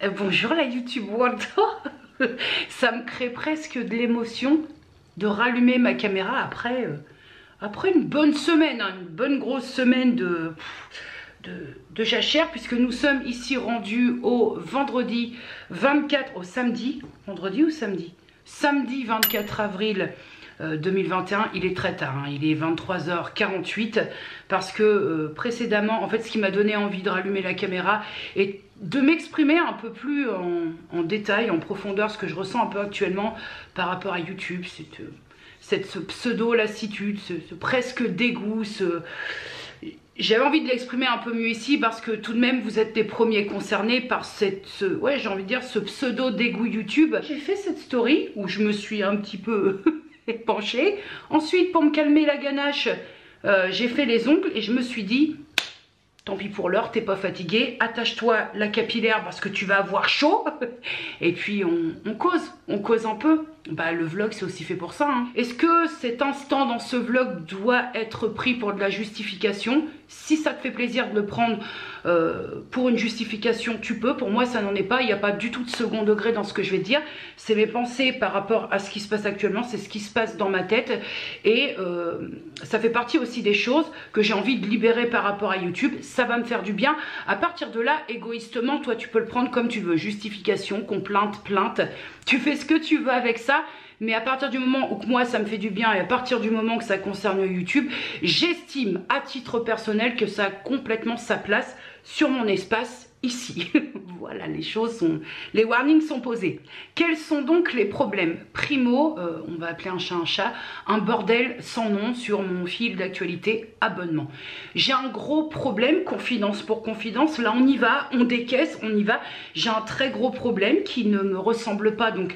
Bonjour la YouTube World. Ça me crée presque de l'émotion de rallumer ma caméra après une bonne semaine, hein, une bonne grosse semaine de jachère, puisque nous sommes ici rendus au vendredi 24, au samedi, vendredi ou samedi? Samedi 24 avril 2021, il est très tard, hein, il est 23h48, parce que précédemment, en fait, ce qui m'a donné envie de rallumer la caméra et de m'exprimer un peu plus en détail, en profondeur, ce que je ressens un peu actuellement par rapport à YouTube, cette pseudo-lassitude, ce presque dégoût, J'avais envie de l'exprimer un peu mieux ici parce que tout de même vous êtes les premiers concernés par ouais, j'ai envie de dire ce pseudo dégoût YouTube. J'ai fait cette story où je me suis un petit peu penchée. Ensuite, pour me calmer la ganache, j'ai fait les ongles et je me suis dit, tant pis pour l'heure, t'es pas fatigué, attache-toi la capillaire parce que tu vas avoir chaud. Et puis on cause un peu. Bah, le vlog c'est aussi fait pour ça, hein. Est-ce que cet instant dans ce vlog doit être pris pour de la justification? Si ça te fait plaisir de le prendre pour une justification, tu peux. Pour moi ça n'en est pas, il n'y a pas du tout de second degré dans ce que je vais dire. C'est mes pensées par rapport à ce qui se passe actuellement, c'est ce qui se passe dans ma tête. Et ça fait partie aussi des choses que j'ai envie de libérer par rapport à YouTube. Ça va me faire du bien. À partir de là, égoïstement, toi tu peux le prendre comme tu veux. Justification, complainte, plainte. Tu fais ce que tu veux avec ça, mais à partir du moment où moi ça me fait du bien et à partir du moment que ça concerne YouTube, j'estime à titre personnel que ça a complètement sa place sur mon espace ici. Voilà, les warnings sont posés. Quels sont donc les problèmes? Primo, on va appeler un chat, un bordel sans nom sur mon fil d'actualité abonnement. J'ai un gros problème, confidence pour confidence, là on y va, on décaisse, on y va. J'ai un très gros problème qui ne me ressemble pas, donc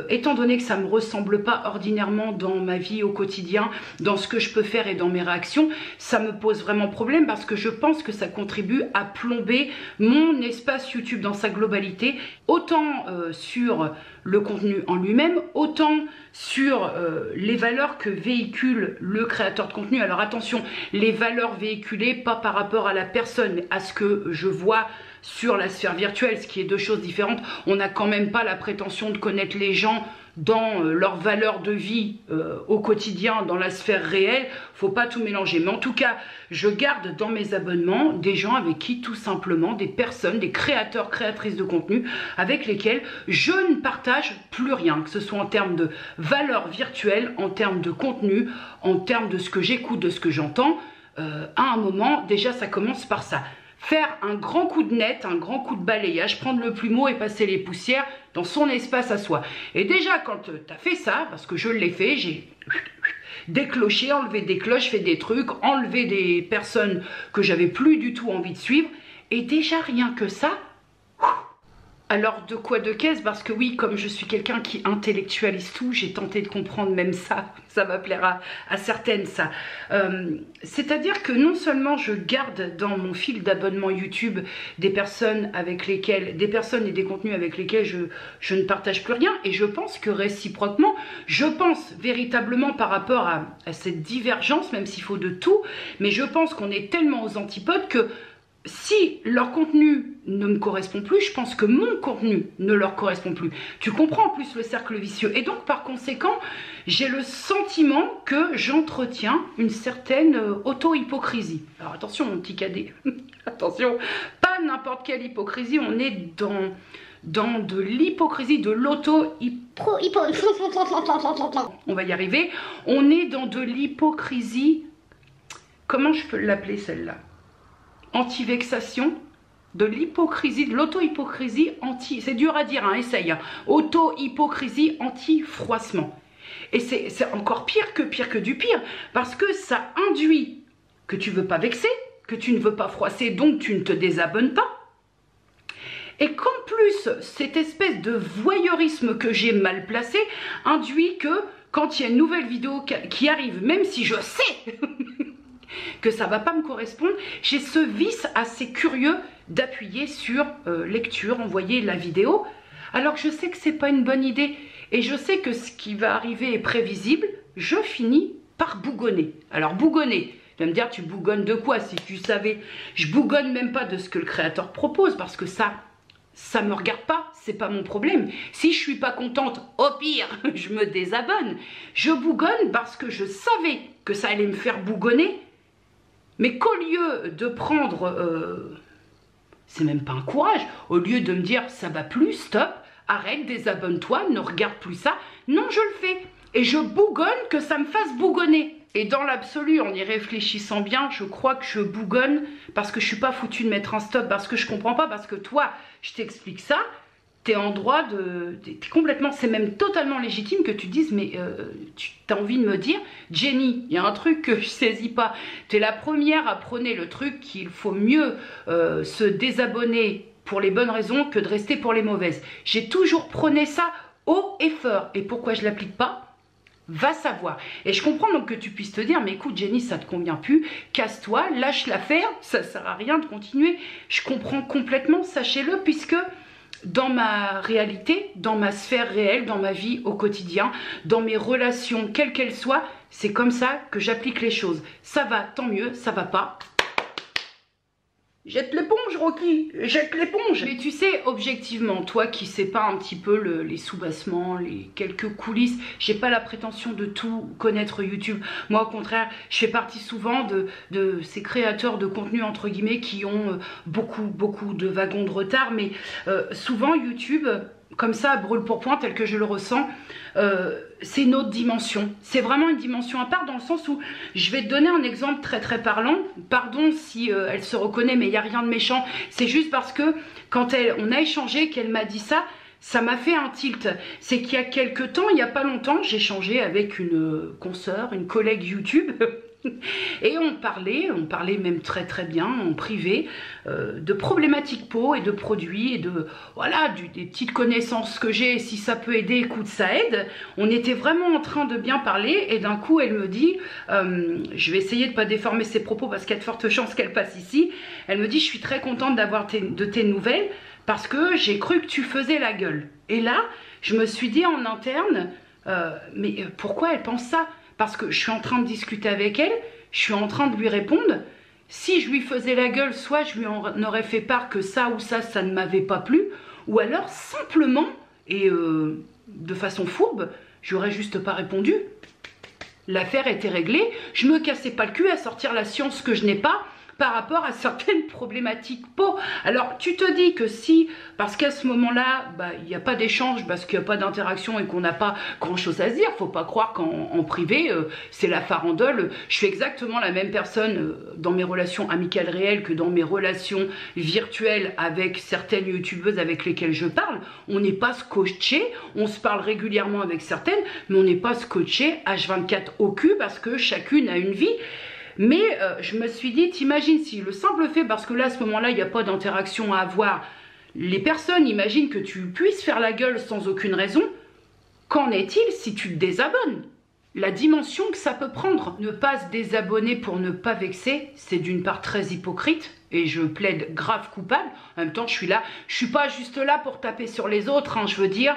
étant donné que ça ne me ressemble pas ordinairement dans ma vie au quotidien, dans ce que je peux faire et dans mes réactions, ça me pose vraiment problème parce que je pense que ça contribue à plomber mon espace YouTube dans sa globalité, autant sur le contenu en lui-même, autant sur les valeurs que véhicule le créateur de contenu. Alors attention, les valeurs véhiculées, pas par rapport à la personne, mais à ce que je vois sur la sphère virtuelle, ce qui est deux choses différentes. On n'a quand même pas la prétention de connaître les gens dans leurs valeurs de vie au quotidien, dans la sphère réelle. Faut pas tout mélanger, mais en tout cas je garde dans mes abonnements des gens avec qui tout simplement, des personnes, des créateurs, créatrices de contenu avec lesquels je ne partage plus rien, que ce soit en termes de valeurs virtuelles, en termes de contenu, en termes de ce que j'écoute, de ce que j'entends. À un moment déjà ça commence par ça. Faire un grand coup de net, un grand coup de balayage, prendre le plumeau et passer les poussières dans son espace à soi. Et déjà, quand tu as fait ça, parce que je l'ai fait, j'ai décloché, enlevé des cloches, fait des trucs, enlevé des personnes que j'avais plus du tout envie de suivre. Et déjà, rien que ça... Alors de quoi de caisse? Parce que oui, comme je suis quelqu'un qui intellectualise tout, j'ai tenté de comprendre même ça, ça va plaire à certaines ça. C'est-à-dire que non seulement je garde dans mon fil d'abonnement YouTube des personnes avec lesquelles, des personnes et des contenus avec lesquels je ne partage plus rien, et je pense que réciproquement, je pense véritablement par rapport à cette divergence, même s'il faut de tout, mais je pense qu'on est tellement aux antipodes que si leur contenu ne me correspond plus, je pense que mon contenu ne leur correspond plus. Tu comprends en plus le cercle vicieux. Et donc par conséquent, j'ai le sentiment que j'entretiens une certaine auto-hypocrisie. Alors attention mon petit cadet, attention, pas n'importe quelle hypocrisie, on est dans de l'hypocrisie, de on va y arriver. On est dans de l'hypocrisie, comment je peux l'appeler celle-là? Anti-vexation, de l'hypocrisie, de l'auto-hypocrisie anti... C'est dur à dire, hein, essaye. Hein. Auto-hypocrisie anti-froissement. Et c'est encore pire que du pire, parce que ça induit que tu ne veux pas vexer, que tu ne veux pas froisser, donc tu ne te désabonnes pas. Et qu'en plus, cette espèce de voyeurisme que j'ai mal placé induit que quand il y a une nouvelle vidéo qui arrive, même si je sais... que ça va pas me correspondre, j'ai ce vice assez curieux d'appuyer sur lecture, envoyer la vidéo, alors que je sais que c'est pas une bonne idée et je sais que ce qui va arriver est prévisible, je finis par bougonner. Alors bougonner, tu vas me dire tu bougonnes de quoi? Si tu savais, je bougonne même pas de ce que le créateur propose parce que ça ça me regarde pas, c'est pas mon problème. Si je suis pas contente, au pire, je me désabonne. Je bougonne parce que je savais que ça allait me faire bougonner, mais qu'au lieu de prendre, c'est même pas un courage, au lieu de me dire ça va plus, stop, arrête, désabonne-toi, ne regarde plus ça, non, je le fais. Et je bougonne que ça me fasse bougonner. Et dans l'absolu, en y réfléchissant bien, je crois que je bougonne parce que je suis pas foutue de mettre un stop, parce que je comprends pas, parce que toi, je t'explique ça, t'es en droit de... T'es complètement, c'est même totalement légitime que tu dises, mais tu as envie de me dire, Jenny, il y a un truc que je saisis pas. T'es la première à prôner le truc qu'il faut mieux se désabonner pour les bonnes raisons que de rester pour les mauvaises. J'ai toujours prôné ça haut et fort. Et pourquoi je l'applique pas ? Va savoir. Et je comprends donc que tu puisses te dire, mais écoute Jenny, ça te convient plus, casse-toi, lâche l'affaire, ça sert à rien de continuer. Je comprends complètement, sachez-le, puisque dans ma réalité, dans ma sphère réelle, dans ma vie au quotidien, dans mes relations, quelles qu'elles soient, c'est comme ça que j'applique les choses. Ça va, tant mieux, ça va pas. Jette l'éponge, Rocky, jette l'éponge. Mais tu sais, objectivement, toi qui sais pas un petit peu les sous-bassements, les quelques coulisses, j'ai pas la prétention de tout connaître YouTube. Moi, au contraire, je fais partie souvent de ces créateurs de contenu, entre guillemets, qui ont beaucoup de wagons de retard. Mais souvent, YouTube, comme ça, à brûle pour point, tel que je le ressens, c'est une autre dimension. C'est vraiment une dimension à part, dans le sens où je vais te donner un exemple très parlant. Pardon si elle se reconnaît, mais il n'y a rien de méchant. C'est juste parce que quand on a échangé, qu'elle m'a dit ça, ça m'a fait un tilt. C'est qu'il y a quelques temps, il n'y a pas longtemps, j'ai échangé avec une consoeur, une collègue YouTube. Et on parlait même très bien en privé de problématiques peau et de produits et de voilà des petites connaissances que j'ai. Si ça peut aider, écoute, ça aide. On était vraiment en train de bien parler et d'un coup elle me dit, je vais essayer de pas déformer ses propos parce qu'il y a de fortes chances qu'elle passe ici. Elle me dit, je suis très contente d'avoir de tes nouvelles parce que j'ai cru que tu faisais la gueule. Et là, je me suis dit en interne, mais pourquoi elle pense ça ? Parce que je suis en train de discuter avec elle, je suis en train de lui répondre. Si je lui faisais la gueule, soit je lui en aurais fait part que ça ou ça ne m'avait pas plu, ou alors simplement, et de façon fourbe, j'aurais juste pas répondu. L'affaire était réglée, je me cassais pas le cul à sortir la science que je n'ai pas, par rapport à certaines problématiques peau. Alors tu te dis que si, parce qu'à ce moment-là, il n'y a pas d'échange, parce qu'il n'y a pas d'interaction et qu'on n'a pas grand-chose à se dire, faut pas croire qu'en privé, c'est la farandole. Je suis exactement la même personne dans mes relations amicales réelles que dans mes relations virtuelles avec certaines youtubeuses avec lesquelles je parle. On n'est pas scotché, on se parle régulièrement avec certaines, mais on n'est pas scotché H24 au cul parce que chacune a une vie. Mais je me suis dit, t'imagines si le simple fait, parce que là à ce moment-là il n'y a pas d'interaction à avoir, les personnes imaginent que tu puisses faire la gueule sans aucune raison, qu'en est-il si tu te désabonnes? La dimension que ça peut prendre. Ne pas se désabonner pour ne pas vexer, c'est d'une part très hypocrite et je plaide grave coupable. En même temps, je suis là, je suis pas juste là pour taper sur les autres, hein, je veux dire.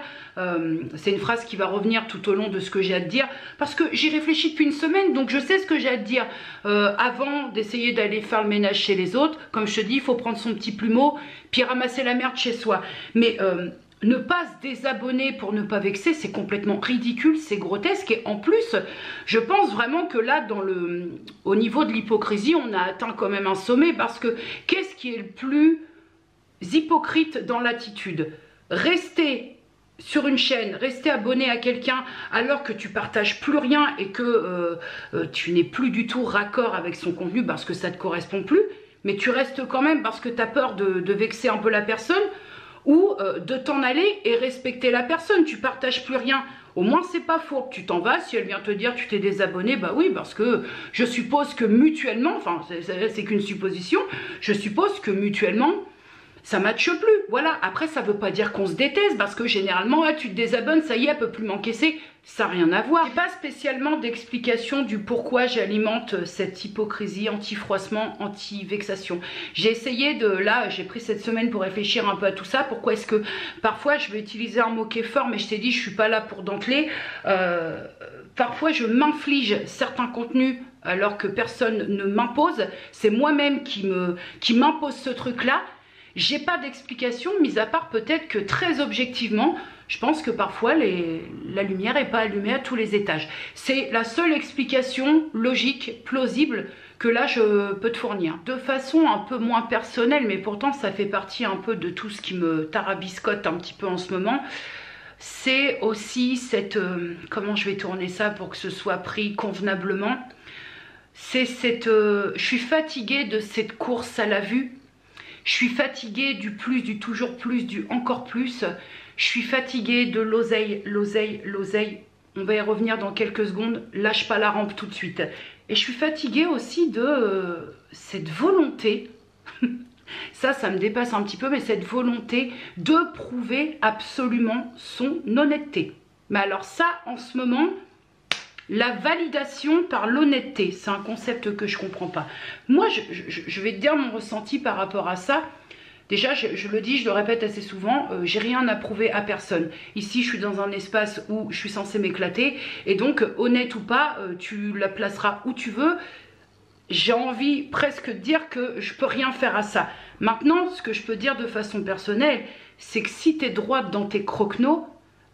C'est une phrase qui va revenir tout au long de ce que j'ai à te dire parce que j'y réfléchis depuis une semaine, donc je sais ce que j'ai à te dire. Avant d'essayer d'aller faire le ménage chez les autres, comme je te dis, il faut prendre son petit plumeau puis ramasser la merde chez soi. Mais ne pas se désabonner pour ne pas vexer, c'est complètement ridicule, c'est grotesque. Et en plus, je pense vraiment que là, au niveau de l'hypocrisie, on a atteint quand même un sommet. Parce que qu'est-ce qui est le plus hypocrite dans l'attitude? Rester sur une chaîne, rester abonné à quelqu'un alors que tu partages plus rien et que tu n'es plus du tout raccord avec son contenu parce que ça ne te correspond plus, mais tu restes quand même parce que tu as peur de vexer un peu la personne, ou de t'en aller et respecter la personne. Tu partages plus rien, au moins c'est pas faux. Tu t'en vas, si elle vient te dire tu t'es désabonné, bah oui, parce que je suppose que mutuellement, enfin c'est qu'une supposition, je suppose que mutuellement ça matche plus. Voilà, après ça veut pas dire qu'on se déteste, parce que généralement là, tu te désabonnes, ça y est, elle peut plus m'encaisser, ça n'a rien à voir. J'ai pas spécialement d'explication du pourquoi j'alimente cette hypocrisie, anti-froissement, anti-vexation. J'ai essayé là j'ai pris cette semaine pour réfléchir un peu à tout ça. Pourquoi est-ce que parfois je vais utiliser un mot qui est fort, mais je t'ai dit je suis pas là pour denteler. Parfois je m'inflige certains contenus alors que personne ne m'impose, c'est moi-même qui m'impose ce truc là. J'ai pas d'explication, mis à part peut-être que très objectivement, je pense que parfois la lumière n'est pas allumée à tous les étages. C'est la seule explication logique, plausible, que là je peux te fournir. De façon un peu moins personnelle, mais pourtant ça fait partie un peu de tout ce qui me tarabiscote un petit peu en ce moment. C'est aussi cette... comment je vais tourner ça pour que ce soit pris convenablement? C'est cette... je suis fatiguée de cette course à la vue. Je suis fatiguée du plus, du toujours plus, du encore plus. Je suis fatiguée de l'oseille, l'oseille, l'oseille. On va y revenir dans quelques secondes. Lâche pas la rampe tout de suite. Et je suis fatiguée aussi de cette volonté, ça me dépasse un petit peu, mais cette volonté de prouver absolument son honnêteté. Mais alors ça, en ce moment... La validation par l'honnêteté, c'est un concept que je comprends pas. Moi, je vais te dire mon ressenti par rapport à ça. Déjà, je le dis, je le répète assez souvent, j'ai rien à prouver à personne. Ici, je suis dans un espace où je suis censée m'éclater. Et donc, honnête ou pas, tu la placeras où tu veux. J'ai envie presque de dire que je peux rien faire à ça. Maintenant, ce que je peux dire de façon personnelle, c'est que si tu es droite dans tes croquenots,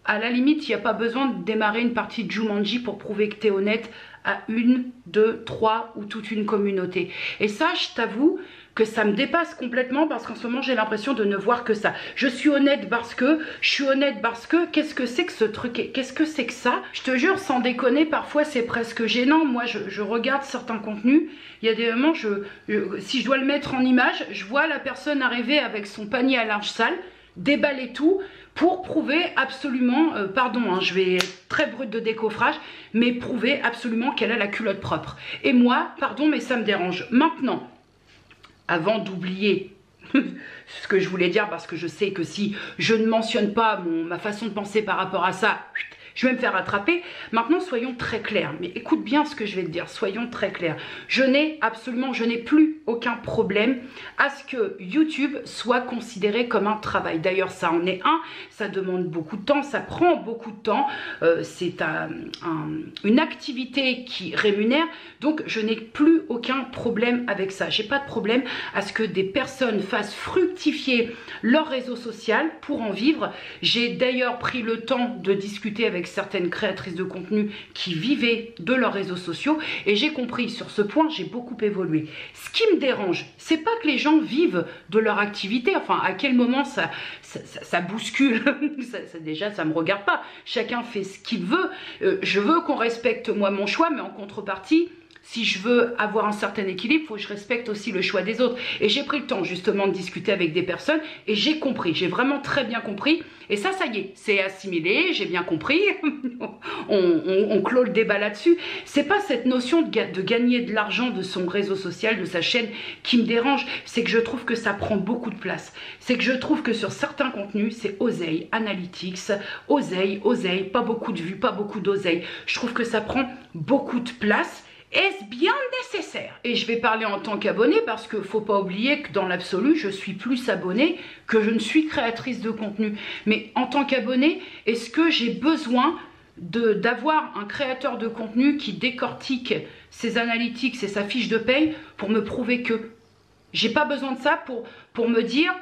à la limite, il n'y a pas besoin de démarrer une partie de Jumanji pour prouver que tu es honnête à 1, 2, 3 ou toute une communauté. Et ça, je t'avoue que ça me dépasse complètement parce qu'en ce moment, j'ai l'impression de ne voir que ça. Je suis honnête parce que, je suis honnête parce que, qu'est-ce que c'est que ce truc? Qu'est-ce que c'est que ça? Je te jure, sans déconner, parfois c'est presque gênant. Moi, je regarde certains contenus. Il y a des moments, si je dois le mettre en image, je vois la personne arriver avec son panier à linge sale, déballer tout, pour prouver absolument, pardon, hein, je vais être très brute de décoffrage, mais prouver absolument qu'elle a la culotte propre. Et moi, pardon, mais ça me dérange. Maintenant, avant d'oublier ce que je voulais dire, parce que je sais que si je ne mentionne pas ma façon de penser par rapport à ça, je vais me faire attraper. Maintenant, soyons très clairs. Mais écoute bien ce que je vais te dire. Soyons très clairs. Je n'ai plus aucun problème à ce que YouTube soit considéré comme un travail. D'ailleurs, ça en est un. Ça demande beaucoup de temps. Ça prend beaucoup de temps. C'est une activité qui rémunère. Donc, je n'ai plus aucun problème avec ça. J'ai pas de problème à ce que des personnes fassent fructifier leur réseau social pour en vivre. J'ai d'ailleurs pris le temps de discuter avec certaines créatrices de contenu qui vivaient de leurs réseaux sociaux et j'ai compris sur ce point, j'ai beaucoup évolué. Ce qui me dérange, c'est pas que les gens vivent de leur activité, enfin à quel moment ça bouscule, déjà ça me regarde pas, chacun fait ce qu'il veut, je veux qu'on respecte moi mon choix, mais en contrepartie, si je veux avoir un certain équilibre, il faut que je respecte aussi le choix des autres. Et j'ai pris le temps justement de discuter avec des personnes et j'ai compris, j'ai vraiment très bien compris. Et ça y est, c'est assimilé, j'ai bien compris, on clôt le débat là-dessus. C'est pas cette notion de gagner de l'argent de son réseau social, de sa chaîne qui me dérange, c'est que je trouve que ça prend beaucoup de place. C'est que je trouve que sur certains contenus, c'est oseille, analytics, oseille, pas beaucoup de vues, pas beaucoup d'oseille. Je trouve que ça prend beaucoup de place. Est-ce bien nécessaire? Et je vais parler en tant qu'abonné parce qu'il ne faut pas oublier que dans l'absolu, je suis plus abonnée que je ne suis créatrice de contenu. Mais en tant qu'abonné, est-ce que j'ai besoin d'avoir un créateur de contenu qui décortique ses analytics et sa fiche de paye pour me prouver que j'ai pas besoin de ça pour me dire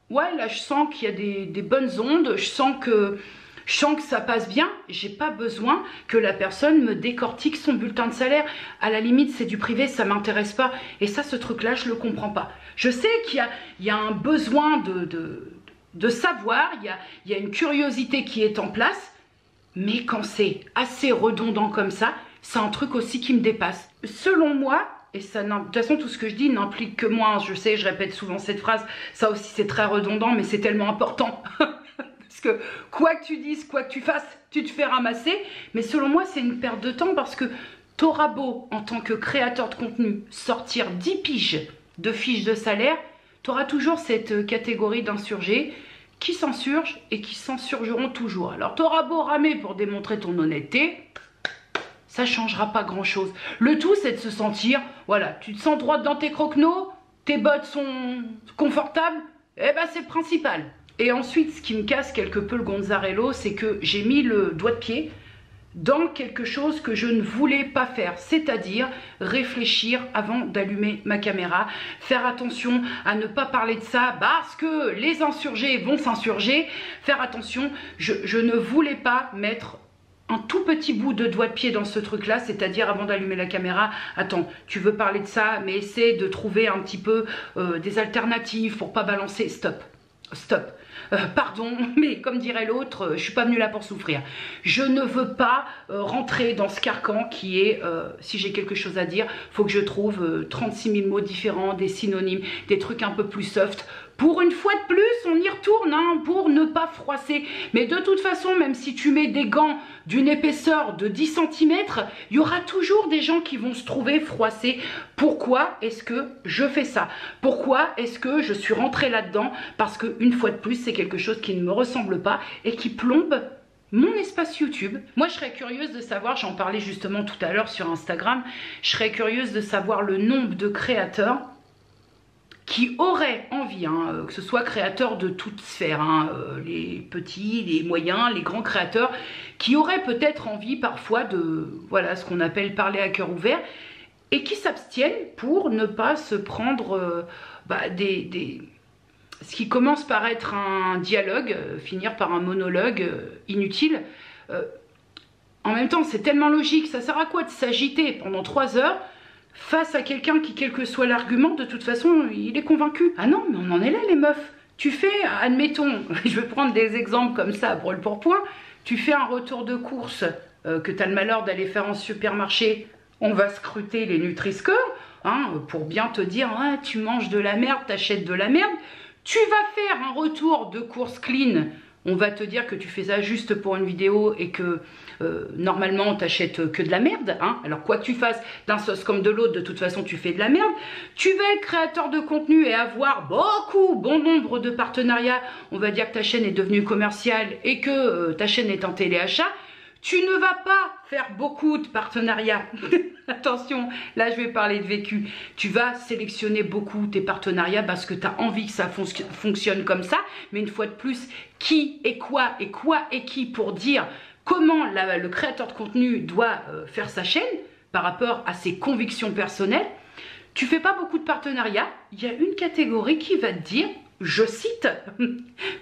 ouais là je sens qu'il y a des bonnes ondes, je sens que ça passe bien, j'ai pas besoin que la personne me décortique son bulletin de salaire. À la limite, c'est du privé, ça m'intéresse pas. Et ça, ce truc-là, je le comprends pas. Je sais qu'il y a un besoin de savoir, il y a une curiosité qui est en place, mais quand c'est assez redondant comme ça, c'est un truc aussi qui me dépasse. Selon moi, et ça, de toute façon, tout ce que je dis n'implique que moi. Je sais, je répète souvent cette phrase, ça aussi c'est très redondant, mais c'est tellement important. Parce que quoi que tu dises, quoi que tu fasses, tu te fais ramasser. Mais selon moi, c'est une perte de temps parce que t'auras beau, en tant que créateur de contenu, sortir 10 piges de fiches de salaire, t'auras toujours cette catégorie d'insurgés qui s'insurgent et qui s'insurgeront toujours. Alors t'auras beau ramer pour démontrer ton honnêteté, ça ne changera pas grand-chose. Le tout, c'est de se sentir, voilà, tu te sens droite dans tes croquenots, tes bottes sont confortables, eh ben c'est le principal. Et ensuite, ce qui me casse quelque peu le gonzarello, c'est que j'ai mis le doigt de pied dans quelque chose que je ne voulais pas faire, c'est-à-dire réfléchir avant d'allumer ma caméra, faire attention à ne pas parler de ça parce que les insurgés vont s'insurger, faire attention, je ne voulais pas mettre un tout petit bout de doigt de pied dans ce truc-là, c'est-à-dire avant d'allumer la caméra, attends, tu veux parler de ça, mais essaie de trouver un petit peu des alternatives pour pas balancer, stop, stop. Pardon, mais comme dirait l'autre, je suis pas venue là pour souffrir. Je ne veux pas rentrer dans ce carcan qui est, si j'ai quelque chose à dire, faut que je trouve 36 000 mots différents, des synonymes, des trucs un peu plus soft. Pour une fois de plus, on y retourne, hein, pour ne pas froisser. Mais de toute façon, même si tu mets des gants d'une épaisseur de 10 cm, il y aura toujours des gens qui vont se trouver froissés. Pourquoi est-ce que je fais ça? Pourquoi est-ce que je suis rentrée là-dedans? Parce qu'une fois de plus, c'est quelque chose qui ne me ressemble pas et qui plombe mon espace YouTube. Moi, je serais curieuse de savoir, j'en parlais justement tout à l'heure sur Instagram, je serais curieuse de savoir le nombre de créateurs qui auraient envie, hein, que ce soit créateurs de toute sphère, hein, les petits, les moyens, les grands créateurs, qui auraient peut-être envie parfois de, voilà, ce qu'on appelle parler à cœur ouvert, et qui s'abstiennent pour ne pas se prendre ce qui commence par être un dialogue, finir par un monologue inutile. En même temps, c'est tellement logique, ça sert à quoi de s'agiter pendant 3 heures face à quelqu'un qui, quel que soit l'argument, de toute façon, il est convaincu. Ah non, mais on en est là, les meufs. Tu fais, admettons, je vais prendre des exemples comme ça, brûle pour point, tu fais un retour de course que tu as le malheur d'aller faire en supermarché, on va scruter les Nutri-Score, hein, pour bien te dire, ah, tu manges de la merde, t'achètes de la merde. Tu vas faire un retour de course clean, on va te dire que tu fais ça juste pour une vidéo et que normalement t'achètes que de la merde, hein. Alors quoi que tu fasses d'un sauce comme de l'autre, de toute façon tu fais de la merde. Tu vas être créateur de contenu et avoir bon nombre de partenariats, on va dire que ta chaîne est devenue commerciale et que ta chaîne est en téléachat. Tu ne vas pas faire beaucoup de partenariats. Attention, là je vais parler de vécu. Tu vas sélectionner beaucoup tes partenariats parce que tu as envie que ça fonctionne comme ça. Mais une fois de plus, qui et quoi et qui pour dire comment le créateur de contenu doit faire sa chaîne par rapport à ses convictions personnelles. Tu fais pas beaucoup de partenariats. Il y a une catégorie qui va te dire, je cite,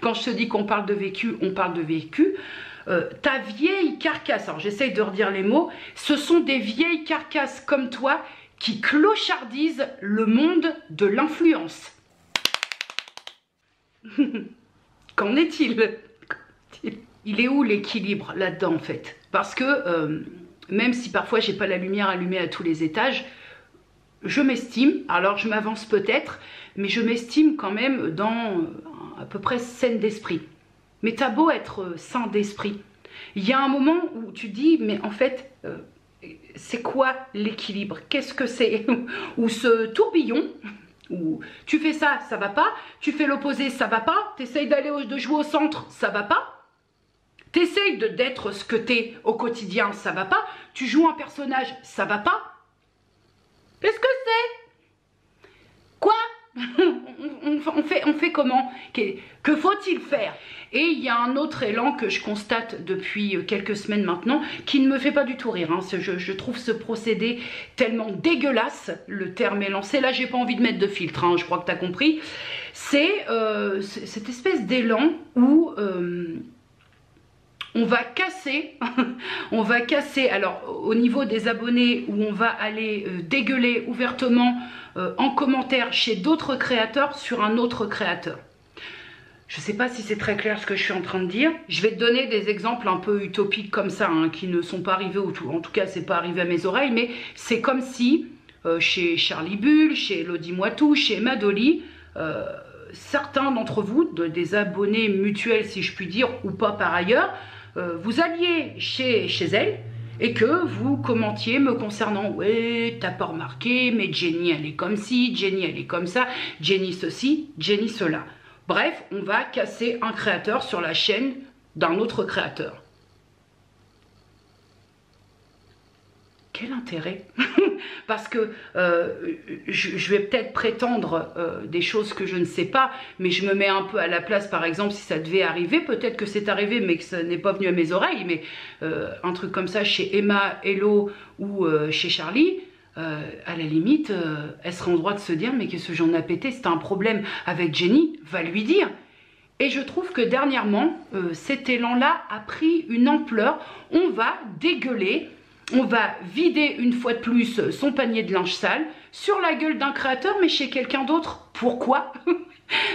quand je te dis qu'on parle de vécu, on parle de vécu. Ta vieille carcasse, alors j'essaye de redire les mots, ce sont des vieilles carcasses comme toi qui clochardisent le monde de l'influence. Qu'en est-il? Il est où l'équilibre là-dedans en fait? Parce que même si parfois j'ai pas la lumière allumée à tous les étages, je m'estime, alors je m'avance peut-être, mais je m'estime quand même dans à peu près saine d'esprit. Mais t'as beau être sain d'esprit, il y a un moment où tu dis, mais en fait, c'est quoi l'équilibre? Qu'est-ce que c'est? Ou ce tourbillon, où tu fais ça, ça va pas, tu fais l'opposé, ça va pas, t'essayes de jouer au centre, ça va pas, t'essayes d'être ce que t'es au quotidien, ça va pas, tu joues un personnage, ça va pas. Qu'est-ce que c'est? Quoi? on fait comment? Que faut-il faire? Et il y a un autre élan que je constate depuis quelques semaines maintenant qui ne me fait pas du tout rire, hein. Je trouve ce procédé tellement dégueulasse, le terme est lancé, là j'ai pas envie de mettre de filtre, hein, je crois que tu as compris. C'est cette espèce d'élan où on va casser, alors au niveau des abonnés, où on va aller dégueuler ouvertement en commentaire chez d'autres créateurs sur un autre créateur. Je ne sais pas si c'est très clair ce que je suis en train de dire. Je vais te donner des exemples un peu utopiques comme ça, hein, qui ne sont pas arrivés, en tout cas c'est pas arrivé à mes oreilles, mais c'est comme si chez Charlie Bull, chez Elodie Moitou, chez Madoli, certains d'entre vous, des abonnés mutuels si je puis dire, ou pas par ailleurs, vous alliez chez elle et que vous commentiez me concernant, ouais, t'as pas remarqué, mais Jenny elle est comme ci, Jenny elle est comme ça, Jenny ceci, Jenny cela. Bref, on va casser un créateur sur la chaîne d'un autre créateur. quel intérêt? Parce que je vais peut-être prétendre des choses que je ne sais pas, mais je me mets un peu à la place, par exemple, si ça devait arriver, peut-être que c'est arrivé, mais que ça n'est pas venu à mes oreilles, mais un truc comme ça chez Emma, Hello ou chez Charlie, à la limite, elle sera en droit de se dire, mais qu'est-ce que j'en ai pété, c'est un problème avec Jenny, va lui dire. Et je trouve que dernièrement, cet élan-là a pris une ampleur, on va dégueuler, on va vider une fois de plus son panier de linge sale sur la gueule d'un créateur, mais chez quelqu'un d'autre. Pourquoi?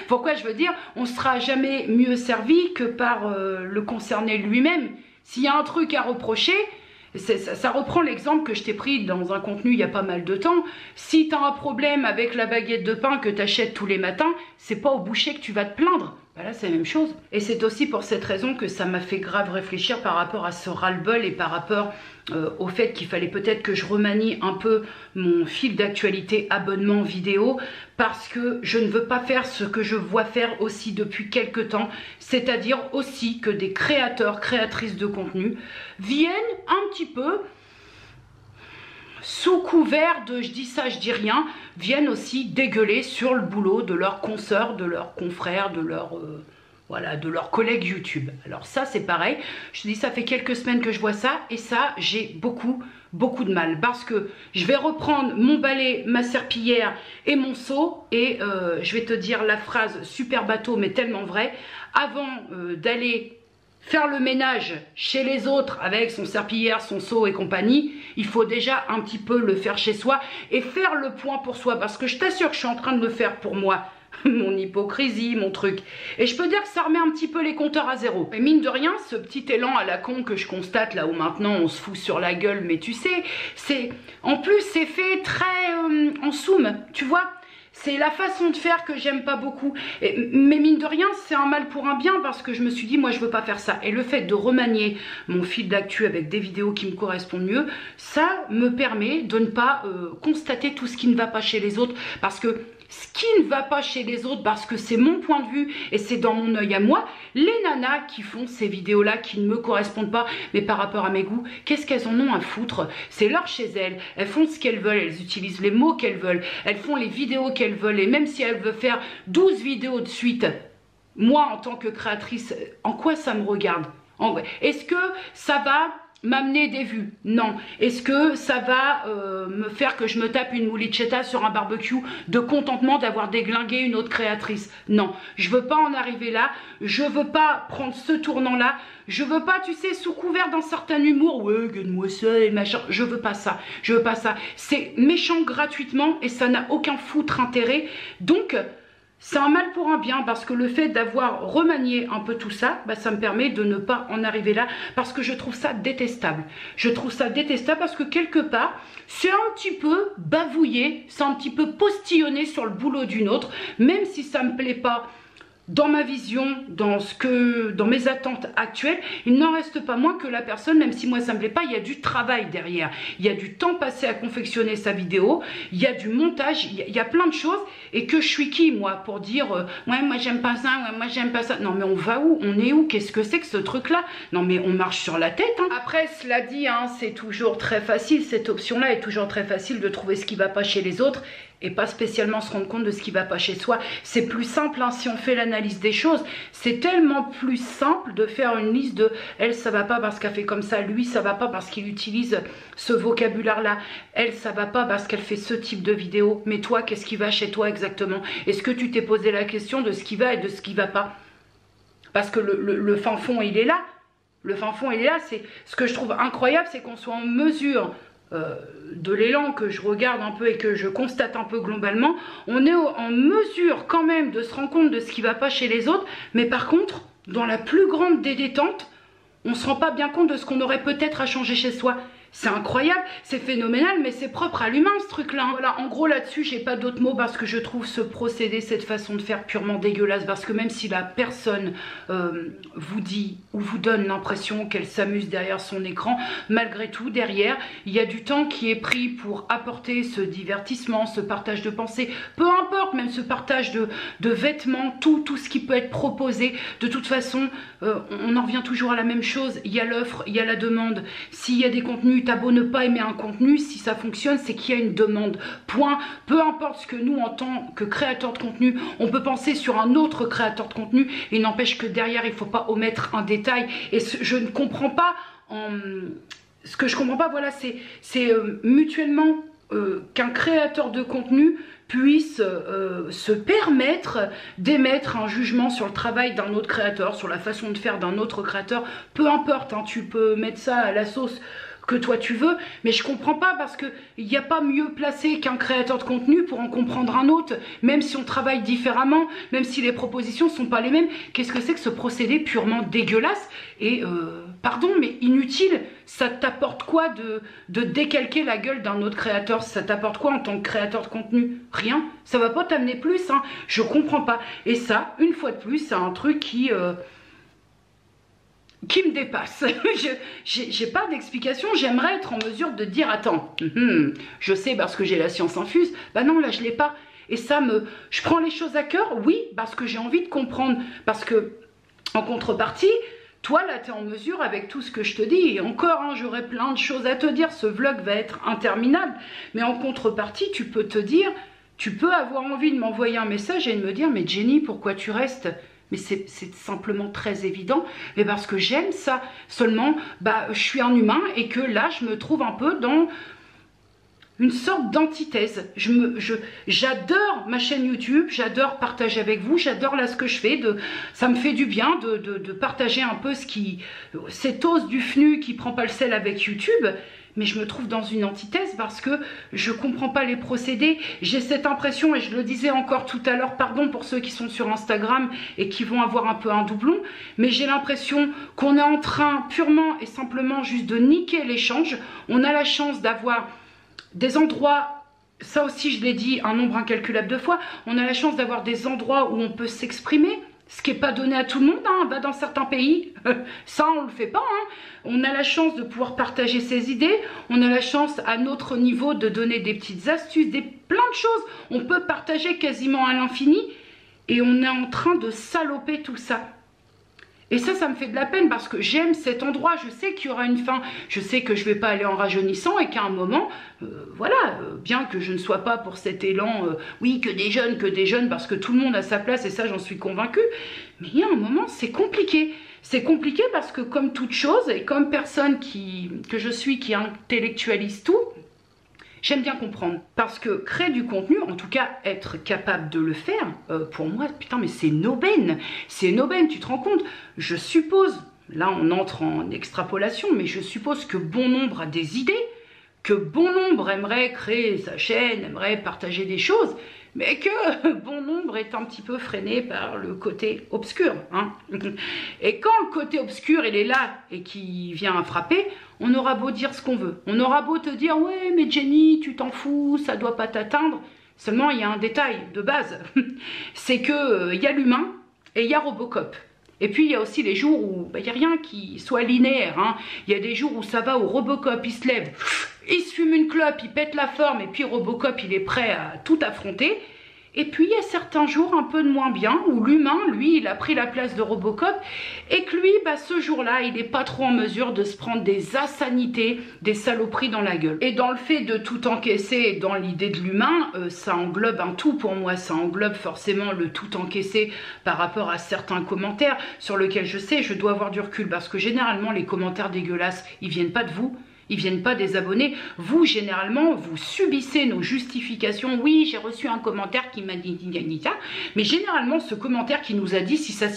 Pourquoi, je veux dire, on ne sera jamais mieux servi que par le concerné lui-même. S'il y a un truc à reprocher, ça reprend l'exemple que je t'ai pris dans un contenu il y a pas mal de temps. Si tu as un problème avec la baguette de pain que tu achètes tous les matins, c'est pas au boucher que tu vas te plaindre. Ben là, c'est la même chose. Et c'est aussi pour cette raison que ça m'a fait grave réfléchir par rapport à ce ras-le-bol et par rapport au fait qu'il fallait peut-être que je remanie un peu mon fil d'actualité abonnement vidéo, parce que je ne veux pas faire ce que je vois faire aussi depuis quelques temps, c'est-à-dire aussi que des créateurs, créatrices de contenu viennent un petit peu sous couvert de je dis ça, je dis rien, viennent aussi dégueuler sur le boulot de leurs consoeurs, de leurs confrères, de leurs voilà, de leurs collègues YouTube. Alors ça, c'est pareil. Je te dis, ça fait quelques semaines que je vois ça, et ça, j'ai beaucoup de mal, parce que je vais reprendre mon balai, ma serpillière et mon seau, et je vais te dire la phrase super bateau, mais tellement vraie. Avant d'aller faire le ménage chez les autres avec son serpillière, son seau et compagnie, il faut déjà un petit peu le faire chez soi et faire le point pour soi, parce que je t'assure que je suis en train de le faire pour moi. Mon hypocrisie, mon truc. Et je peux dire que ça remet un petit peu les compteurs à zéro. Et mine de rien, ce petit élan à la con que je constate là où maintenant on se fout sur la gueule, mais tu sais, en plus c'est fait très en soum, tu vois. C'est la façon de faire que j'aime pas beaucoup. Mais mine de rien, c'est un mal pour un bien, parce que je me suis dit, moi je veux pas faire ça. Et le fait de remanier mon fil d'actu avec des vidéos qui me correspondent mieux, ça me permet de ne pas constater tout ce qui ne va pas chez les autres. Parce que ce qui ne va pas chez les autres, parce que c'est mon point de vue et c'est dans mon œil à moi, les nanas qui font ces vidéos-là qui ne me correspondent pas, mais par rapport à mes goûts, qu'est-ce qu'elles en ont à foutre? C'est leur chez elles, elles font ce qu'elles veulent, elles utilisent les mots qu'elles veulent, elles font les vidéos qu'elles veulent, et même si elles veulent faire 12 vidéos de suite, moi en tant que créatrice, en quoi ça me regarde? Est-ce que ça va m'amener des vues? Non. Est-ce que ça va me faire que je me tape une moulichetta sur un barbecue de contentement d'avoir déglingué une autre créatrice? Non. Je veux pas en arriver là. Je veux pas prendre ce tournant là. Je veux pas, tu sais, sous couvert d'un certain humour, ouais, gagne-moi ça et machin. Je veux pas ça. Je veux pas ça. C'est méchant gratuitement et ça n'a aucun foutre intérêt. Donc c'est un mal pour un bien, parce que le fait d'avoir remanié un peu tout ça, bah, ça me permet de ne pas en arriver là, parce que je trouve ça détestable. Je trouve ça détestable parce que quelque part, c'est un petit peu bavouiller, c'est un petit peu postillonner sur le boulot d'une autre, même si ça me plaît pas dans ma vision, dans mes attentes actuelles, il n'en reste pas moins que la personne, même si moi ça me plaît pas, il y a du travail derrière, il y a du temps passé à confectionner sa vidéo, il y a du montage, il y a plein de choses, et que je suis qui moi pour dire ouais moi j'aime pas ça, ouais moi j'aime pas ça. Non mais on va où? On est où? Qu'est-ce que c'est que ce truc là? Non mais on marche sur la tête hein. Après cela dit hein, c'est toujours très facile, cette option là est toujours très facile de trouver ce qui va pas chez les autres et pas spécialement se rendre compte de ce qui va pas chez soi. C'est plus simple hein, si on fait l'analyse des choses. C'est tellement plus simple de faire une liste de elle ça va pas parce qu'elle fait comme ça, lui ça va pas parce qu'il utilise ce vocabulaire là, elle ça va pas parce qu'elle fait ce type de vidéo. Mais toi qu'est-ce qui va chez toi exactement? Est-ce que tu t'es posé la question de ce qui va et de ce qui va pas? Parce que le fin fond il est là. Le fin fond il est là. C'est ce que je trouve incroyable, c'est qu'on soit en mesure de l'élan que je regarde un peu et que je constate un peu globalement, on est en mesure quand même de se rendre compte de ce qui va pas chez les autres, mais par contre, dans la plus grande des détentes, on se rend pas bien compte de ce qu'on aurait peut-être à changer chez soi. C'est incroyable, c'est phénoménal, mais c'est propre à l'humain ce truc-là. Voilà, en gros là-dessus, j'ai pas d'autres mots parce que je trouve ce procédé, cette façon de faire purement dégueulasse. Parce que même si la personne vous dit ou vous donne l'impression qu'elle s'amuse derrière son écran, malgré tout, derrière, il y a du temps qui est pris pour apporter ce divertissement, ce partage de pensée, peu importe, même ce partage de vêtements, tout ce qui peut être proposé. De toute façon, on en revient toujours à la même chose. Il y a l'offre, il y a la demande. S'il y a des contenus contenu. T'as beau ne pas aimer un contenu, si ça fonctionne, c'est qu'il y a une demande. Point. Peu importe ce que nous, en tant que créateurs de contenu, on peut penser sur un autre créateur de contenu. Il n'empêche que derrière, il ne faut pas omettre un détail. Et je ne comprends pas... Ce que je comprends pas, voilà, c'est mutuellement qu'un créateur de contenu puisse se permettre d'émettre un jugement sur le travail d'un autre créateur, sur la façon de faire d'un autre créateur. Peu importe, hein, tu peux mettre ça à la sauce que toi tu veux, mais je comprends pas parce que il n'y a pas mieux placé qu'un créateur de contenu pour en comprendre un autre, même si on travaille différemment, même si les propositions sont pas les mêmes. Qu'est-ce que c'est que ce procédé purement dégueulasse et pardon mais inutile? Ça t'apporte quoi de décalquer la gueule d'un autre créateur? Ça t'apporte quoi en tant que créateur de contenu? Rien. Ça va pas t'amener plus, hein. Je comprends pas. Et ça, une fois de plus, c'est un truc qui me dépasse. J'ai pas d'explication. J'aimerais être en mesure de dire attends, je sais parce que j'ai la science infuse. Bah non, là je l'ai pas. Et ça je prends les choses à cœur, oui, parce que j'ai envie de comprendre. Parce que en contrepartie, toi là tu es en mesure avec tout ce que je te dis. Et encore, hein, j'aurais plein de choses à te dire. Ce vlog va être interminable. Mais en contrepartie, tu peux te dire, tu peux avoir envie de m'envoyer un message et de me dire mais Jenny, pourquoi tu restes? Mais c'est simplement très évident, mais parce que j'aime ça. Seulement, bah, je suis un humain et que là, je me trouve un peu dans une sorte d'antithèse. J'adore ma chaîne YouTube, j'adore partager avec vous, j'adore là ce que je fais. Ça me fait du bien de partager un peu cette ose du FNU qui prend pas le sel avec YouTube. Mais je me trouve dans une antithèse parce que je comprends pas les procédés. J'ai cette impression, et je le disais encore tout à l'heure, pardon pour ceux qui sont sur Instagram et qui vont avoir un peu un doublon, mais j'ai l'impression qu'on est en train purement et simplement juste de niquer l'échange. On a la chance d'avoir des endroits, ça aussi je l'ai dit un nombre incalculable de fois, on a la chance d'avoir des endroits où on peut s'exprimer. Ce qui n'est pas donné à tout le monde, hein. Bah, dans certains pays, ça on ne le fait pas. Hein. On a la chance de pouvoir partager ses idées, on a la chance à notre niveau de donner des petites astuces, plein de choses. On peut partager quasiment à l'infini et on est en train de saloper tout ça. Et ça me fait de la peine parce que j'aime cet endroit, je sais qu'il y aura une fin, je sais que je ne vais pas aller en rajeunissant et qu'à un moment, voilà, bien que je ne sois pas pour cet élan, oui, que des jeunes, parce que tout le monde a sa place et ça j'en suis convaincue, mais il y a un moment, c'est compliqué. C'est compliqué parce que comme toute chose et comme personne que je suis qui intellectualise tout, j'aime bien comprendre, parce que créer du contenu, en tout cas être capable de le faire, pour moi, putain mais c'est une aubaine, tu te rends compte? Je suppose, là on entre en extrapolation, mais je suppose que bon nombre a des idées, que bon nombre aimerait créer sa chaîne, aimerait partager des choses, mais que bon nombre est un petit peu freiné par le côté obscur. Hein. Et quand le côté obscur il est là et qui vient frapper, on aura beau dire ce qu'on veut. On aura beau te dire « Ouais, mais Jenny, tu t'en fous, ça doit pas t'atteindre. » Seulement, il y a un détail de base. C'est que y a l'humain et il y a Robocop. Et puis, il y a aussi les jours où il n'y a rien qui soit linéaire. Hein. Il y a des jours où ça va, où Robocop, il se lève, il se fume une clope, il pète la forme, et puis Robocop, il est prêt à tout affronter. Et puis, il y a certains jours un peu de moins bien, où l'humain, lui, il a pris la place de Robocop, et que lui, bah, ce jour-là, il n'est pas trop en mesure de se prendre des insanités, des saloperies dans la gueule. Et dans le fait de tout encaisser, dans l'idée de l'humain, ça englobe un tout pour moi, ça englobe forcément le tout encaissé par rapport à certains commentaires, sur lesquels je sais, je dois avoir du recul, parce que généralement, les commentaires dégueulasses, ils viennent pas de vous. Ils viennent pas des abonnés. Vous, généralement, vous subissez nos justifications. Oui, j'ai reçu un commentaire qui m'a dit ça. Mais généralement, ce commentaire qui nous a dit si ça,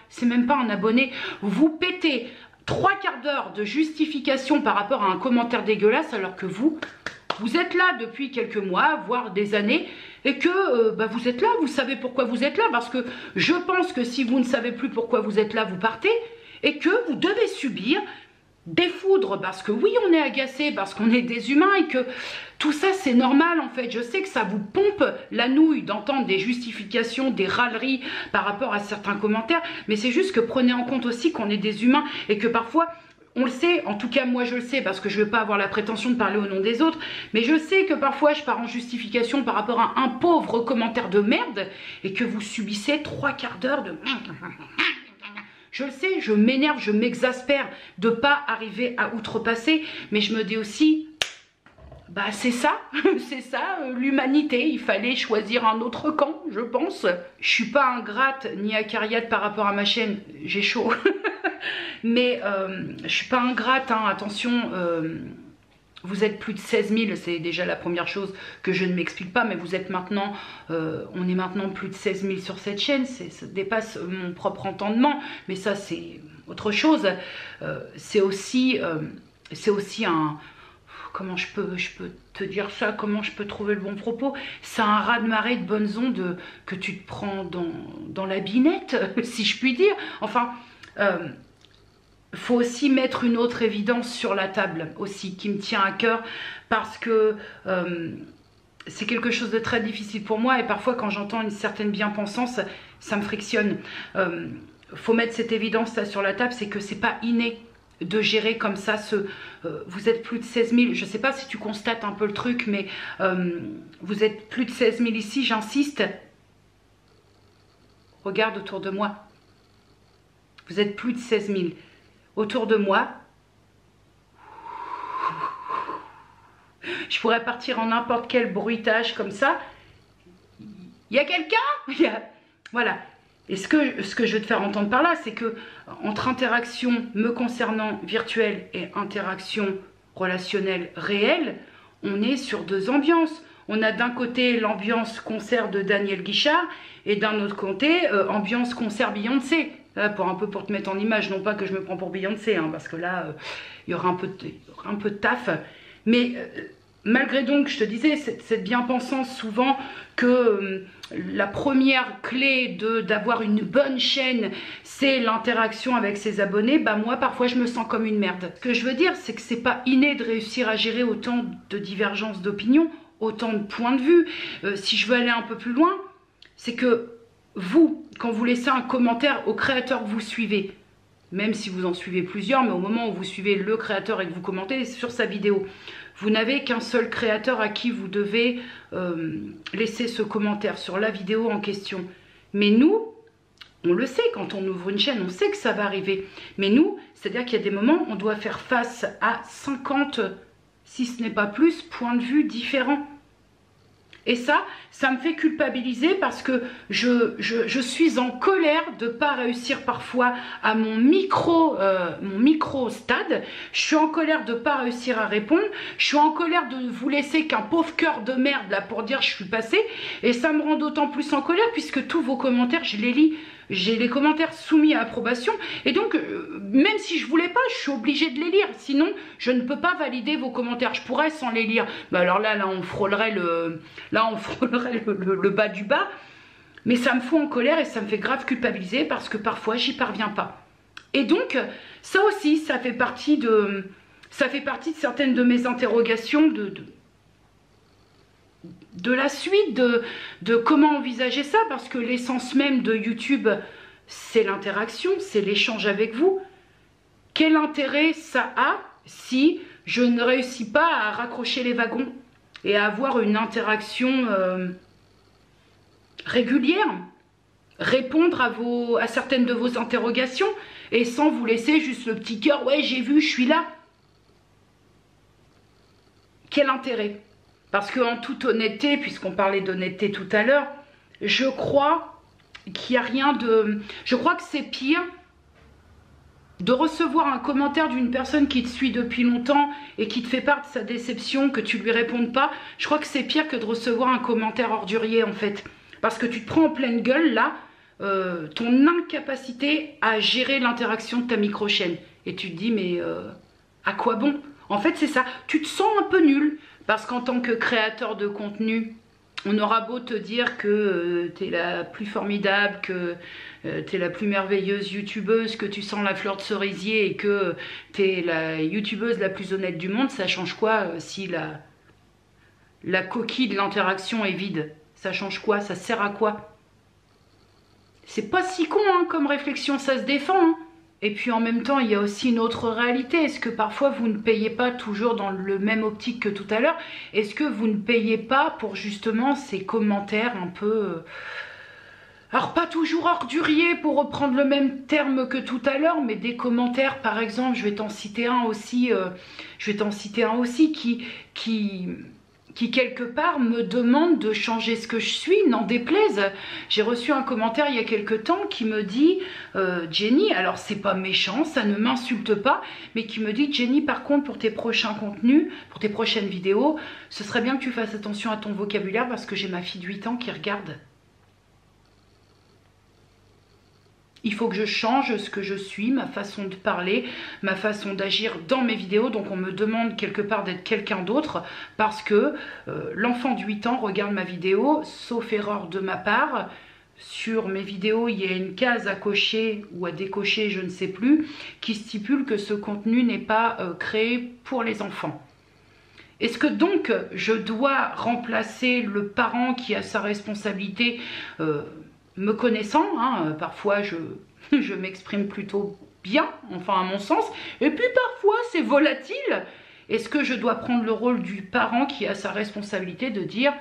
c'est même pas un abonné. Vous pétez 3/4 d'heure de justification par rapport à un commentaire dégueulasse alors que vous êtes là depuis quelques mois, voire des années, et que bah, vous êtes là, vous savez pourquoi vous êtes là, parce que je pense que si vous ne savez plus pourquoi vous êtes là, vous partez, et que vous devez subir des foudres, parce que oui on est agacé, parce qu'on est des humains et que tout ça c'est normal en fait. Je sais que ça vous pompe la nouille d'entendre des justifications, des râleries par rapport à certains commentaires, mais c'est juste que prenez en compte aussi qu'on est des humains et que parfois on le sait, en tout cas moi je le sais parce que je ne vais pas avoir la prétention de parler au nom des autres, mais je sais que parfois je pars en justification par rapport à un pauvre commentaire de merde et que vous subissez 3/4 d'heure de Je le sais, je m'énerve, je m'exaspère de ne pas arriver à outrepasser. Mais je me dis aussi, bah c'est ça, c'est ça l'humanité. Il fallait choisir un autre camp, je pense. Je suis pas ingrate ni acariate par rapport à ma chaîne, j'ai chaud. Mais je suis pas ingrate, hein, attention. Vous êtes plus de 16 000, c'est déjà la première chose que je ne m'explique pas, mais vous êtes maintenant, on est maintenant plus de 16 000 sur cette chaîne, ça dépasse mon propre entendement, mais ça c'est autre chose. C'est aussi un, comment je peux te dire ça, comment je peux trouver le bon propos, c'est un raz-de-marée de bonnes ondes que tu te prends dans la binette, si je puis dire, enfin... faut aussi mettre une autre évidence sur la table aussi qui me tient à cœur parce que c'est quelque chose de très difficile pour moi et parfois quand j'entends une certaine bien-pensance ça me frictionne. Faut mettre cette évidence là sur la table, c'est que c'est pas inné de gérer comme ça vous êtes plus de 16 000, je sais pas si tu constates un peu le truc mais vous êtes plus de 16 000 ici, j'insiste, regarde autour de moi, vous êtes plus de 16 000 autour de moi. Je pourrais partir en n'importe quel bruitage comme ça. Il y a quelqu'un? Voilà. Et ce que je veux te faire entendre par là, c'est que entre interaction me concernant virtuelle et interaction relationnelle réelle, on est sur deux ambiances. On a d'un côté l'ambiance concert de Daniel Guichard et d'un autre côté ambiance concert Beyoncé. Là, pour te mettre en image, non pas que je me prends pour Beyoncé, hein, parce que là, il y aura un peu de taf. Mais malgré donc, je te disais, cette bien-pensance souvent que la première clé d'avoir une bonne chaîne, c'est l'interaction avec ses abonnés, bah moi, parfois, je me sens comme une merde. Ce que je veux dire, c'est que c'est pas inné de réussir à gérer autant de divergences d'opinion, autant de points de vue. Si je veux aller un peu plus loin, c'est que vous, quand vous laissez un commentaire au créateur que vous suivez, même si vous en suivez plusieurs, mais au moment où vous suivez le créateur et que vous commentez sur sa vidéo, vous n'avez qu'un seul créateur à qui vous devez laisser ce commentaire sur la vidéo en question. Mais nous, on le sait, quand on ouvre une chaîne, on sait que ça va arriver. Mais nous, c'est-à-dire qu'il y a des moments où on doit faire face à 50, si ce n'est pas plus, points de vue différents. Et ça me fait culpabiliser parce que je suis en colère de ne pas réussir parfois à mon micro stade. Je suis en colère de ne pas réussir à répondre. Je suis en colère de vous laisser qu'un pauvre cœur de merde là pour dire je suis passée. Et ça me rend d'autant plus en colère puisque tous vos commentaires, je les lis. J'ai les commentaires soumis à approbation et donc même si je voulais pas, je suis obligée de les lire. Sinon, je ne peux pas valider vos commentaires. Je pourrais sans les lire. Mais alors là on frôlerait le bas du bas. Mais ça me fout en colère et ça me fait grave culpabiliser parce que parfois j'y parviens pas. Et donc ça aussi, ça fait partie de certaines de mes interrogations de la suite, de comment envisager ça, parce que l'essence même de YouTube, c'est l'interaction, c'est l'échange avec vous. Quel intérêt ça a si je ne réussis pas à raccrocher les wagons et à avoir une interaction régulière, répondre à certaines de vos interrogations et sans vous laisser juste le petit cœur, ouais j'ai vu, je suis là. Quel intérêt? Parce qu'en toute honnêteté, puisqu'on parlait d'honnêteté tout à l'heure, je crois qu'il n'y a rien de... Je crois que c'est pire de recevoir un commentaire d'une personne qui te suit depuis longtemps et qui te fait part de sa déception, que tu lui répondes pas. Je crois que c'est pire que de recevoir un commentaire ordurier en fait. Parce que tu te prends en pleine gueule là, ton incapacité à gérer l'interaction de ta micro-chaîne. Et tu te dis mais à quoi bon? En fait c'est ça, tu te sens un peu nul. Parce qu'en tant que créateur de contenu, on aura beau te dire que tu es la plus formidable, que tu es la plus merveilleuse youtubeuse, que tu sens la fleur de cerisier et que tu es la youtubeuse la plus honnête du monde, ça change quoi si la coquille de l'interaction est vide? Ça change quoi? Ça sert à quoi? C'est pas si con hein, comme réflexion, ça se défend. Hein. Et puis en même temps, il y a aussi une autre réalité. Est-ce que parfois vous ne payez pas toujours dans le même optique que tout à l'heure? Est-ce que vous ne payez pas pour justement ces commentaires un peu Alors pas toujours ordurier pour reprendre le même terme que tout à l'heure, mais des commentaires par exemple, je vais t'en citer un aussi, qui quelque part me demande de changer ce que je suis, n'en déplaise. J'ai reçu un commentaire il y a quelque temps qui me dit Jenny, alors c'est pas méchant, ça ne m'insulte pas, mais qui me dit Jenny, par contre pour tes prochains contenus, pour tes prochaines vidéos, ce serait bien que tu fasses attention à ton vocabulaire parce que j'ai ma fille de 8 ans qui regarde. Il faut que je change ce que je suis, ma façon de parler, ma façon d'agir dans mes vidéos. Donc on me demande quelque part d'être quelqu'un d'autre parce que l'enfant de 8 ans regarde ma vidéo, sauf erreur de ma part. Sur mes vidéos, il y a une case à cocher ou à décocher, je ne sais plus, qui stipule que ce contenu n'est pas créé pour les enfants. Est-ce que donc je dois remplacer le parent qui a sa responsabilité me connaissant, hein, parfois je m'exprime plutôt bien, enfin à mon sens, et puis parfois c'est volatile. Est-ce que je dois prendre le rôle du parent qui a sa responsabilité de dire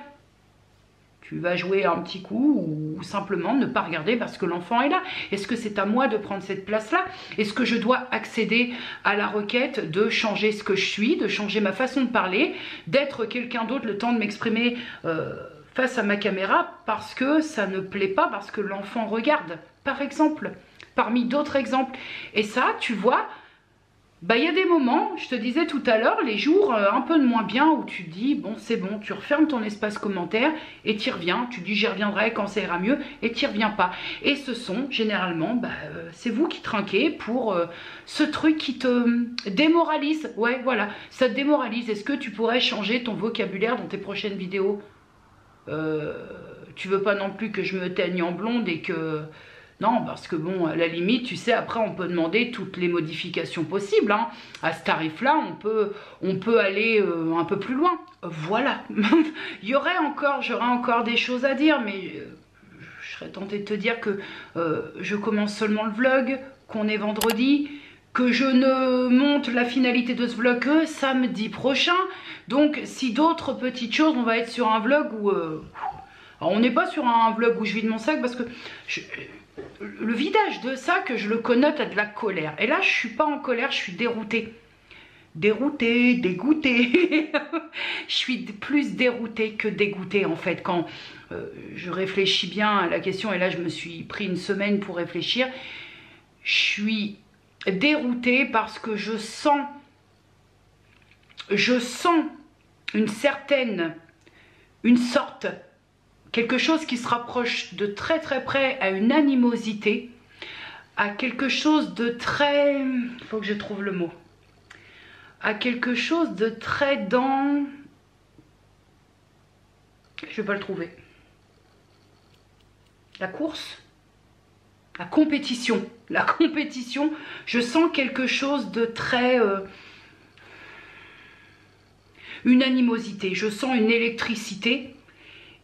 tu vas jouer un petit coup ou simplement ne pas regarder parce que l'enfant est là? Est-ce que c'est à moi de prendre cette place-là? Est-ce que je dois accéder à la requête de changer ce que je suis, de changer ma façon de parler, d'être quelqu'un d'autre, le temps de m'exprimer face à ma caméra parce que ça ne plaît pas, parce que l'enfant regarde, par exemple, parmi d'autres exemples. Et ça, tu vois, bah, y a des moments, je te disais tout à l'heure, les jours un peu de moins bien où tu te dis, bon c'est bon, tu refermes ton espace commentaire et tu y reviens, tu dis j'y reviendrai quand ça ira mieux et tu n'y reviens pas. Et ce sont généralement, bah, c'est vous qui trinquez pour ce truc qui te démoralise. Ouais, voilà, ça te démoralise. Est-ce que tu pourrais changer ton vocabulaire dans tes prochaines vidéos? Tu veux pas non plus que je me teigne en blonde et que... Non, parce que bon, à la limite, tu sais, après on peut demander toutes les modifications possibles, hein. À ce tarif-là, on peut aller un peu plus loin. Voilà. J'aurais encore des choses à dire, mais je serais tentée de te dire que je commence seulement le vlog, qu'on est vendredi, que je ne monte la finalité de ce vlog que samedi prochain. Donc si d'autres petites choses, on va être sur un vlog où... alors, on n'est pas sur un vlog où je vide mon sac parce que le vidage de sac, je le connote à de la colère. Et là, je suis pas en colère, je suis déroutée. Déroutée, dégoûtée. Je suis plus déroutée que dégoûtée en fait. Quand je réfléchis bien à la question, et là je me suis pris une semaine pour réfléchir, je suis déroutée parce que je sens une sorte, quelque chose qui se rapproche de très très près à une animosité, à quelque chose de très, il faut que je trouve le mot, à quelque chose de très dans, je vais pas le trouver, la course, la compétition, je sens quelque chose de très... une animosité, je sens une électricité.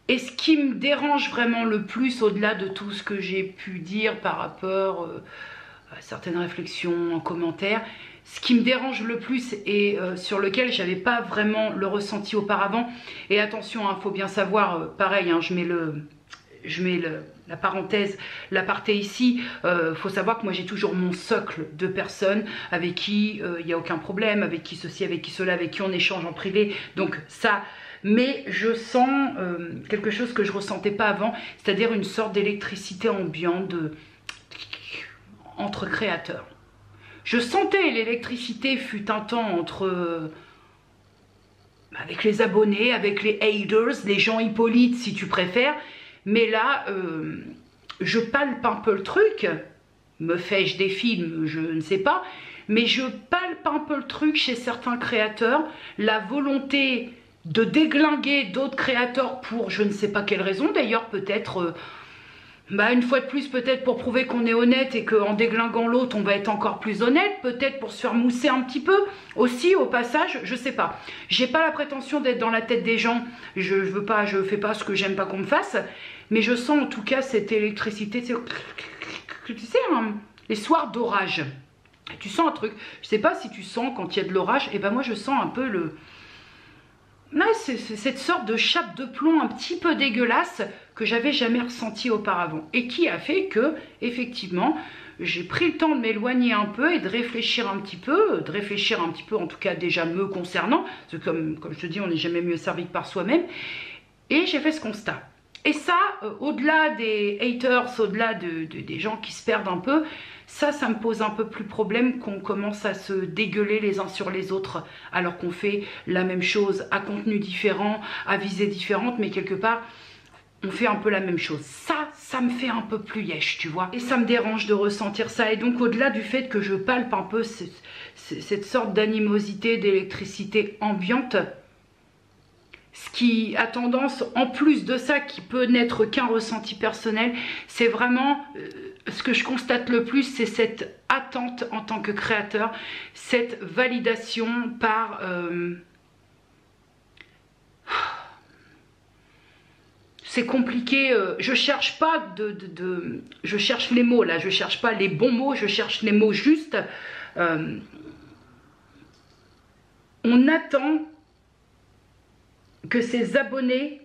Et ce qui me dérange vraiment le plus, au-delà de tout ce que j'ai pu dire par rapport à certaines réflexions en commentaire, ce qui me dérange le plus et sur lequel j'avais pas vraiment le ressenti auparavant, et attention, il faut bien savoir, pareil, hein, je mets la parenthèse, l'aparté ici, faut savoir que moi j'ai toujours mon socle de personnes avec qui il n'y a aucun problème, avec qui ceci, avec qui cela, avec qui on échange en privé, donc ça, mais je sens quelque chose que je ressentais pas avant, c'est-à-dire une sorte d'électricité ambiante entre créateurs. Je sentais l'électricité fut un temps entre... avec les abonnés, avec les haters, les gens hippolytes si tu préfères. Mais là, je palpe un peu le truc. Me fais-je des films? Je ne sais pas. Mais je palpe un peu le truc chez certains créateurs. La volonté de déglinguer d'autres créateurs pour je ne sais pas quelle raison. D'ailleurs, peut-être... une fois de plus, peut-être pour prouver qu'on est honnête et qu'en déglinguant l'autre, on va être encore plus honnête. Peut-être pour se faire mousser un petit peu aussi, au passage, je sais pas. J'ai pas la prétention d'être dans la tête des gens. Je fais pas ce que j'aime pas qu'on me fasse. Mais je sens en tout cas cette électricité. Tu sais, hein, les soirs d'orage. Tu sens un truc. Je sais pas si tu sens quand il y a de l'orage. Et ben moi, je sens un peu Ouais, c'est cette sorte de chape de plomb un petit peu dégueulasse que j'avais jamais ressenti auparavant et qui a fait que, effectivement, j'ai pris le temps de m'éloigner un peu et de réfléchir un petit peu, en tout cas déjà me concernant, parce que comme je te dis, on n'est jamais mieux servi que par soi-même, et j'ai fait ce constat. Et ça, au-delà des haters, au-delà des gens qui se perdent un peu, ça me pose un peu plus problème qu'on commence à se dégueuler les uns sur les autres alors qu'on fait la même chose à contenu différent, à visée différente, mais quelque part, on fait un peu la même chose. Ça me fait un peu plus yesh, tu vois. Et ça me dérange de ressentir ça. Et donc, au-delà du fait que je palpe un peu cette sorte d'animosité, d'électricité ambiante, ce qui a tendance, en plus de ça, qui peut n'être qu'un ressenti personnel, c'est vraiment ce que je constate le plus, c'est cette attente en tant que créateur, cette validation par... c'est compliqué, je cherche pas je cherche les mots là, je cherche pas les bons mots, je cherche les mots justes. On attend que ses abonnés,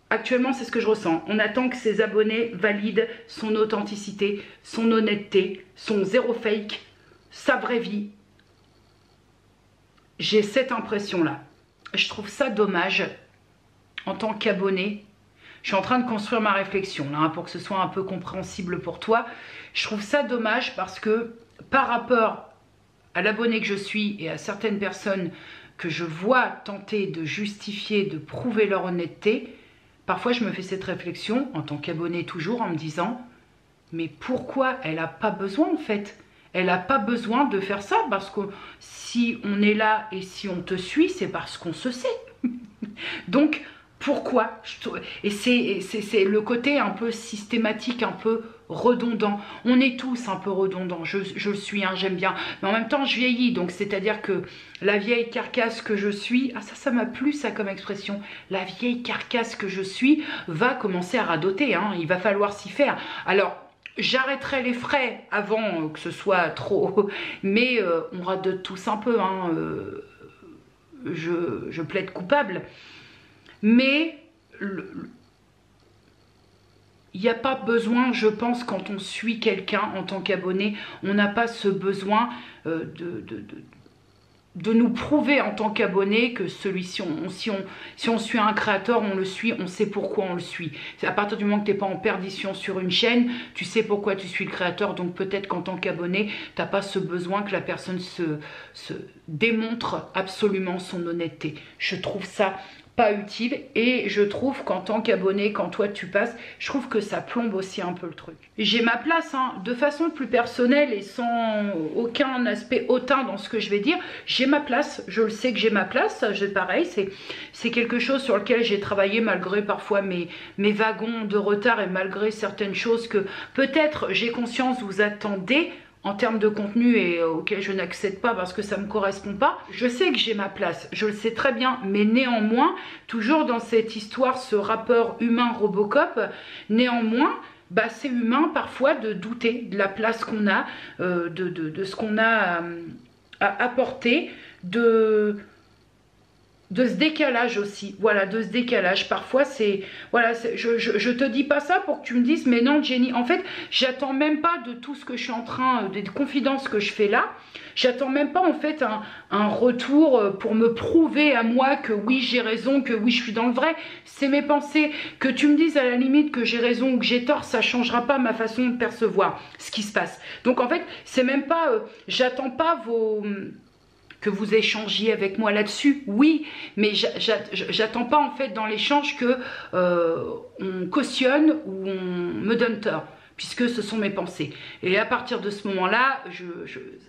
actuellement c'est ce que je ressens, on attend que ses abonnés valident son authenticité, son honnêteté, son zéro fake, sa vraie vie. J'ai cette impression là. Je trouve ça dommage en tant qu'abonné. Je suis en train de construire ma réflexion là, pour que ce soit un peu compréhensible pour toi. Je trouve ça dommage parce que par rapport à l'abonné que je suis et à certaines personnes que je vois tenter de justifier, de prouver leur honnêteté, parfois je me fais cette réflexion en tant qu'abonné toujours en me disant mais pourquoi elle n'a pas besoin en fait? Elle n'a pas besoin de faire ça parce que si on est là et si on te suit, c'est parce qu'on se sait. Donc pourquoi? Et c'est le côté un peu systématique, un peu redondant. On est tous un peu redondants, je le suis, hein, j'aime bien. Mais en même temps, je vieillis, donc c'est-à-dire que la vieille carcasse que je suis, ah ça m'a plu ça comme expression, la vieille carcasse que je suis va commencer à radoter, hein, il va falloir s'y faire. Alors, j'arrêterai les frais avant que ce soit trop, mais on radote tous un peu, hein, je plaide coupable. Mais il n'y a pas besoin, je pense, quand on suit quelqu'un en tant qu'abonné, on n'a pas ce besoin de nous prouver en tant qu'abonné que celui-ci, si on suit un créateur, on le suit, on sait pourquoi on le suit. C'est à partir du moment que tu n'es pas en perdition sur une chaîne, tu sais pourquoi tu suis le créateur, donc peut-être qu'en tant qu'abonné, tu n'as pas ce besoin que la personne se démontre absolument son honnêteté. Je trouve ça pas utile et je trouve qu'en tant qu'abonné, quand toi tu passes, je trouve que ça plombe aussi un peu le truc. J'ai ma place, hein, de façon plus personnelle et sans aucun aspect hautain dans ce que je vais dire, j'ai ma place, je le sais que j'ai ma place, pareil, c'est quelque chose sur lequel j'ai travaillé malgré parfois mes wagons de retard et malgré certaines choses que peut-être j'ai conscience vous attendez en termes de contenu et auquel je n'accède pas parce que ça ne me correspond pas. Je sais que j'ai ma place, je le sais très bien, mais néanmoins, toujours dans cette histoire, ce rapport humain Robocop, néanmoins, bah, c'est humain parfois de douter de la place qu'on a, de ce qu'on a à apporter, de ce décalage aussi, voilà, de ce décalage. Parfois c'est, voilà, je te dis pas ça pour que tu me dises mais non Jenny, en fait j'attends même pas de tout ce que je suis en train, des confidences que je fais là, j'attends même pas en fait un retour pour me prouver à moi que oui j'ai raison, que oui je suis dans le vrai. C'est mes pensées, que tu me dises à la limite que j'ai raison ou que j'ai tort, ça changera pas ma façon de percevoir ce qui se passe. Donc en fait c'est même pas, j'attends pas que vous échangiez avec moi là-dessus, oui, mais j'attends pas en fait dans l'échange que on cautionne ou on me donne tort, puisque ce sont mes pensées. Et à partir de ce moment-là,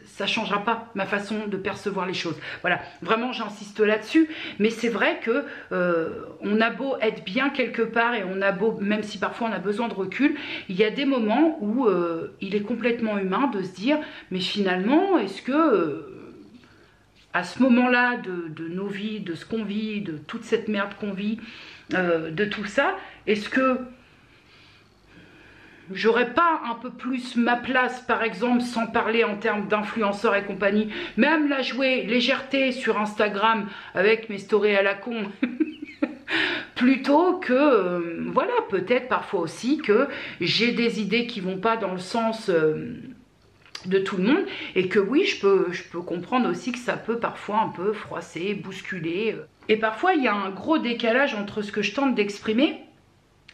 ça ne changera pas ma façon de percevoir les choses. Voilà, vraiment j'insiste là-dessus, mais c'est vrai que on a beau être bien quelque part et on a beau, même si parfois on a besoin de recul, il y a des moments où il est complètement humain de se dire, mais finalement, est-ce que... à ce moment-là de nos vies, de ce qu'on vit, de toute cette merde qu'on vit, de tout ça, est-ce que j'aurais pas un peu plus ma place, par exemple, sans parler en termes d'influenceurs et compagnie, même la jouer légèreté sur Instagram avec mes stories à la con plutôt que, voilà, peut-être parfois aussi que j'ai des idées qui vont pas dans le sens de tout le monde, et que oui, je peux comprendre aussi que ça peut parfois un peu froisser, bousculer. Et parfois, il y a un gros décalage entre ce que je tente d'exprimer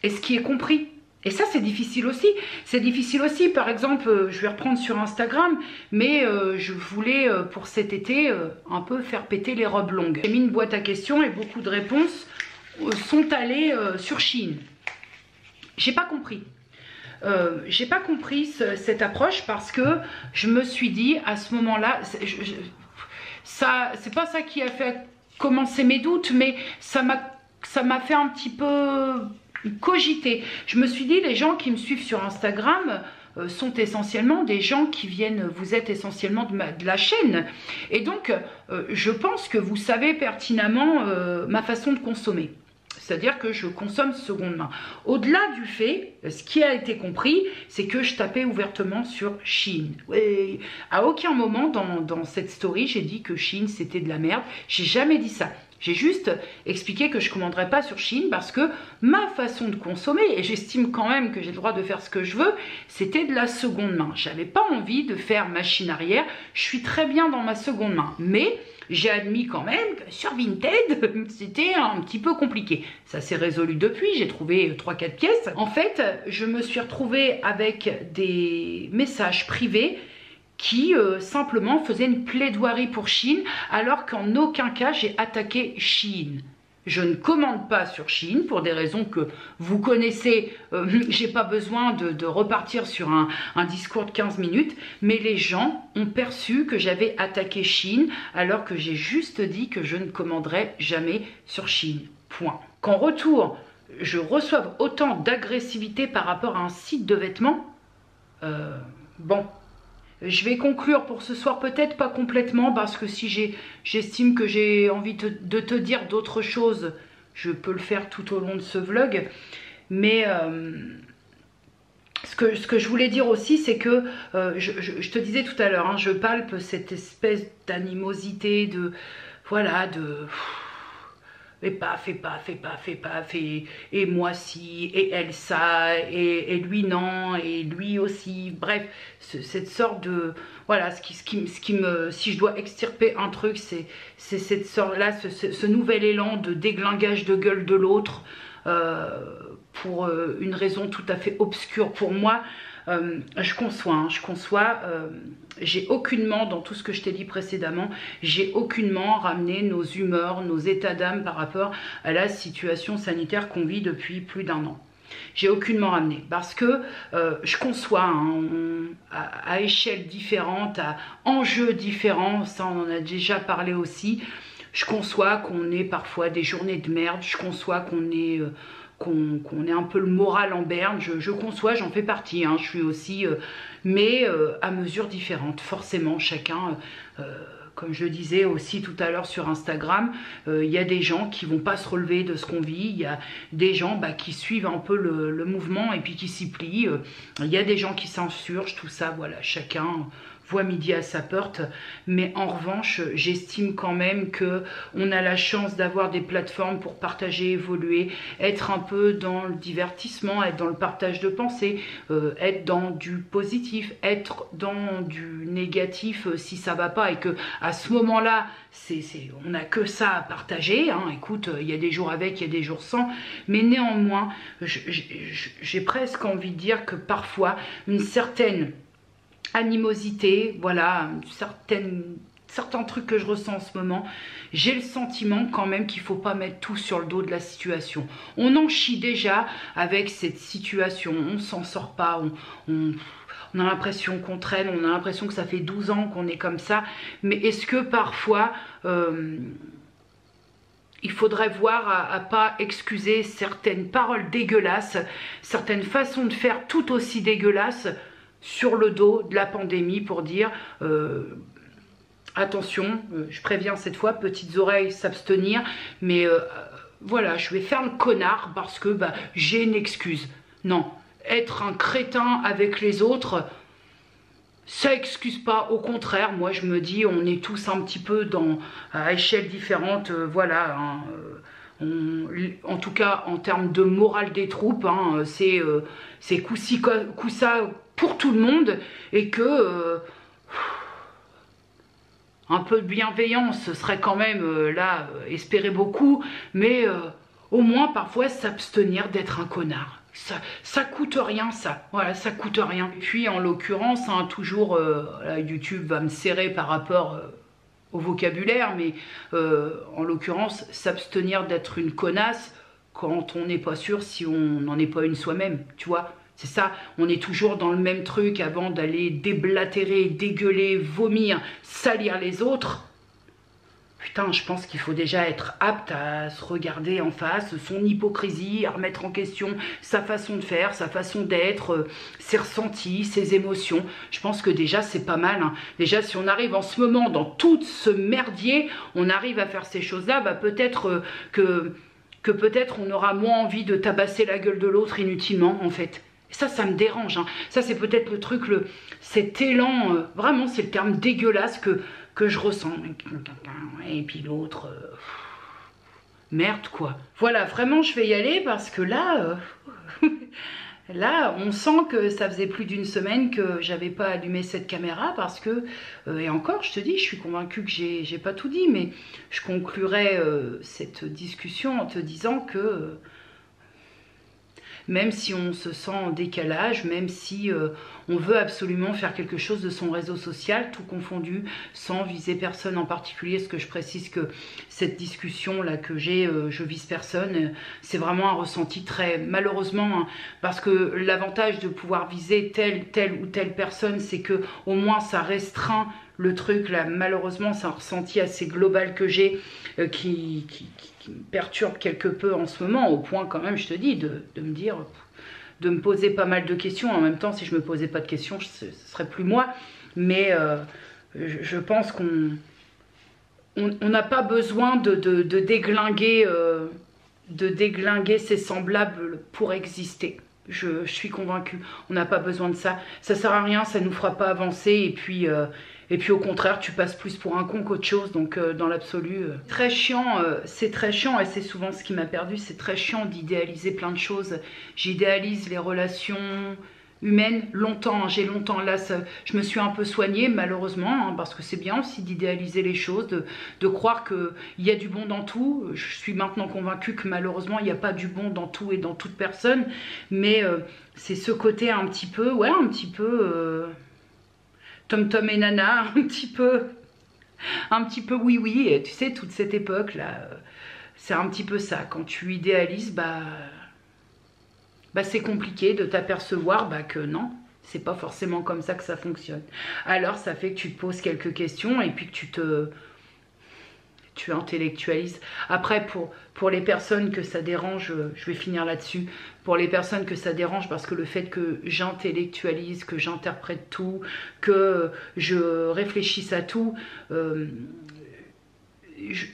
et ce qui est compris. Et ça, c'est difficile aussi. C'est difficile aussi. Par exemple, je vais reprendre sur Instagram, mais je voulais, pour cet été, un peu faire péter les robes longues. J'ai mis une boîte à questions et beaucoup de réponses sont allées sur Shein. J'ai pas compris. J'ai pas compris cette approche, parce que je me suis dit, à ce moment-là, c'est pas ça qui a fait commencer mes doutes, mais ça m'a fait un petit peu cogiter. Je me suis dit, les gens qui me suivent sur Instagram sont essentiellement des gens qui viennent, vous êtes essentiellement de la chaîne, et donc je pense que vous savez pertinemment ma façon de consommer. C'est-à-dire que je consomme seconde main. Au-delà du fait, ce qui a été compris, c'est que je tapais ouvertement sur Shein. Et à aucun moment dans cette story, j'ai dit que Shein c'était de la merde. J'ai jamais dit ça. J'ai juste expliqué que je ne commanderais pas sur Shein parce que ma façon de consommer, et j'estime quand même que j'ai le droit de faire ce que je veux, c'était de la seconde main. J'avais pas envie de faire machine arrière. Je suis très bien dans ma seconde main. Mais j'ai admis quand même que sur Vinted, c'était un petit peu compliqué. Ça s'est résolu depuis, j'ai trouvé 3-4 pièces. En fait, je me suis retrouvée avec des messages privés qui simplement faisaient une plaidoirie pour Shein, alors qu'en aucun cas j'ai attaqué Shein. Je ne commande pas sur Shein pour des raisons que vous connaissez. J'ai pas besoin de repartir sur un discours de 15 minutes. Mais les gens ont perçu que j'avais attaqué Shein, alors que j'ai juste dit que je ne commanderais jamais sur Shein. Point. Qu'en retour, je reçoive autant d'agressivité par rapport à un site de vêtements, bon. Je vais conclure pour ce soir, peut-être pas complètement, parce que si j'estime que j'ai envie de te dire d'autres choses, je peux le faire tout au long de ce vlog. Mais ce que je voulais dire aussi, c'est que, je te disais tout à l'heure, hein, je palpe cette espèce d'animosité, de, voilà, de... fais pas, fais pas, fais pas, fais pas, fais, et moi si, et elle ça, et lui non, et lui aussi, bref, cette sorte de, voilà, ce qui me, si je dois extirper un truc, c'est cette sorte-là, ce nouvel élan de déglingage de gueule de l'autre, pour une raison tout à fait obscure pour moi. Je conçois, hein, je conçois, j'ai aucunement, dans tout ce que je t'ai dit précédemment, j'ai aucunement ramené nos humeurs, nos états d'âme par rapport à la situation sanitaire qu'on vit depuis plus d'1 an. J'ai aucunement ramené, parce que je conçois, hein, à échelle différente, à enjeux différents, ça on en a déjà parlé aussi. Je conçois qu'on ait parfois des journées de merde, je conçois qu'on ait... qu'on ait un peu le moral en berne, je conçois, j'en fais partie, hein, je suis aussi, mais à mesure différente, forcément, chacun, comme je le disais aussi tout à l'heure sur Instagram, il y a des gens qui vont pas se relever de ce qu'on vit, il y a des gens qui suivent un peu le mouvement et puis qui s'y plient, il y a des gens qui s'insurgent, tout ça, voilà, chacun voit midi à sa porte. Mais en revanche, j'estime quand même que on a la chance d'avoir des plateformes pour partager, évoluer, être un peu dans le divertissement, être dans le partage de pensées, être dans du positif, être dans du négatif si ça va pas, et que à ce moment-là, on n'a que ça à partager, hein. Écoute, il y a des jours avec, il y a des jours sans, mais néanmoins, j'ai presque envie de dire que parfois, une certaine animosité, voilà, certains trucs que je ressens en ce moment, j'ai le sentiment quand même qu'il ne faut pas mettre tout sur le dos de la situation. On en chie déjà avec cette situation, on s'en sort pas, on a l'impression qu'on traîne, on a l'impression que ça fait 12 ans qu'on est comme ça, mais est-ce que parfois... il faudrait voir à pas excuser certaines paroles dégueulasses, certaines façons de faire tout aussi dégueulasses sur le dos de la pandémie, pour dire attention, je préviens cette fois, petites oreilles, s'abstenir, mais voilà, je vais faire le connard parce que j'ai une excuse. Non, être un crétin avec les autres, ça excuse pas, au contraire, moi je me dis, on est tous un petit peu à échelle différente, voilà, hein, en tout cas en termes de morale des troupes, hein, c'est coup-ci, coup-ça pour tout le monde, et que un peu de bienveillance, ce serait quand même là, espérer beaucoup, mais au moins parfois s'abstenir d'être un connard. Ça coûte rien, ça. Voilà, ça coûte rien. Et puis en l'occurrence, hein, toujours, là, YouTube va me serrer par rapport au vocabulaire, mais en l'occurrence, s'abstenir d'être une connasse quand on n'est pas sûr si on n'en est pas une soi-même, tu vois. C'est ça, on est toujours dans le même truc avant d'aller déblatérer, dégueuler, vomir, salir les autres. Putain, je pense qu'il faut déjà être apte à se regarder en face, son hypocrisie, à remettre en question sa façon de faire, sa façon d'être, ses ressentis, ses émotions. Je pense que déjà, c'est pas mal, hein. Déjà, si on arrive en ce moment dans tout ce merdier, on arrive à faire ces choses-là, bah peut-être que peut-être on aura moins envie de tabasser la gueule de l'autre inutilement, en fait. Ça me dérange, hein. Ça, c'est peut-être le truc, cet élan, vraiment, c'est le terme dégueulasse que je ressens. Et puis l'autre, merde, quoi. Voilà, vraiment, je vais y aller parce que là, là, on sent que ça faisait plus d'une semaine que j'avais pas allumé cette caméra parce que, et encore, je te dis, je suis convaincue que j'ai pas tout dit, mais je conclurai cette discussion en te disant que même si on se sent en décalage, même si on veut absolument faire quelque chose de son réseau social, tout confondu, sans viser personne en particulier, parce que je précise que cette discussion-là que j'ai, je vise personne, c'est vraiment un ressenti très, malheureusement, hein, parce que l'avantage de pouvoir viser telle ou telle personne, c'est que au moins ça restreint le truc. Là, malheureusement, c'est un ressenti assez global que j'ai, qui me perturbe quelque peu en ce moment, au point quand même, je te dis, de me dire, de me poser pas mal de questions. En même temps, si je me posais pas de questions, ce serait plus moi. Mais je pense qu'on n'a pas besoin de déglinguer ses semblables pour exister. Je suis convaincue, on n'a pas besoin de ça. Ça sert à rien, ça nous fera pas avancer. Et puis au contraire, tu passes plus pour un con qu'autre chose. Donc dans l'absolu, très chiant, c'est très chiant, et c'est souvent ce qui m'a perdu. C'est très chiant d'idéaliser plein de choses. J'idéalise les relations humaines longtemps, hein. J'ai longtemps, là je me suis un peu soignée malheureusement, hein, parce que c'est bien aussi d'idéaliser les choses, de croire qu'il y a du bon dans tout. Je suis maintenant convaincue que malheureusement il n'y a pas du bon dans tout et dans toute personne, mais c'est ce côté un petit peu, ouais, un petit peu Tom Tom et Nana, un petit peu oui oui, et tu sais, toute cette époque là, c'est un petit peu ça. Quand tu idéalises, bah c'est compliqué de t'apercevoir que non, c'est pas forcément comme ça que ça fonctionne. Alors ça fait que tu te poses quelques questions et puis que tu intellectualises. Après, pour les personnes que ça dérange, je vais finir là-dessus, pour les personnes que ça dérange, parce que le fait que j'intellectualise, que j'interprète tout, que je réfléchisse à tout,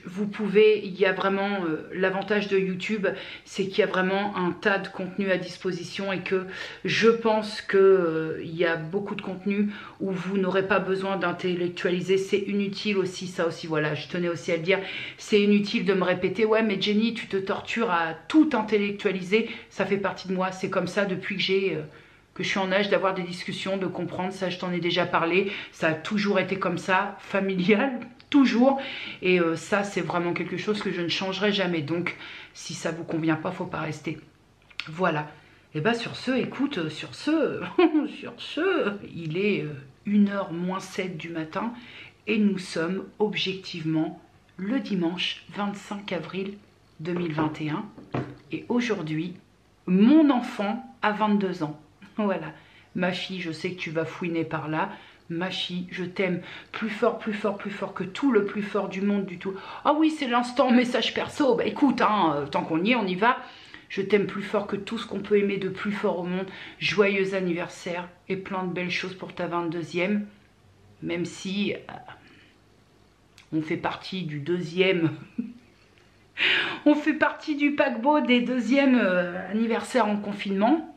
vous pouvez, il y a vraiment l'avantage de YouTube, c'est qu'il y a vraiment un tas de contenu à disposition, et que je pense que il y a beaucoup de contenu où vous n'aurez pas besoin d'intellectualiser. C'est inutile aussi, ça aussi, voilà, je tenais aussi à le dire, c'est inutile de me répéter, ouais mais Jenny, tu te tortures à tout intellectualiser. Ça fait partie de moi, c'est comme ça depuis que je suis en âge d'avoir des discussions, de comprendre. Ça, je t'en ai déjà parlé, ça a toujours été comme ça, familial, toujours, et ça c'est vraiment quelque chose que je ne changerai jamais. Donc si ça vous convient pas, faut pas rester. Voilà. Et bah sur ce, écoute, sur ce, il est 1h moins 7 du matin, et nous sommes objectivement le dimanche 25 avril 2021, et aujourd'hui mon enfant a 22 ans. Voilà, ma fille, je sais que tu vas fouiner par là. Ma fille, je t'aime plus fort, plus fort, plus fort que tout, le plus fort du monde, du tout. Ah oui, c'est l'instant message perso. Bah écoute, hein, tant qu'on y est, on y va. Je t'aime plus fort que tout ce qu'on peut aimer de plus fort au monde. Joyeux anniversaire et plein de belles choses pour ta 22e. Même si on fait partie du deuxième... on fait partie du paquebot des deuxièmes anniversaires en confinement.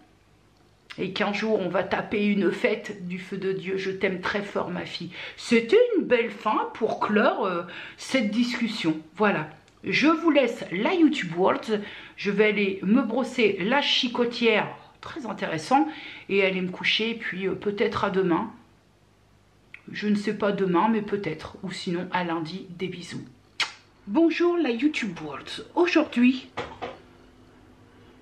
Et qu'un jour on va taper une fête du feu de Dieu. Je t'aime très fort, ma fille. C'était une belle fin pour clore cette discussion. Voilà, je vous laisse la YouTube World. Je vais aller me brosser la chicotière, très intéressant, et aller me coucher, puis peut-être à demain. Je ne sais pas demain, mais peut-être, ou sinon à lundi. Des bisous. Bonjour la YouTube World. Aujourd'hui,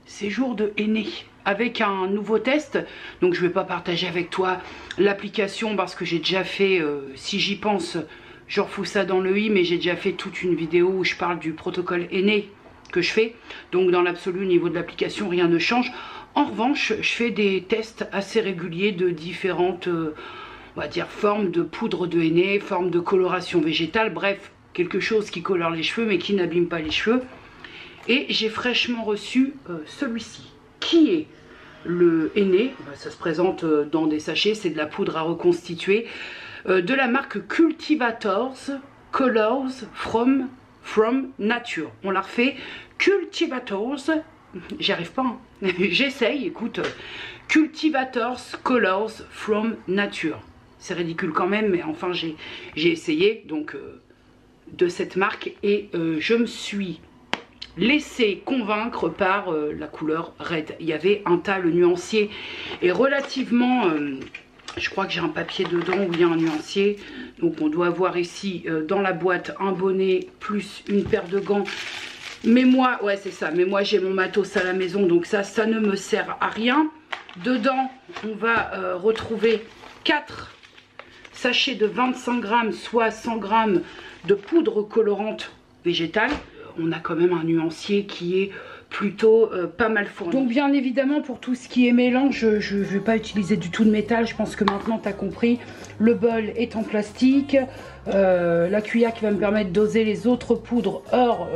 c'est jour de henné avec un nouveau test. Donc je ne vais pas partager avec toi l'application parce que j'ai déjà fait, si j'y pense, je refous ça dans le i, mais j'ai déjà fait toute une vidéo où je parle du protocole henné que je fais. Donc dans l'absolu, au niveau de l'application, rien ne change. En revanche, je fais des tests assez réguliers de différentes, on va dire, formes de poudre de henné, formes de coloration végétale, bref, quelque chose qui colore les cheveux mais qui n'abîme pas les cheveux. Et j'ai fraîchement reçu celui-ci, qui est le henné. Ça se présente dans des sachets, c'est de la poudre à reconstituer, de la marque Cultivators Colors from Nature. On la refait, Cultivators, j'y arrive pas, hein. J'essaye, écoute, Cultivators Colors from Nature. C'est ridicule quand même, mais enfin j'ai essayé, donc de cette marque, et je me suis laissé convaincre par la couleur red. Il y avait un tas, le nuancier est relativement, je crois que j'ai un papier dedans où il y a un nuancier, donc on doit avoir ici dans la boîte un bonnet plus une paire de gants. Mais moi, ouais c'est ça, mais moi j'ai mon matos à la maison, donc ça ne me sert à rien. Dedans on va retrouver 4 sachets de 25 grammes, soit 100 grammes de poudre colorante végétale. On a quand même un nuancier qui est plutôt pas mal fourni. Donc bien évidemment, pour tout ce qui est mélange, je ne vais pas utiliser du tout de métal. Je pense que maintenant tu as compris. Le bol est en plastique. La cuillère qui va me permettre de doser les autres poudres hors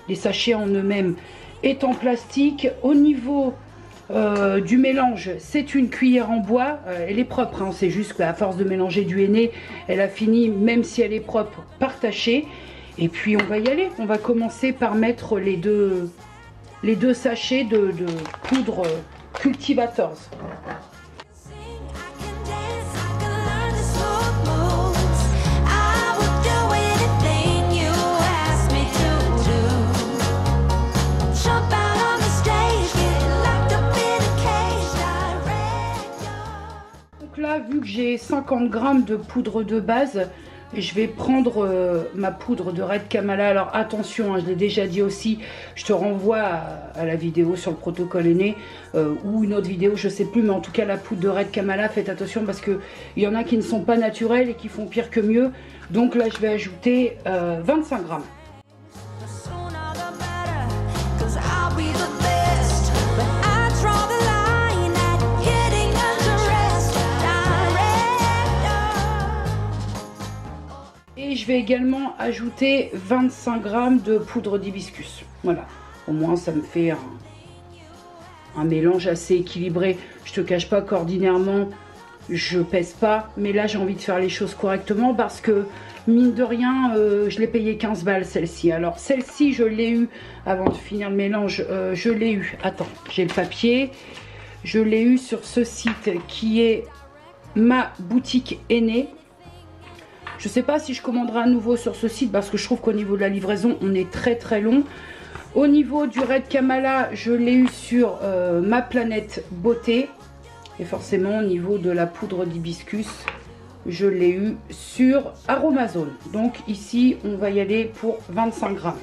les sachets en eux-mêmes est en plastique. Au niveau du mélange, c'est une cuillère en bois. Elle est propre, hein. C'est juste qu'à force de mélanger du henné, elle a fini, même si elle est propre, par tacher. Et puis on va y aller. On va commencer par mettre les deux sachets de poudre Cultivators. Donc là, vu que j'ai 50 grammes de poudre de base, je vais prendre ma poudre de Red Kamala. Alors attention, hein, je l'ai déjà dit aussi, je te renvoie à la vidéo sur le protocole henné ou une autre vidéo, je sais plus, mais en tout cas la poudre de Red Kamala, faites attention parce qu'il y en a qui ne sont pas naturelles et qui font pire que mieux. Donc là je vais ajouter 25 grammes. Et je vais également ajouter 25 grammes de poudre d'hibiscus. Voilà, au moins ça me fait un mélange assez équilibré. Je te cache pas qu'ordinairement je pèse pas, mais là j'ai envie de faire les choses correctement parce que mine de rien je l'ai payé 15 balles celle-ci. Alors celle-ci je l'ai eu avant de finir le mélange, je l'ai eu, attends, j'ai le papier, je l'ai eu sur ce site qui est ma boutique henné. Je ne sais pas si je commanderai à nouveau sur ce site parce que je trouve qu'au niveau de la livraison, on est très long. Au niveau du Red Kamala, je l'ai eu sur ma planète beauté. Et forcément, au niveau de la poudre d'hibiscus, je l'ai eu sur Aromazone. Donc ici, on va y aller pour 25 grammes.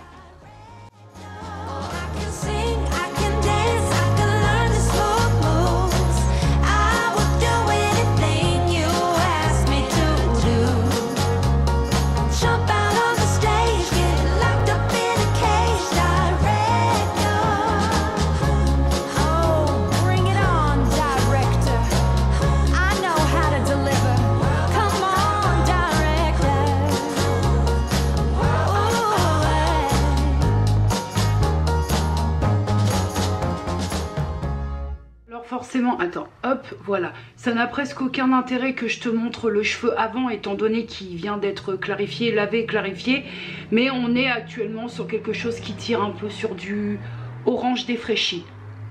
Forcément, attends, hop, voilà. Ça n'a presque aucun intérêt que je te montre le cheveu avant, étant donné qu'il vient d'être clarifié, lavé, clarifié. Mais on est actuellement sur quelque chose qui tire un peu sur du orange défraîchi.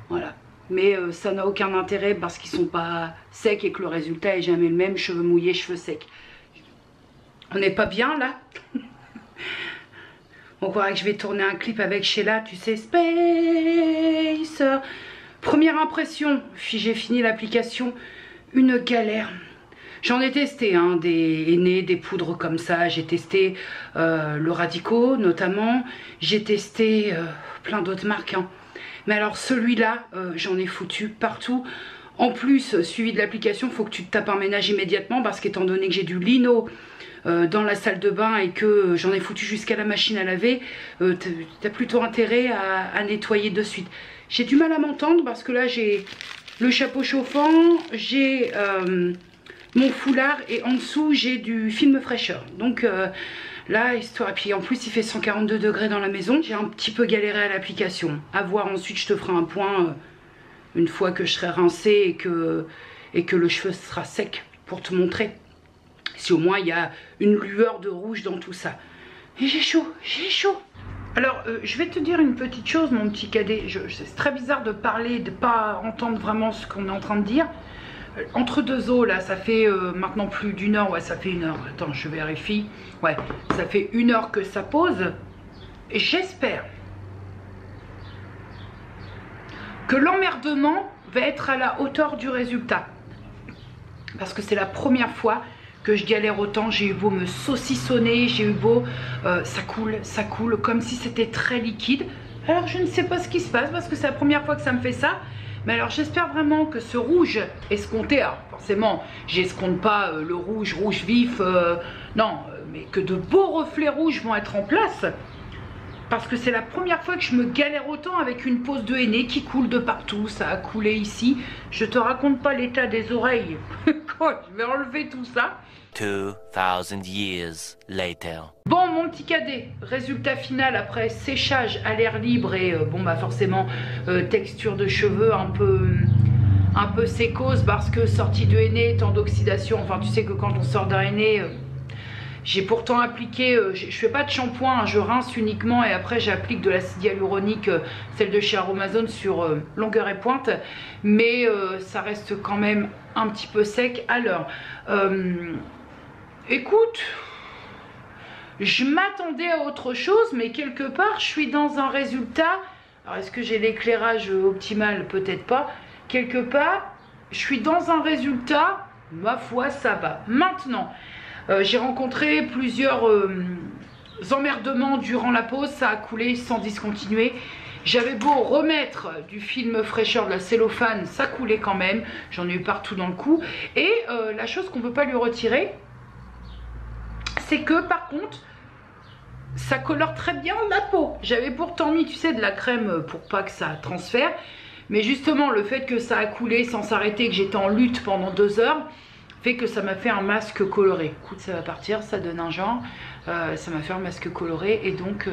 Voilà. Mais ça n'a aucun intérêt parce qu'ils sont pas secs et que le résultat est jamais le même. Cheveux mouillés, cheveux secs. On n'est pas bien là? On croirait que je vais tourner un clip avec Sheila, tu sais, Space. Première impression, j'ai fini l'application, une galère. J'en ai testé hein, des aînés, des poudres comme ça. J'ai testé le Radico notamment. J'ai testé plein d'autres marques. Hein. Mais alors celui-là, j'en ai foutu partout. En plus, suivi de l'application, il faut que tu te tapes un ménage immédiatement parce qu'étant donné que j'ai du lino dans la salle de bain et que j'en ai foutu jusqu'à la machine à laver, tu as plutôt intérêt à nettoyer de suite. J'ai du mal à m'entendre parce que là j'ai le chapeau chauffant, j'ai mon foulard et en dessous j'ai du film fraîcheur. Donc là, histoire, et puis en plus il fait 142 degrés dans la maison. J'ai un petit peu galéré à l'application. À voir ensuite, je te ferai un point une fois que je serai rincée et que le cheveu sera sec pour te montrer. Si au moins il y a une lueur de rouge dans tout ça. Et j'ai chaud, j'ai chaud. Alors, je vais te dire une petite chose, mon petit cadet. C'est très bizarre de parler, de pas entendre vraiment ce qu'on est en train de dire. Entre deux eaux, là, ça fait maintenant plus d'une heure. Ouais, ça fait une heure. Attends, je vérifie. Ouais, ça fait une heure que ça pose. Et j'espère que l'emmerdement va être à la hauteur du résultat. Parce que c'est la première fois que je galère autant. J'ai eu beau me saucissonner, j'ai eu beau ça coule comme si c'était très liquide. Alors je ne sais pas ce qui se passe parce que c'est la première fois que ça me fait ça. Mais alors j'espère vraiment que ce rouge escompté, alors forcément j'escompte pas le rouge vif, non, mais que de beaux reflets rouges vont être en place. Parce que c'est la première fois que je me galère autant avec une pose de henné qui coule de partout. Ça a coulé ici. Je te raconte pas l'état des oreilles. Quand je vais enlever tout ça. 2000 years later. Bon, mon petit cadet, résultat final après séchage à l'air libre et bon bah forcément texture de cheveux un peu sécose parce que sortie de henné, temps d'oxydation. Enfin tu sais que quand on sort d'un henné... J'ai pourtant appliqué, je fais pas de shampoing, hein, je rince uniquement et après j'applique de l'acide hyaluronique, celle de chez Aromazone sur longueur et pointe, mais ça reste quand même un petit peu sec. Alors, écoute, je m'attendais à autre chose, mais quelque part je suis dans un résultat, alors est-ce que j'ai l'éclairage optimal? Peut-être pas. Quelque part, je suis dans un résultat, ma foi ça va. Maintenant, j'ai rencontré plusieurs emmerdements durant la pause, ça a coulé sans discontinuer. J'avais beau remettre du film fraîcheur, de la cellophane, ça coulait quand même. J'en ai eu partout dans le cou. Et la chose qu'on ne peut pas lui retirer, c'est que par contre, ça colore très bien ma peau. J'avais pourtant mis, tu sais, de la crème pour pas que ça transfère. Mais justement, le fait que ça a coulé sans s'arrêter, que j'étais en lutte pendant 2 heures, fait que ça m'a fait un masque coloré. Écoute, ça va partir, ça donne un genre. Ça m'a fait un masque coloré et donc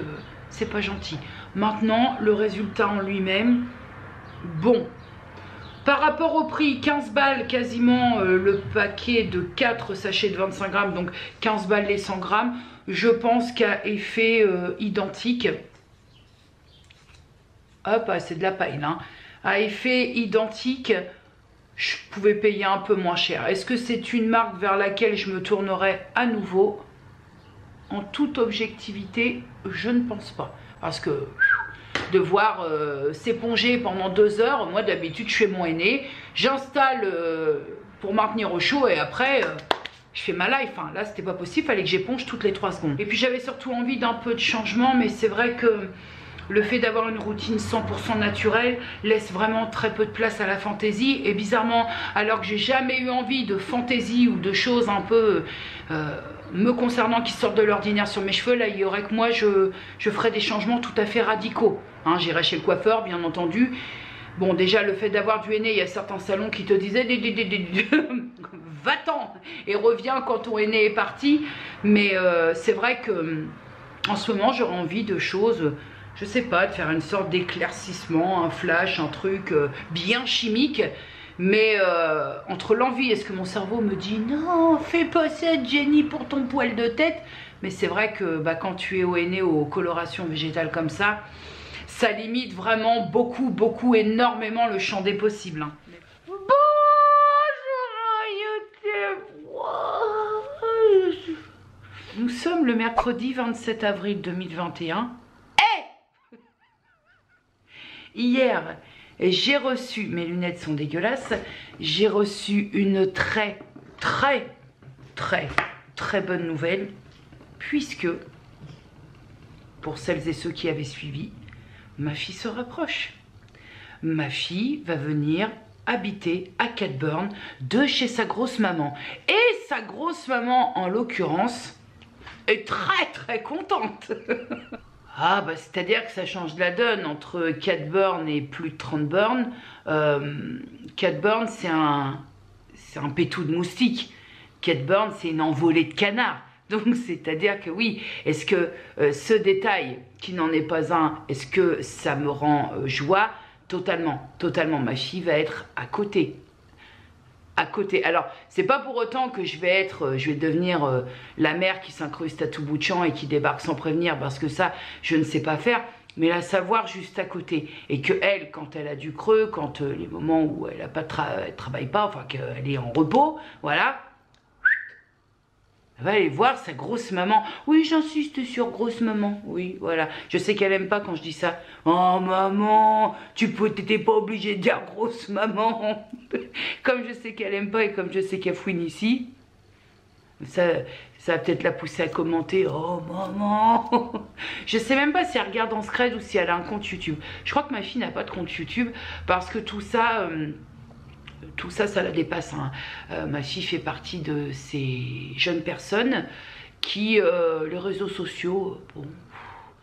c'est pas gentil. Maintenant, le résultat en lui-même, bon. Par rapport au prix, 15 balles quasiment le paquet de 4 sachets de 25 grammes, donc 15 balles les 100 grammes. Je pense qu'à effet identique, hop, c'est de la paille là, hein. À effet identique, je pouvais payer un peu moins cher. Est-ce que c'est une marque vers laquelle je me tournerai à nouveau? En toute objectivité, je ne pense pas. Parce que devoir s'éponger pendant 2 heures, moi d'habitude je fais mon henné, j'installe pour maintenir au chaud et après je fais ma life. Hein. Là c'était pas possible, fallait que j'éponge toutes les 3 secondes. Et puis j'avais surtout envie d'un peu de changement, mais c'est vrai que le fait d'avoir une routine 100% naturelle laisse vraiment très peu de place à la fantaisie. Et bizarrement, alors que j'ai jamais eu envie de fantaisie ou de choses un peu me concernant qui sortent de l'ordinaire sur mes cheveux, là il y aurait que moi je ferais des changements tout à fait radicaux. Hein, j'irais chez le coiffeur bien entendu. Bon déjà le fait d'avoir du henné, il y a certains salons qui te disaient va-t'en et reviens quand ton henné est parti. Mais c'est vrai que en ce moment j'aurais envie de choses... Je sais pas, de faire une sorte d'éclaircissement, un flash, un truc bien chimique. Mais entre l'envie et ce que mon cerveau me dit, non, fais pas ça Jenny pour ton poil de tête. Mais c'est vrai que bah, quand tu es au henné, aux colorations végétales comme ça limite vraiment beaucoup, énormément le champ des possibles. Hein. Bonjour YouTube. Nous sommes le mercredi 27 avril 2021. Hier, j'ai reçu, mes lunettes sont dégueulasses, j'ai reçu une très bonne nouvelle, puisque, pour celles et ceux qui avaient suivi, ma fille se rapproche. Ma fille va venir habiter à Catburn de chez sa grosse maman. Et sa grosse maman, en l'occurrence, est très contente. Ah bah c'est-à-dire que ça change de la donne entre Catburn et plus de 30 bornes. Catburn c'est un pétou de moustique. Catburn c'est une envolée de canards. Donc c'est-à-dire que oui, est-ce que ce détail qui n'en est pas un, est-ce que ça me rend joie? Totalement. Ma fille va être à côté. Alors, c'est pas pour autant que je vais devenir la mère qui s'incruste à tout bout de champ et qui débarque sans prévenir, parce que ça, je ne sais pas faire, mais la savoir juste à côté. Et que elle, quand elle a du creux, quand les moments où elle travaille pas, enfin qu'elle est en repos, voilà, elle va aller voir sa grosse maman. Oui, j'insiste sur grosse maman. Oui, voilà. Je sais qu'elle aime pas quand je dis ça. Oh maman, t'étais pas obligée de dire grosse maman. Comme je sais qu'elle aime pas et comme je sais qu'elle fouine ici, ça va peut-être la pousser à commenter. Oh maman. Je sais même pas si elle regarde en scred ou si elle a un compte YouTube. Je crois que ma fille n'a pas de compte YouTube parce que tout ça... ça la dépasse. Hein. Ma fille fait partie de ces jeunes personnes qui, les réseaux sociaux, bon.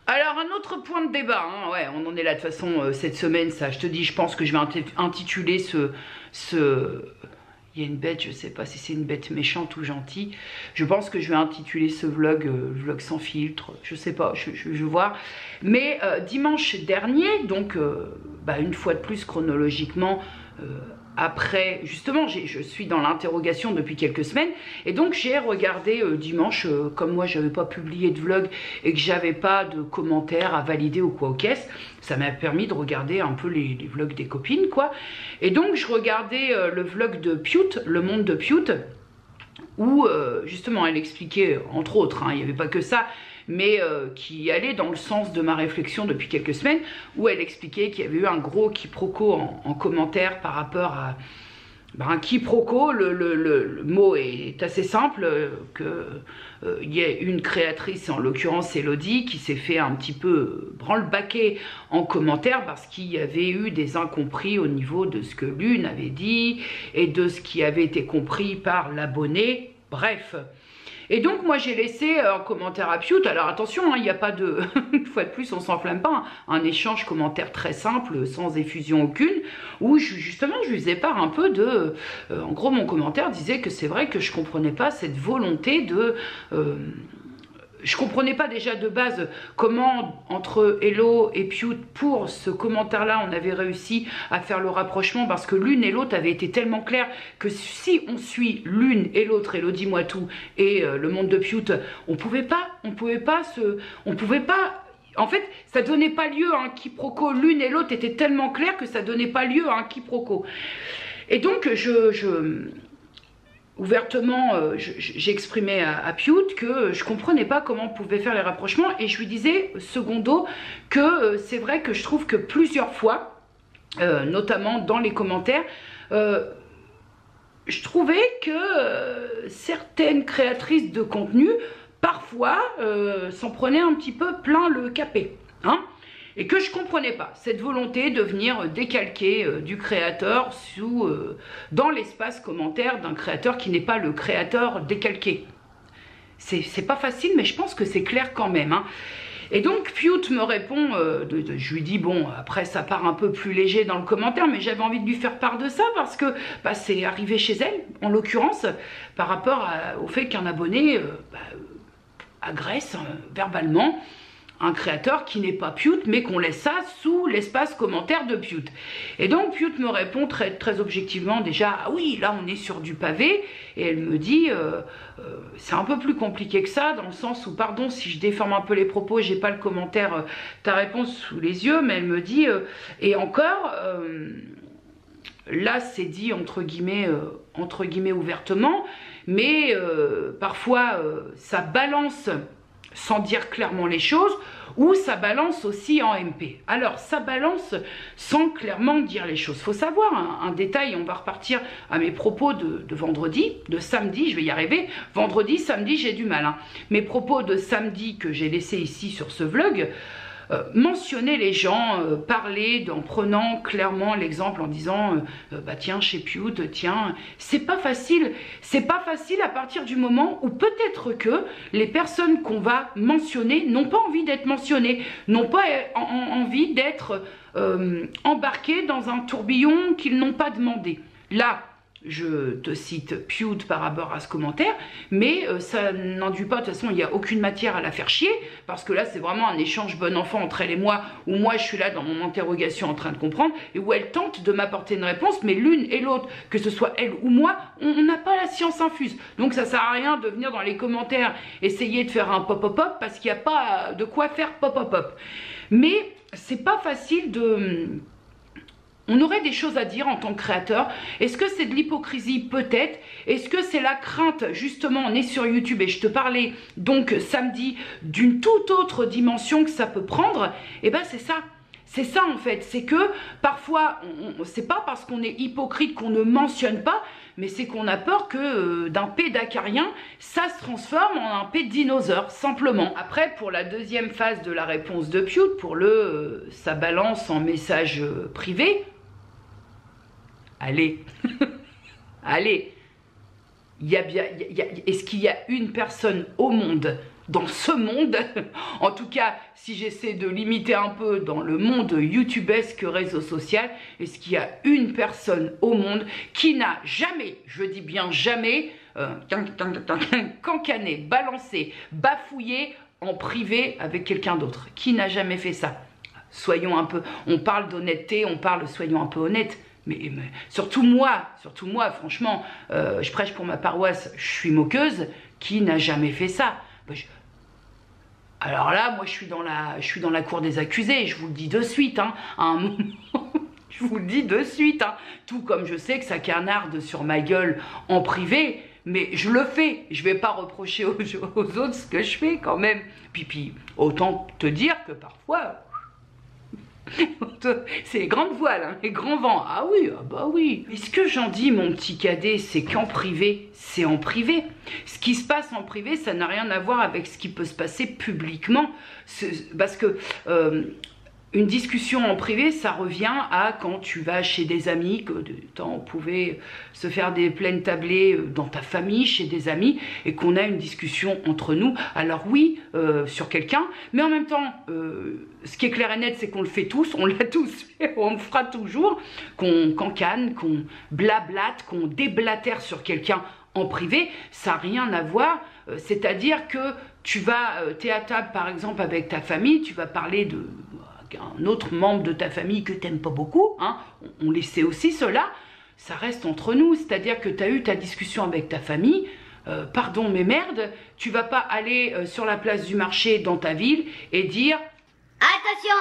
Alors, un autre point de débat, hein, ouais, on en est là de toute façon cette semaine, ça, je te dis, je pense que je vais intituler il y a une bête, je sais pas si c'est une bête méchante ou gentille, je pense que je vais intituler ce vlog, vlog sans filtre, je sais pas, je vais voir. Mais dimanche dernier, donc, une fois de plus chronologiquement, après, justement, je suis dans l'interrogation depuis quelques semaines et donc j'ai regardé dimanche, comme moi j'avais pas publié de vlog et que j'avais pas de commentaires à valider ou quoi aux caisses, ça m'a permis de regarder un peu les vlogs des copines quoi. Et donc je regardais le vlog de Pute, le monde de Pute, où justement elle expliquait, entre autres, hein, il n'y avait pas que ça, mais qui allait dans le sens de ma réflexion depuis quelques semaines, où elle expliquait qu'il y avait eu un gros quiproquo en commentaire par rapport à un quiproquo. Le mot est assez simple, il y a une créatrice, en l'occurrence Elodie, qui s'est fait un petit peu branle-baquer en commentaire parce qu'il y avait eu des incompris au niveau de ce que l'une avait dit et de ce qui avait été compris par l'abonné, bref. Et donc moi j'ai laissé un commentaire à Pute. Alors attention, il n'y a pas de, une fois de plus on s'enflamme pas, hein, un échange commentaire très simple, sans effusion aucune, où justement je lui faisais part un peu de, en gros mon commentaire disait que c'est vrai que je comprenais pas cette volonté de... je comprenais pas déjà de base comment entre Hello et Pute, pour ce commentaire-là, on avait réussi à faire le rapprochement parce que l'une et l'autre avaient été tellement claires que si on suit l'une et l'autre, Elodie moi tout et le monde de Pute, on pouvait pas, en fait, ça donnait pas lieu à un quiproquo. L'une et l'autre étaient tellement claires que ça donnait pas lieu à un quiproquo. Et donc ouvertement, j'exprimais à Pute que je comprenais pas comment on pouvait faire les rapprochements et je lui disais, secondo, que c'est vrai que je trouve que plusieurs fois, notamment dans les commentaires, je trouvais que certaines créatrices de contenu, parfois, s'en prenaient un petit peu plein le capet, hein. Et que je comprenais pas cette volonté de venir décalquer du créateur dans l'espace commentaire d'un créateur qui n'est pas le créateur décalqué. C'est pas facile, mais je pense que c'est clair quand même, hein. Et donc Pute me répond, je lui dis bon, après ça part un peu plus léger dans le commentaire, mais j'avais envie de lui faire part de ça parce que c'est arrivé chez elle, en l'occurrence, par rapport au fait qu'un abonné agresse verbalement un créateur qui n'est pas Pute, mais qu'on laisse ça sous l'espace commentaire de Pute. Et donc Pute me répond très objectivement déjà, ah oui, là on est sur du pavé, et elle me dit, c'est un peu plus compliqué que ça, dans le sens où, pardon si je déforme un peu les propos, j'ai pas le commentaire, ta réponse sous les yeux, mais elle me dit, et encore, là c'est dit entre guillemets ouvertement, mais parfois ça balance sans dire clairement les choses, ou ça balance aussi en MP. Alors, ça balance sans clairement dire les choses. Il faut savoir un détail, on va repartir à mes propos de vendredi, de samedi, je vais y arriver. Vendredi, samedi, j'ai du mal. Hein. Mes propos de samedi que j'ai laissés ici sur ce vlog, mentionner les gens, parler en prenant clairement l'exemple en disant bah tiens chez Pewd, tiens, c'est pas facile à partir du moment où peut-être que les personnes qu'on va mentionner n'ont pas envie d'être mentionnées, n'ont pas envie d'être embarquées dans un tourbillon qu'ils n'ont pas demandé. Là, je te cite Pewd par rapport à ce commentaire, mais ça n'enduit pas, de toute façon, il n'y a aucune matière à la faire chier, parce que là, c'est vraiment un échange bon enfant entre elle et moi, où moi, je suis là dans mon interrogation en train de comprendre, et où elle tente de m'apporter une réponse, mais l'une et l'autre, que ce soit elle ou moi, on n'a pas la science infuse. Donc, ça sert à rien de venir dans les commentaires essayer de faire un pop-pop-pop, parce qu'il n'y a pas de quoi faire pop-pop-pop. Mais c'est pas facile de... On aurait des choses à dire en tant que créateur. Est-ce que c'est de l'hypocrisie? Peut-être. Est-ce que c'est la crainte? Justement, on est sur YouTube et je te parlais donc samedi d'une toute autre dimension que ça peut prendre. Eh bien, c'est ça. C'est ça en fait. C'est que parfois, c'est pas parce qu'on est hypocrite qu'on ne mentionne pas, mais c'est qu'on a peur que d'un P d'acarien, ça se transforme en un P de dinosaure, simplement. Après, pour la deuxième phase de la réponse de Pewd, pour le ça balance en message privé, allez, allez, est-ce qu'il y a une personne au monde, dans ce monde, en tout cas, si j'essaie de limiter un peu dans le monde youtubesque réseau social, est-ce qu'il y a une personne au monde qui n'a jamais, je dis bien jamais, cancané, balancé, bafouillé en privé avec quelqu'un d'autre? Qui n'a jamais fait ça? Soyons un peu, on parle d'honnêteté, on parle, soyons un peu honnêtes. Mais surtout moi, franchement, je prêche pour ma paroisse, je suis moqueuse. Qui n'a jamais fait ça? Alors là, moi, je suis dans la cour des accusés. Je vous le dis de suite, hein, à un moment. Je vous le dis de suite, hein. Tout comme je sais que ça canarde sur ma gueule en privé, mais je le fais. Je vais pas reprocher aux autres ce que je fais quand même. Puis autant te dire que parfois... c'est les grandes voiles, hein, les grands vents. Ah oui, ah bah oui. Mais ce que j'en dis, mon petit cadet, c'est qu'en privé, c'est en privé. Ce qui se passe en privé, ça n'a rien à voir avec ce qui peut se passer publiquement. Parce que une discussion en privé, ça revient à quand tu vas chez des amis, que de temps on pouvait se faire des pleines tablées dans ta famille, chez des amis, et qu'on a une discussion entre nous. Alors oui, sur quelqu'un, mais en même temps, ce qui est clair et net, c'est qu'on le fait tous, on l'a tous fait, on le fera toujours, qu'on cancane, qu'on blablate, qu'on déblatère sur quelqu'un en privé, ça n'a rien à voir. C'est-à-dire que tu vas, t'es à table par exemple avec ta famille, tu vas parler de... un autre membre de ta famille que tu n'aimes pas beaucoup, hein, on le sait aussi cela, ça reste entre nous, c'est-à-dire que tu as eu ta discussion avec ta famille, pardon mais merde, tu vas pas aller sur la place du marché dans ta ville et dire attention,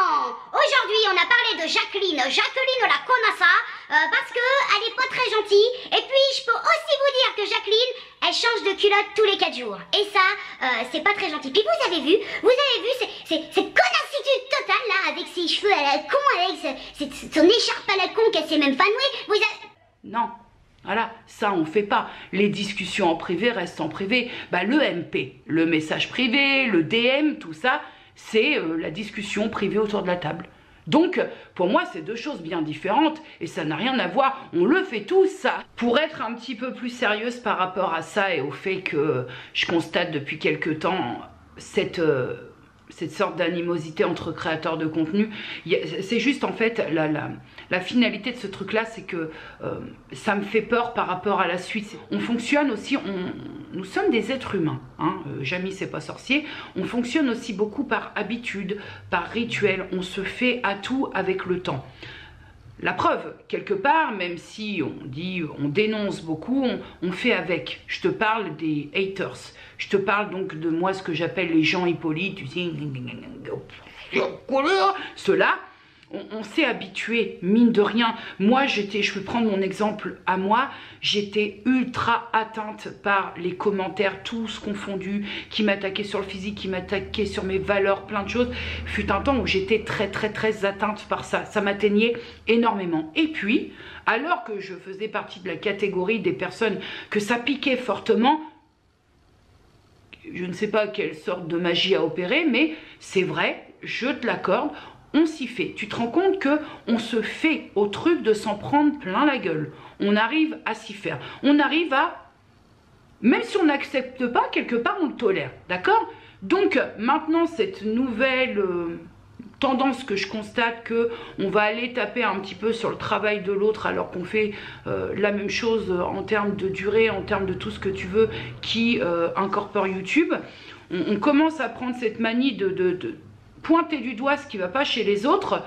aujourd'hui on a parlé de Jacqueline la connassa, parce qu'elle est pas très gentille, et puis je peux aussi vous dire que Jacqueline, elle change de culotte tous les 4 jours, et ça, c'est pas très gentil. Puis vous avez vu cette connassitude totale là, avec ses cheveux à la con, avec son écharpe à la con qu'elle s'est même pas nouée, non. Voilà, ça on fait pas. Les discussions en privé restent en privé. Bah, le MP, le message privé, le DM, tout ça, c'est la discussion privée autour de la table. Donc, pour moi, c'est deux choses bien différentes et ça n'a rien à voir. On le fait tous, ça. Pour être un petit peu plus sérieuse par rapport à ça et au fait que je constate depuis quelque temps cette sorte d'animosité entre créateurs de contenu, c'est juste en fait la finalité de ce truc là, c'est que ça me fait peur par rapport à la suite. On fonctionne aussi, nous sommes des êtres humains, hein, Jamy c'est pas sorcier, on fonctionne aussi beaucoup par habitude, par rituel, on se fait à tout avec le temps. La preuve, quelque part, même si on dénonce beaucoup, on fait avec. Je te parle des haters. Je te parle donc de moi, ce que j'appelle les gens impolis, tu sais, ceux-là, on s'est habitué, mine de rien. Moi, je peux prendre mon exemple à moi, j'étais ultra atteinte par les commentaires, tous confondus, qui m'attaquaient sur le physique, qui m'attaquaient sur mes valeurs, plein de choses. Fut un temps où j'étais très atteinte par ça. Ça m'atteignait énormément. Et puis, alors que je faisais partie de la catégorie des personnes que ça piquait fortement, je ne sais pas quelle sorte de magie à opérer, mais c'est vrai, je te l'accorde, on s'y fait. Tu te rends compte que on se fait au truc de s'en prendre plein la gueule. On arrive à s'y faire. On arrive à, même si on n'accepte pas, quelque part on le tolère, d'accord? Donc maintenant cette nouvelle tendance que je constate, que on va aller taper un petit peu sur le travail de l'autre alors qu'on fait la même chose en termes de durée, en termes de tout ce que tu veux qui incorpore YouTube. On commence à prendre cette manie de pointer du doigt ce qui ne va pas chez les autres,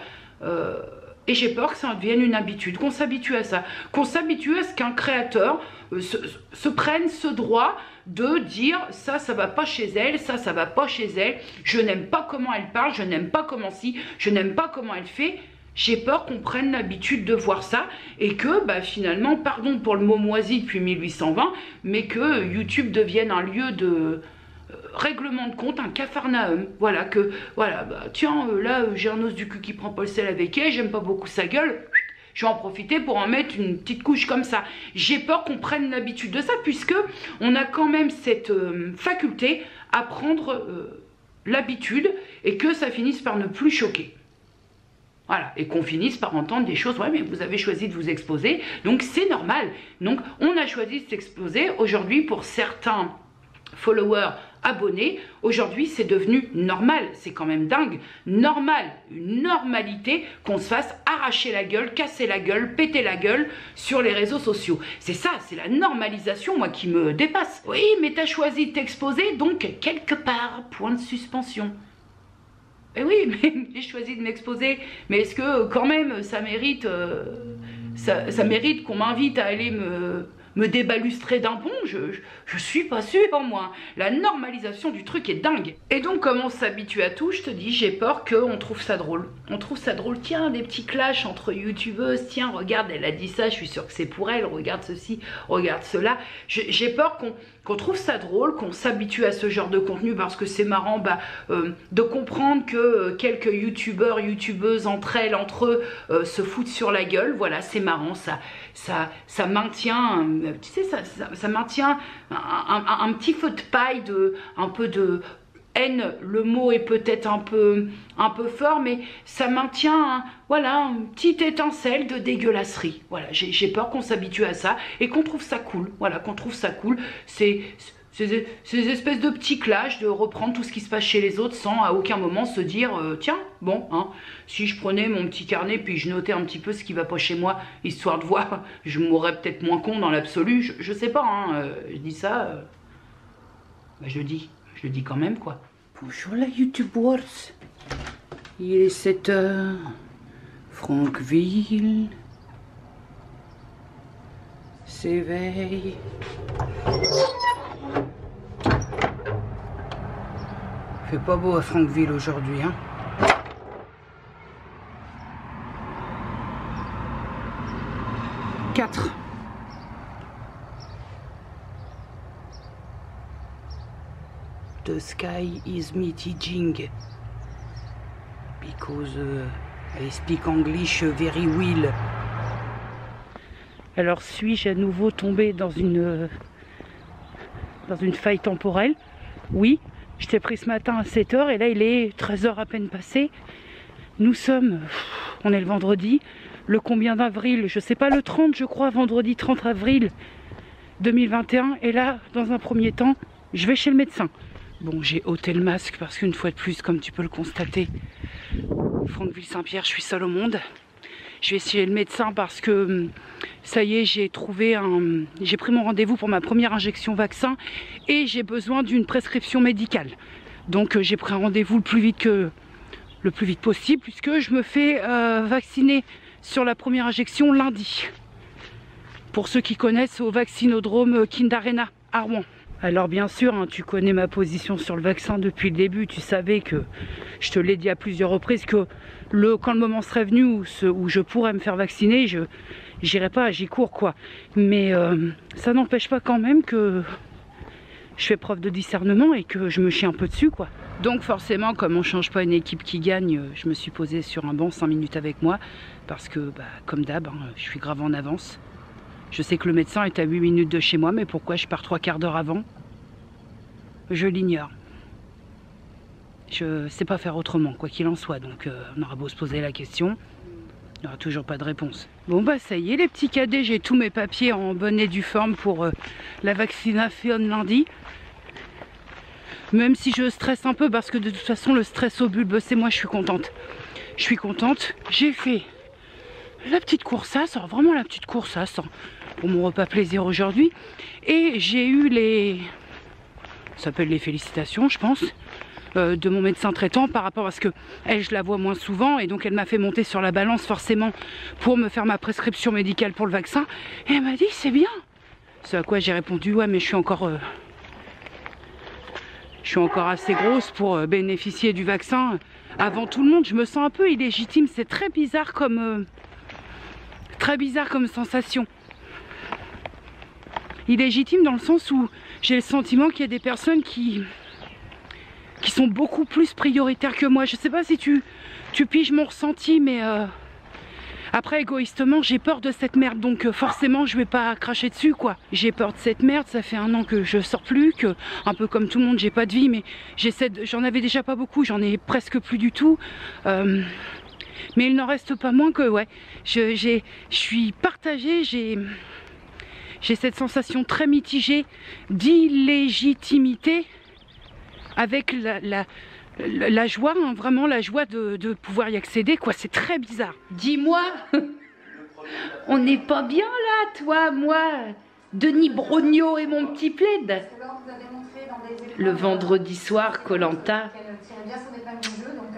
et j'ai peur que ça devienne une habitude, qu'on s'habitue à ça, qu'on s'habitue à ce qu'un créateur se prenne ce droit de dire ça va pas chez elle, ça va pas chez elle, je n'aime pas comment elle parle, je n'aime pas comment si, je n'aime pas comment elle fait. J'ai peur qu'on prenne l'habitude de voir ça et que finalement, pardon pour le mot moisi depuis 1820, mais que YouTube devienne un lieu de règlement de compte, un capharnaüm. Voilà, que voilà, tiens, là j'ai un os du cul qui prend pas le sel avec elle, j'aime pas beaucoup sa gueule, je vais en profiter pour en mettre une petite couche comme ça. J'ai peur qu'on prenne l'habitude de ça, puisque on a quand même cette faculté à prendre l'habitude et que ça finisse par ne plus choquer. Voilà, et qu'on finisse par entendre des choses, ouais mais vous avez choisi de vous exposer, donc c'est normal. Donc on a choisi de s'exposer. Aujourd'hui, pour certains followers, abonnés, aujourd'hui c'est devenu normal, c'est quand même dingue, normal, une normalité qu'on se fasse arracher la gueule, casser la gueule, péter la gueule sur les réseaux sociaux. C'est ça, c'est la normalisation, moi, qui me dépasse. Oui, mais t'as choisi de t'exposer, donc quelque part, point de suspension. Eh oui, mais j'ai choisi de m'exposer, mais est-ce que quand même ça mérite, ça mérite qu'on m'invite à aller me débalustrer d'un pont? Je suis pas sûre, moi. La normalisation du truc est dingue. Et donc, comme on s'habitue à tout, je te dis, j'ai peur qu'on trouve ça drôle. On trouve ça drôle. Tiens, des petits clashs entre youtubeuses. Tiens, regarde, elle a dit ça, je suis sûre que c'est pour elle. Regarde ceci, regarde cela. J'ai peur qu'on trouve ça drôle, qu'on s'habitue à ce genre de contenu parce que c'est marrant de comprendre que quelques youtubeurs, youtubeuses entre elles, entre eux, se foutent sur la gueule. Voilà, c'est marrant, ça maintient, tu sais, ça maintient un petit feu de paille, un peu de haine. Le mot est peut-être un peu fort, mais ça maintient voilà, une petite étincelle de dégueulasserie. Voilà, j'ai peur qu'on s'habitue à ça et qu'on trouve ça cool. Voilà, qu'on trouve ça cool. Ces espèces de petits clashs, de reprendre tout ce qui se passe chez les autres sans à aucun moment se dire tiens, bon, hein, si je prenais mon petit carnet puis je notais un petit peu ce qui va pas chez moi, histoire de voir, je mourrais peut-être moins con dans l'absolu, je sais pas, hein, je dis ça, je le dis quand même, quoi. Bonjour la YouTubers, il est 7h, Franqueville s'éveille. Fait pas beau à Franqueville aujourd'hui, hein. Quatre. The sky is mitiging because I speak English very well. Alors suis-je à nouveau tombée dans une faille temporelle? Oui. Je t'ai pris ce matin à 7h et là il est 13h à peine passé. Nous sommes, on est le vendredi, le combien d'avril? Je sais pas, le 30 je crois, vendredi 30 avril 2021. Et là, dans un premier temps, je vais chez le médecin. Bon, j'ai ôté le masque parce qu'une fois de plus, comme tu peux le constater, Franqueville-Saint-Pierre, je suis seule au monde. Je vais chez le médecin parce que ça y est, j'ai pris mon rendez-vous pour ma première injection vaccin et j'ai besoin d'une prescription médicale. Donc j'ai pris un rendez-vous le plus vite possible puisque je me fais vacciner sur la première injection lundi. Pour ceux qui connaissent, au vaccinodrome Kindarena à Rouen. Alors bien sûr, hein, tu connais ma position sur le vaccin depuis le début. Tu savais que, je te l'ai dit à plusieurs reprises, que quand le moment serait venu où je pourrais me faire vacciner, j'irai pas, j'y cours quoi. Mais ça n'empêche pas quand même que je fais preuve de discernement et que je me chie un peu dessus quoi. Donc forcément, comme on change pas une équipe qui gagne, je me suis posée sur un banc 5 minutes avec moi. Parce que, comme d'hab, hein, je suis grave en avance. Je sais que le médecin est à 8 minutes de chez moi, mais pourquoi je pars 3/4 d'heure avant? Je l'ignore. Je sais pas faire autrement, quoi qu'il en soit. Donc on aura beau se poser la question, il n'y aura toujours pas de réponse. Bon bah ça y est les petits cadets, j'ai tous mes papiers en bonne et due forme pour la vaccination lundi. Même si je stresse un peu parce que de toute façon le stress au bulbe, c'est moi, je suis contente. Je suis contente, j'ai fait la petite coursasse, alors vraiment la petite coursasse pour mon repas plaisir aujourd'hui. Et j'ai eu ça s'appelle les félicitations je pense, de mon médecin traitant par rapport à ce que elle, je la vois moins souvent et donc elle m'a fait monter sur la balance forcément pour me faire ma prescription médicale pour le vaccin. Et elle m'a dit c'est bien. Ce à quoi j'ai répondu ouais mais je suis encore assez grosse pour bénéficier du vaccin avant tout le monde. Je me sens un peu illégitime, c'est très bizarre comme sensation. Illégitime dans le sens où j'ai le sentiment qu'il y a des personnes qui sont beaucoup plus prioritaires que moi. Je sais pas si tu piges mon ressenti, mais après égoïstement j'ai peur de cette merde, donc forcément je vais pas cracher dessus quoi. J'ai peur de cette merde, ça fait 1 an que je sors plus, que un peu comme tout le monde j'ai pas de vie, mais j'en avais déjà pas beaucoup, j'en ai presque plus du tout. Mais il n'en reste pas moins que ouais, je suis partagée, j'ai cette sensation très mitigée d'illégitimité avec la joie, hein, vraiment la joie de pouvoir y accéder quoi, c'est très bizarre. Dis-moi, on n'est pas bien là, toi, moi, Denis Brognaud et mon petit plaid. Le vendredi soir, Koh-Lanta,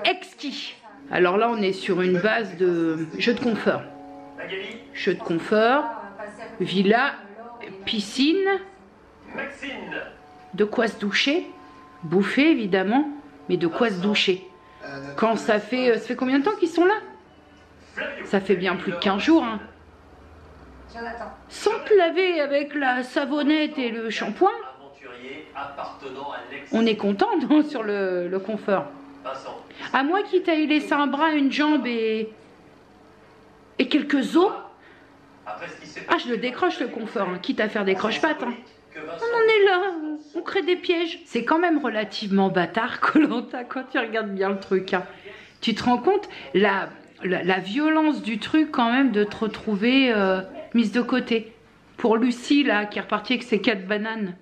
exquis. Alors là, on est sur une base de jeu de confort. Jeu de confort, villa, piscine, de quoi se doucher, bouffer évidemment, mais de quoi se doucher. Quand ça fait combien de temps qu'ils sont là? Ça fait bien plus de 15 jours. Hein. Sans te laver avec la savonnette et le shampoing. On est content non, sur le confort. À moi qui t'ai laissé un bras, une jambe et quelques os. Ah, je le décroche le confort, hein, quitte à faire des croche-pattes. Hein. On en est là, on crée des pièges. C'est quand même relativement bâtard, Koh-Lanta, quand tu regardes bien le truc. Hein. Tu te rends compte la violence du truc quand même de te retrouver mise de côté. Pour Lucie, là, qui est repartie avec ses 4 bananes.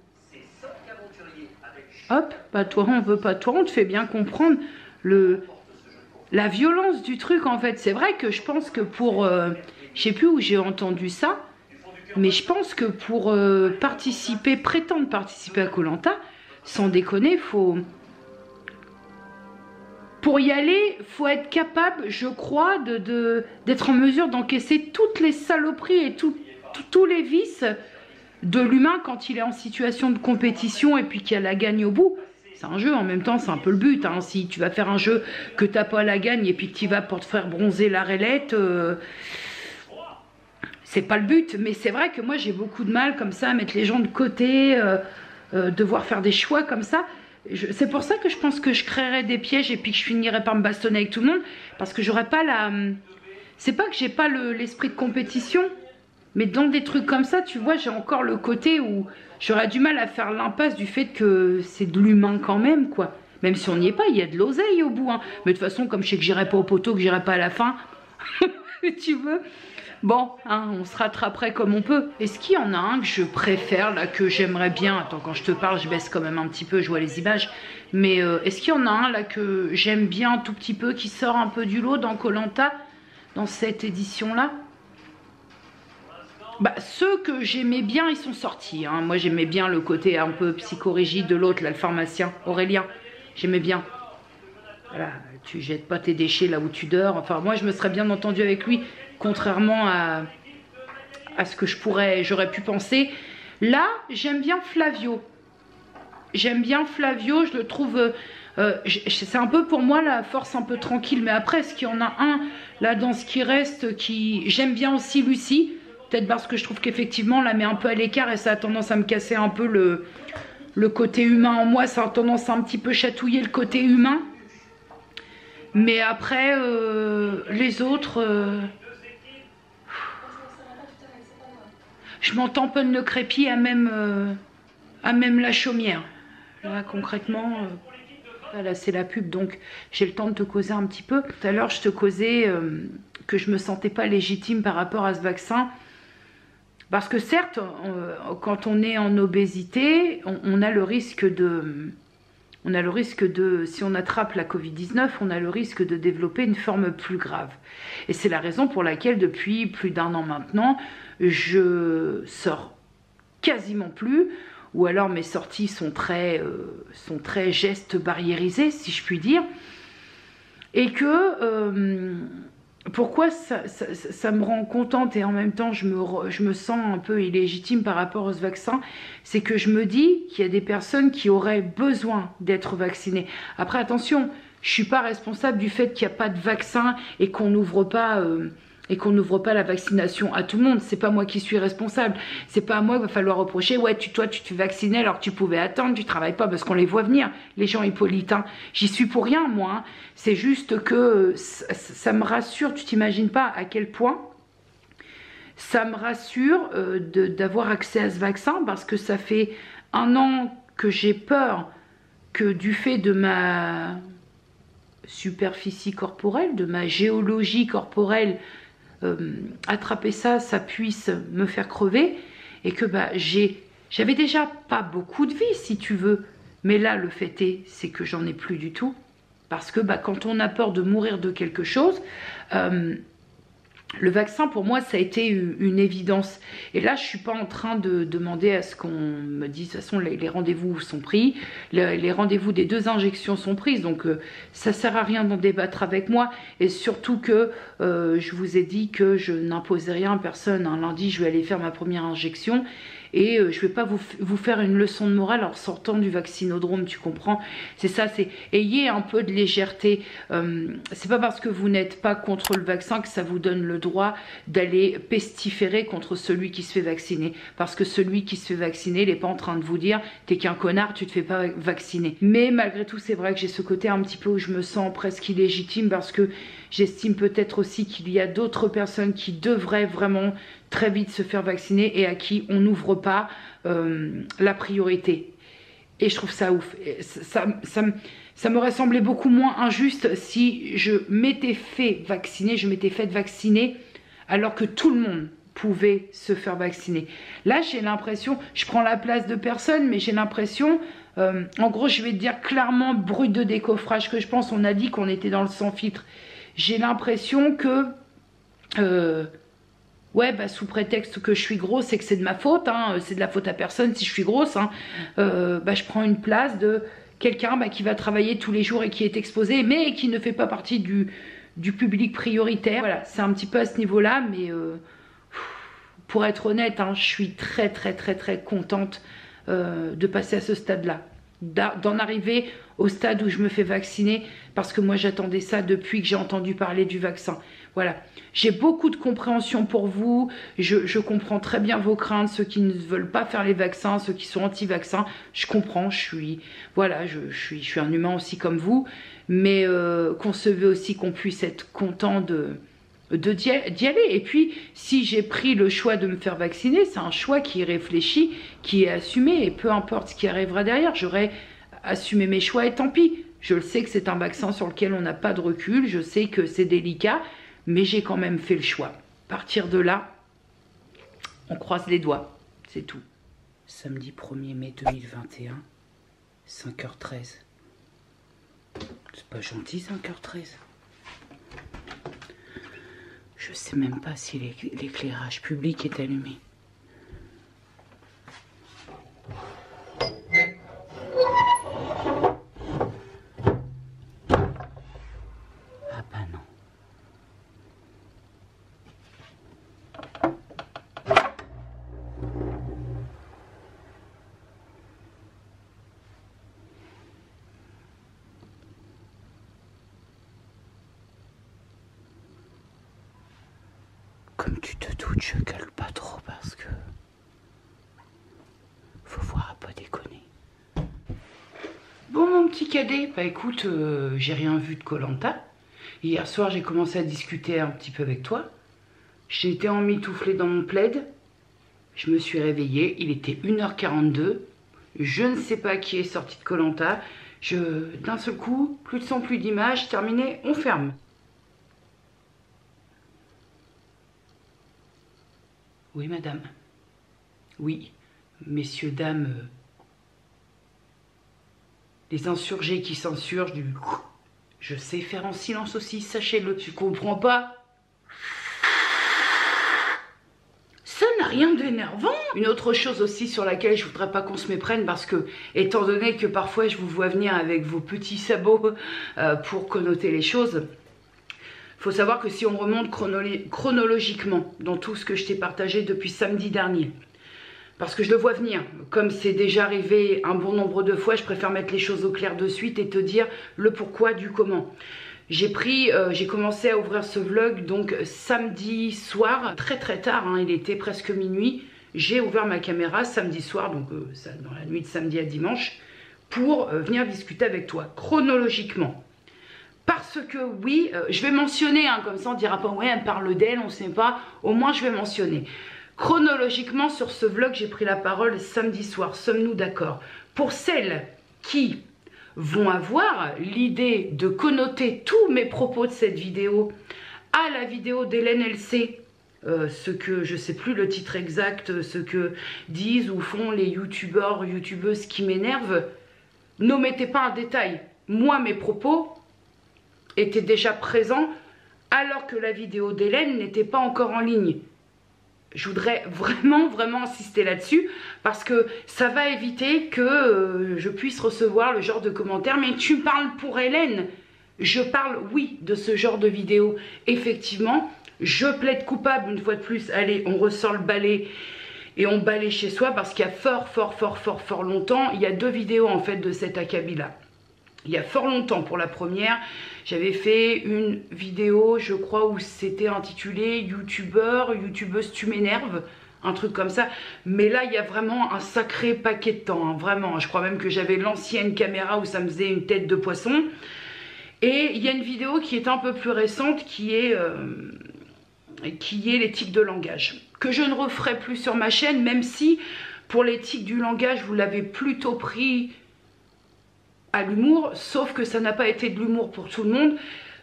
Hop, bah toi on veut pas toi, on te fait bien comprendre la violence du truc en fait. C'est vrai que je pense que pour, je sais plus où j'ai entendu ça, mais je pense que pour prétendre participer à Koh-Lanta, sans déconner, pour y aller, faut être capable, je crois, d'être en mesure d'encaisser toutes les saloperies et tous les vices de l'humain quand il est en situation de compétition et puis qu'il y a la gagne au bout. C'est un jeu, en même temps c'est un peu le but. Hein. Si tu vas faire un jeu que t'as pas la gagne et puis que tu vas pour te faire bronzer la railette, c'est pas le but. Mais c'est vrai que moi j'ai beaucoup de mal comme ça à mettre les gens de côté, devoir faire des choix comme ça. C'est pour ça que je pense que je créerais des pièges et puis que je finirais par me bastonner avec tout le monde. Parce que j'aurais pas la... C'est pas que j'ai pas l'esprit de compétition, mais dans des trucs comme ça, tu vois, j'ai encore le côté où j'aurais du mal à faire l'impasse du fait que c'est de l'humain quand même, quoi. Même si on n'y est pas, il y a de l'oseille au bout. Hein. Mais de toute façon, comme je sais que j'irai pas au poteau, que j'irai pas à la fin, tu veux. Bon, hein, on se rattraperait comme on peut. Est-ce qu'il y en a un que je préfère, là, que j'aimerais bien? Attends, quand je te parle, je baisse quand même un petit peu, je vois les images. Mais est-ce qu'il y en a un, là, que j'aime bien un tout petit peu, qui sort un peu du lot dans Koh-Lanta, dans cette édition-là? Bah, ceux que j'aimais bien, ils sont sortis. Hein. Moi, j'aimais bien le côté un peu psychorigide de l'autre, là, le pharmacien, Aurélien. J'aimais bien. Voilà, tu jettes pas tes déchets là où tu dors. Enfin, moi, je me serais bien entendu avec lui, contrairement à ce que j'aurais pu penser. Là, j'aime bien Flavio. j'aime bien Flavio, je le trouve... c'est un peu pour moi la force un peu tranquille. Mais après, est-ce qu'il y en a un là dans ce qui reste qui... J'aime bien aussi Lucie. Peut-être parce que je trouve qu'effectivement, on la met un peu à l'écart et ça a tendance à me casser un peu le côté humain en moi. Ça a tendance à un petit peu chatouiller le côté humain. Mais après, les autres... je m'en tamponne le crépi à même la chaumière. Là, concrètement... là, c'est la pub, donc j'ai le temps de te causer un petit peu. Tout à l'heure, je te causais que je me sentais pas légitime par rapport à ce vaccin. Parce que certes, quand on est en obésité, on a le risque de... si on attrape la Covid-19, on a le risque de développer une forme plus grave. Et c'est la raison pour laquelle, depuis plus d'1 an maintenant, je sors quasiment plus, ou alors mes sorties sont très gestes barriérisés, si je puis dire. Et que... pourquoi ça me rend contente et en même temps je me sens un peu illégitime par rapport au vaccin, c'est que je me dis qu'il y a des personnes qui auraient besoin d'être vaccinées. Après attention, je ne suis pas responsable du fait qu'il n'y a pas de vaccin et qu'on n'ouvre pas... la vaccination à tout le monde. C'est pas moi qui suis responsable. C'est pas à moi qu'il va falloir reprocher. Ouais, toi, tu te vaccinais alors que tu pouvais attendre. Tu travailles pas parce qu'on les voit venir, les gens Hippolyte. Hein. J'y suis pour rien, moi. Hein. C'est juste que ça me rassure. Tu t'imagines pas à quel point ça me rassure d'avoir accès à ce vaccin parce que ça fait 1 an que j'ai peur que du fait de ma superficie corporelle, de ma géologie corporelle, attraper ça puisse me faire crever et que j'avais déjà pas beaucoup de vie si tu veux, mais là le fait c'est que j'en ai plus du tout parce que quand on a peur de mourir de quelque chose, le vaccin pour moi ça a été une évidence et là je suis pas en train de demander à ce qu'on me dise de toute façon les rendez-vous sont pris, les rendez-vous des 2 injections sont prises donc ça sert à rien d'en débattre avec moi et surtout que je vous ai dit que je n'imposais rien à personne. Un lundi je vais aller faire ma première injection et je vais pas vous faire une leçon de morale en sortant du vaccinodrome, tu comprends? C'est ça, c'est ayez un peu de légèreté. C'est pas parce que vous n'êtes pas contre le vaccin que ça vous donne le droit d'aller pestiférer contre celui qui se fait vacciner. Parce que celui qui se fait vacciner, il n'est pas en train de vous dire t'es qu'un connard, tu te fais pas vacciner. Mais malgré tout, c'est vrai que j'ai ce côté un petit peu où je me sens presque illégitime parce que j'estime peut-être aussi qu'il y a d'autres personnes qui devraient vraiment très vite se faire vacciner et à qui on n'ouvre pas la priorité. Et je trouve ça ouf. Ça m'aurait semblé beaucoup moins injuste si je m'étais fait vacciner alors que tout le monde pouvait se faire vacciner. Là, j'ai l'impression, je prends la place de personne, mais j'ai l'impression, en gros, je vais te dire clairement, brut de décoffrage que je pense, on a dit qu'on était dans le sans filtre. J'ai l'impression que... ouais, sous prétexte que je suis grosse et que c'est de ma faute, hein, c'est de la faute à personne si je suis grosse, hein, je prends une place de quelqu'un qui va travailler tous les jours et qui est exposé, mais qui ne fait pas partie du public prioritaire. Voilà, c'est un petit peu à ce niveau-là, mais pour être honnête, hein, je suis très contente de passer à ce stade-là. D'en arriver au stade où je me fais vacciner parce que moi j'attendais ça depuis que j'ai entendu parler du vaccin. Voilà, j'ai beaucoup de compréhension pour vous, je comprends très bien vos craintes, ceux qui ne veulent pas faire les vaccins, ceux qui sont anti-vaccins, je comprends, je suis un humain aussi comme vous, mais concevez aussi qu'on puisse être content d'y aller. Et puis, si j'ai pris le choix de me faire vacciner, c'est un choix qui est réfléchi, qui est assumé, et peu importe ce qui arrivera derrière, j'aurai assumé mes choix et tant pis. Je le sais que c'est un vaccin sur lequel on n'a pas de recul, je sais que c'est délicat, mais j'ai quand même fait le choix. À partir de là, on croise les doigts, c'est tout. Samedi 1er mai 2021, 5h13. C'est pas gentil, 5h13. Je sais même pas si l'éclairage public est allumé. Ah bah non. tu te doutes, je gueule pas trop parce que faut voir à pas déconner. Bon mon petit cadet, bah écoute, j'ai rien vu de Koh-Lanta. Hier soir j'ai commencé à discuter un petit peu avec toi. J'ai été emmitouflée dans mon plaid. Je me suis réveillée, il était 1h42. Je ne sais pas qui est sorti de Koh-Lanta. D'un seul coup, plus de son, plus d'image, terminé, on ferme. Oui, madame. Oui, messieurs, dames. Les insurgés qui s'insurgent du... Je sais faire en silence aussi, sachez-le. Tu comprends pas? Ça n'a rien d'énervant. Une autre chose aussi sur laquelle je voudrais pas qu'on se méprenne, parce que, étant donné que parfois je vous vois venir avec vos petits sabots pour connoter les choses, faut savoir que si on remonte chronologiquement dans tout ce que je t'ai partagé depuis samedi dernier, parce que je le vois venir, comme c'est déjà arrivé un bon nombre de fois, je préfère mettre les choses au clair de suite et te dire le pourquoi du comment. J'ai commencé à ouvrir ce vlog donc samedi soir, très très tard, hein, il était presque minuit. J'ai ouvert ma caméra samedi soir, donc dans la nuit de samedi à dimanche, pour venir discuter avec toi, chronologiquement. Parce que oui, je vais mentionner, hein, comme ça on dira pas ouais elle parle d'elle, on ne sait pas, au moins je vais mentionner. Chronologiquement sur ce vlog, j'ai pris la parole samedi soir, sommes-nous d'accord? Pour celles qui vont avoir l'idée de connoter tous mes propos de cette vidéo à la vidéo d'Hélène LC, ce que, je sais plus le titre exact, ce que disent ou font les youtubeurs, youtubeuses qui m'énervent, n'omettez pas un détail. Moi, mes propos étaient déjà présents alors que la vidéo d'Hélène n'était pas encore en ligne. Je voudrais vraiment insister là-dessus parce que ça va éviter que je puisse recevoir le genre de commentaires. Mais tu parles pour Hélène. Je parle, oui, de ce genre de vidéo. Effectivement, je plaide coupable une fois de plus. Allez, on ressort le balai et on balaye chez soi parce qu'il y a fort longtemps, il y a 2 vidéos en fait de cet acabit-là. Il y a fort longtemps pour la première, j'avais fait une vidéo, je crois, où c'était intitulé youtubeur, youtubeuse tu m'énerves, un truc comme ça. Mais là, il y a vraiment un sacré paquet de temps, hein, vraiment. Je crois même que j'avais l'ancienne caméra où ça me faisait une tête de poisson. Et il y a une vidéo qui est un peu plus récente, qui est les tics de langage, que je ne referai plus sur ma chaîne, même si pour les tics du langage, vous l'avez plutôt pris à l'humour, sauf que ça n'a pas été de l'humour pour tout le monde,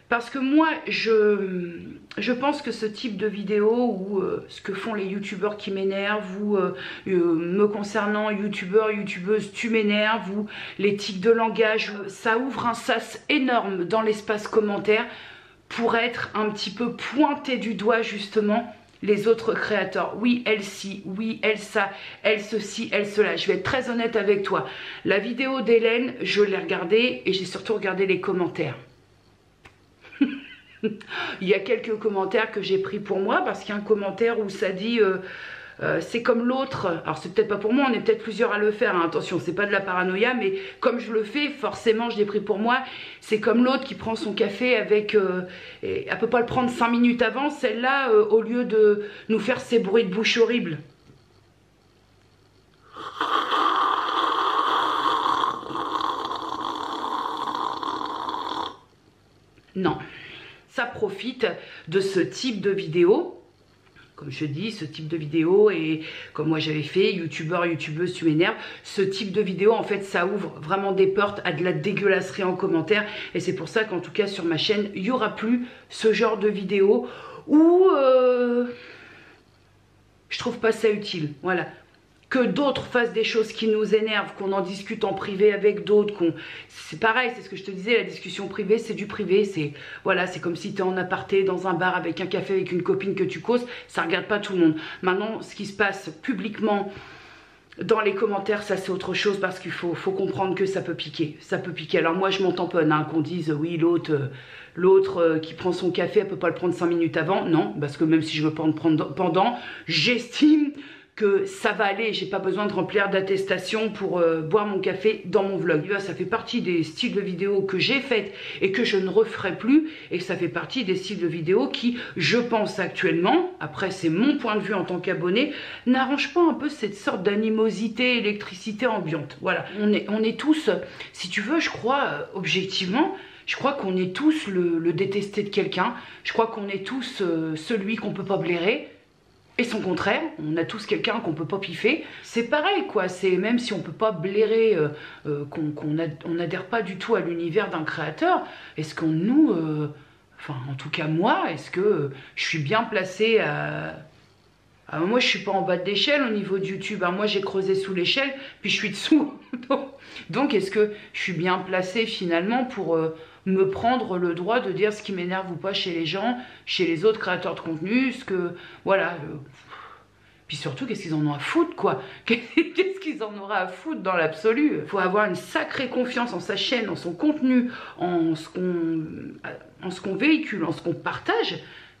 parce que moi je pense que ce type de vidéo ou ce que font les youtubeurs qui m'énervent ou me concernant youtubeurs, youtubeuses tu m'énerves ou les tics de langage, ça ouvre un sas énorme dans l'espace commentaire pour être un petit peu pointé du doigt justement les autres créateurs. Oui, elle ci, oui, elle ça, elle ceci, elle cela. Je vais être très honnête avec toi. La vidéo d'Hélène, je l'ai regardée et j'ai surtout regardé les commentaires. Il y a quelques commentaires que j'ai pris pour moi parce qu'il y a un commentaire où ça dit c'est comme l'autre. Alors c'est peut-être pas pour moi, on est peut-être plusieurs à le faire, hein. Attention, c'est pas de la paranoïa, mais comme je le fais, forcément je l'ai pris pour moi. C'est comme l'autre qui prend son café avec et elle peut pas le prendre 5 minutes avant. Celle-là, au lieu de nous faire ces bruits de bouche horribles, non, ça profite de ce type de vidéo. Comme je dis, ce type de vidéo, et comme moi j'avais fait, youtubeur, youtubeuse, tu m'énerves, ce type de vidéo, en fait, ça ouvre vraiment des portes à de la dégueulasserie en commentaire. Et c'est pour ça qu'en tout cas, sur ma chaîne, il n'y aura plus ce genre de vidéo où je trouve pas ça utile. Voilà. Que d'autres fassent des choses qui nous énervent, qu'on en discute en privé avec d'autres, c'est pareil, c'est ce que je te disais, la discussion privée, c'est du privé, c'est voilà, c'est comme si tu es en aparté dans un bar avec un café avec une copine que tu causes, ça regarde pas tout le monde. Maintenant, ce qui se passe publiquement dans les commentaires, ça c'est autre chose parce qu'il faut comprendre que ça peut piquer, ça peut piquer. Alors moi je m'en tamponne, hein, qu'on dise oui l'autre qui prend son café, elle peut pas le prendre 5 minutes avant, non, parce que même si je veux pas en prendre pendant, j'estime que ça va aller, j'ai pas besoin de remplir d'attestation pour boire mon café dans mon vlog. Ça fait partie des styles de vidéos que j'ai faites et que je ne referai plus, et ça fait partie des styles de vidéos qui, je pense actuellement, après c'est mon point de vue en tant qu'abonné, n'arrange pas un peu cette sorte d'animosité, électricité ambiante. Voilà, on est tous, si tu veux, je crois, objectivement, je crois qu'on est tous le détesté de quelqu'un, je crois qu'on est tous celui qu'on peut pas blairer. Et son contraire, on a tous quelqu'un qu'on peut pas piffer. C'est pareil quoi, c'est même si on peut pas blairer, qu'on n'adhère pas du tout à l'univers d'un créateur, est-ce qu'on nous, enfin en tout cas moi, est-ce que je suis bien placée à... moi je suis pas en bas de l'échelle au niveau de YouTube, hein. Moi j'ai creusé sous l'échelle, puis je suis dessous. Donc est-ce que je suis bien placée finalement pour... me prendre le droit de dire ce qui m'énerve ou pas chez les gens, chez les autres créateurs de contenu, ce que, voilà, puis surtout, qu'est-ce qu'ils en ont à foutre, quoi? Qu'est-ce qu'ils en auraient à foutre dans l'absolu? Il faut avoir une sacrée confiance en sa chaîne, en son contenu, en ce qu'on véhicule, en ce qu'on partage,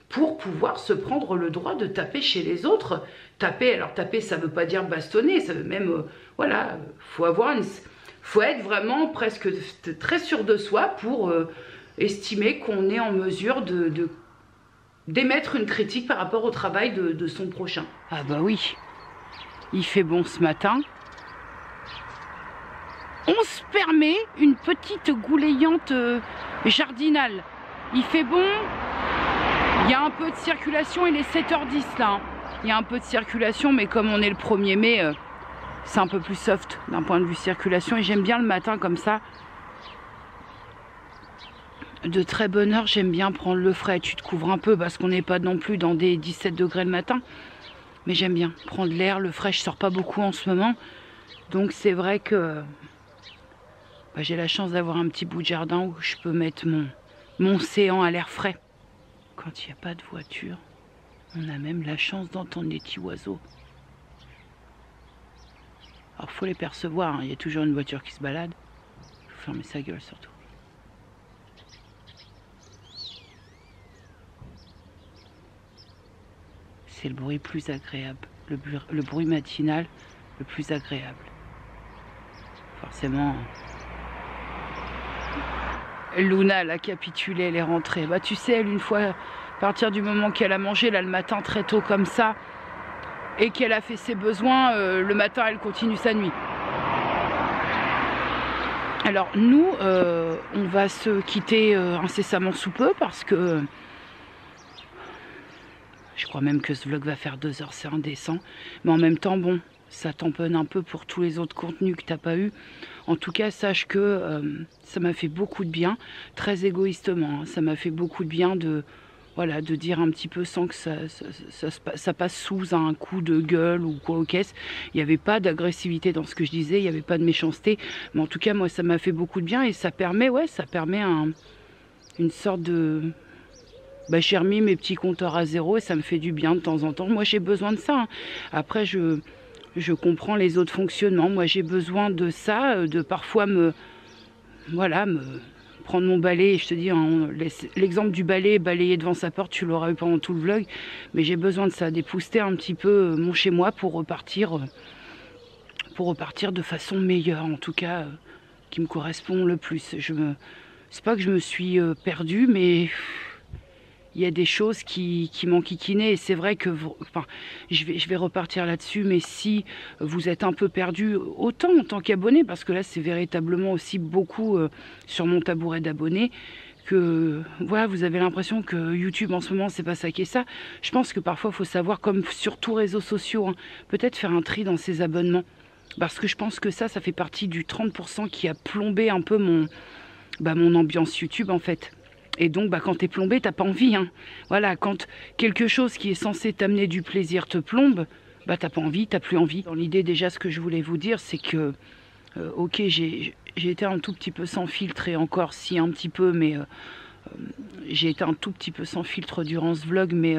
pour pouvoir se prendre le droit de taper chez les autres. Taper, alors taper, ça veut pas dire bastonner, ça veut même, voilà, faut être vraiment presque très sûr de soi pour estimer qu'on est en mesure d'émettre une critique par rapport au travail de son prochain. Ah bah oui, il fait bon ce matin. On se permet une petite goulayante jardinale. Il fait bon, il y a un peu de circulation, il est 7h10 là. Hein. Il y a un peu de circulation, mais comme on est le 1er mai... c'est un peu plus soft d'un point de vue circulation et j'aime bien le matin comme ça. De très bonne heure, j'aime bien prendre le frais. Tu te couvres un peu parce qu'on n'est pas non plus dans des 17 degrés le matin. Mais j'aime bien prendre l'air, le frais. Je sors pas beaucoup en ce moment. Donc c'est vrai que j'ai la chance d'avoir un petit bout de jardin où je peux mettre mon séant à l'air frais. Quand il n'y a pas de voiture, on a même la chance d'entendre les petits oiseaux. Alors faut les percevoir, hein. Il y a toujours une voiture qui se balade. Il faut fermer sa gueule surtout. C'est le bruit plus agréable, le bruit matinal le plus agréable. Forcément, Luna elle a capitulé, elle est rentrée. Bah tu sais, elle une fois, à partir du moment qu'elle a mangé là le matin très tôt comme ça, et qu'elle a fait ses besoins, le matin elle continue sa nuit. Alors nous, on va se quitter incessamment sous peu parce que je crois même que ce vlog va faire 2 heures, c'est indécent. Mais en même temps, bon, ça tamponne un peu pour tous les autres contenus que tu n'as pas eu. En tout cas, sache que ça m'a fait beaucoup de bien, très égoïstement, hein, ça m'a fait beaucoup de bien de... Voilà, de dire un petit peu sans que ça passe sous un coup de gueule ou quoi aux caisses. Il n'y avait pas d'agressivité dans ce que je disais, il n'y avait pas de méchanceté. Mais en tout cas, moi, ça m'a fait beaucoup de bien et ça permet, ouais, ça permet une sorte de... j'ai remis mes petits compteurs à zéro et ça me fait du bien de temps en temps. Moi, j'ai besoin de ça. Hein. Après, je comprends les autres fonctionnements. Moi, j'ai besoin de ça, de parfois prendre mon balai, et je te dis, hein, l'exemple du balai balayer devant sa porte, tu l'auras eu pendant tout le vlog, mais j'ai besoin de ça, d'épouster un petit peu mon chez moi pour repartir de façon meilleure, en tout cas, qui me correspond le plus. C'est pas que je me suis perdue, mais il y a des choses qui m'enquiquinaient et c'est vrai que je vais repartir là-dessus, mais si vous êtes un peu perdu, autant en tant qu'abonné, parce que là c'est véritablement aussi beaucoup sur mon tabouret d'abonnés, que voilà, vous avez l'impression que YouTube en ce moment c'est pas ça qui est ça. Je pense que parfois il faut savoir, comme sur tous réseaux sociaux, hein, peut-être faire un tri dans ses abonnements, parce que je pense que ça fait partie du 30% qui a plombé un peu mon ambiance YouTube en fait. Et donc, quand t'es plombé, t'as pas envie. Hein. Voilà, quand quelque chose qui est censé t'amener du plaisir te plombe, t'as pas envie, t'as plus envie. Dans l'idée, déjà, ce que je voulais vous dire, c'est que, ok, j'ai été un tout petit peu sans filtre, et encore si un petit peu, mais j'ai été un tout petit peu sans filtre durant ce vlog, mais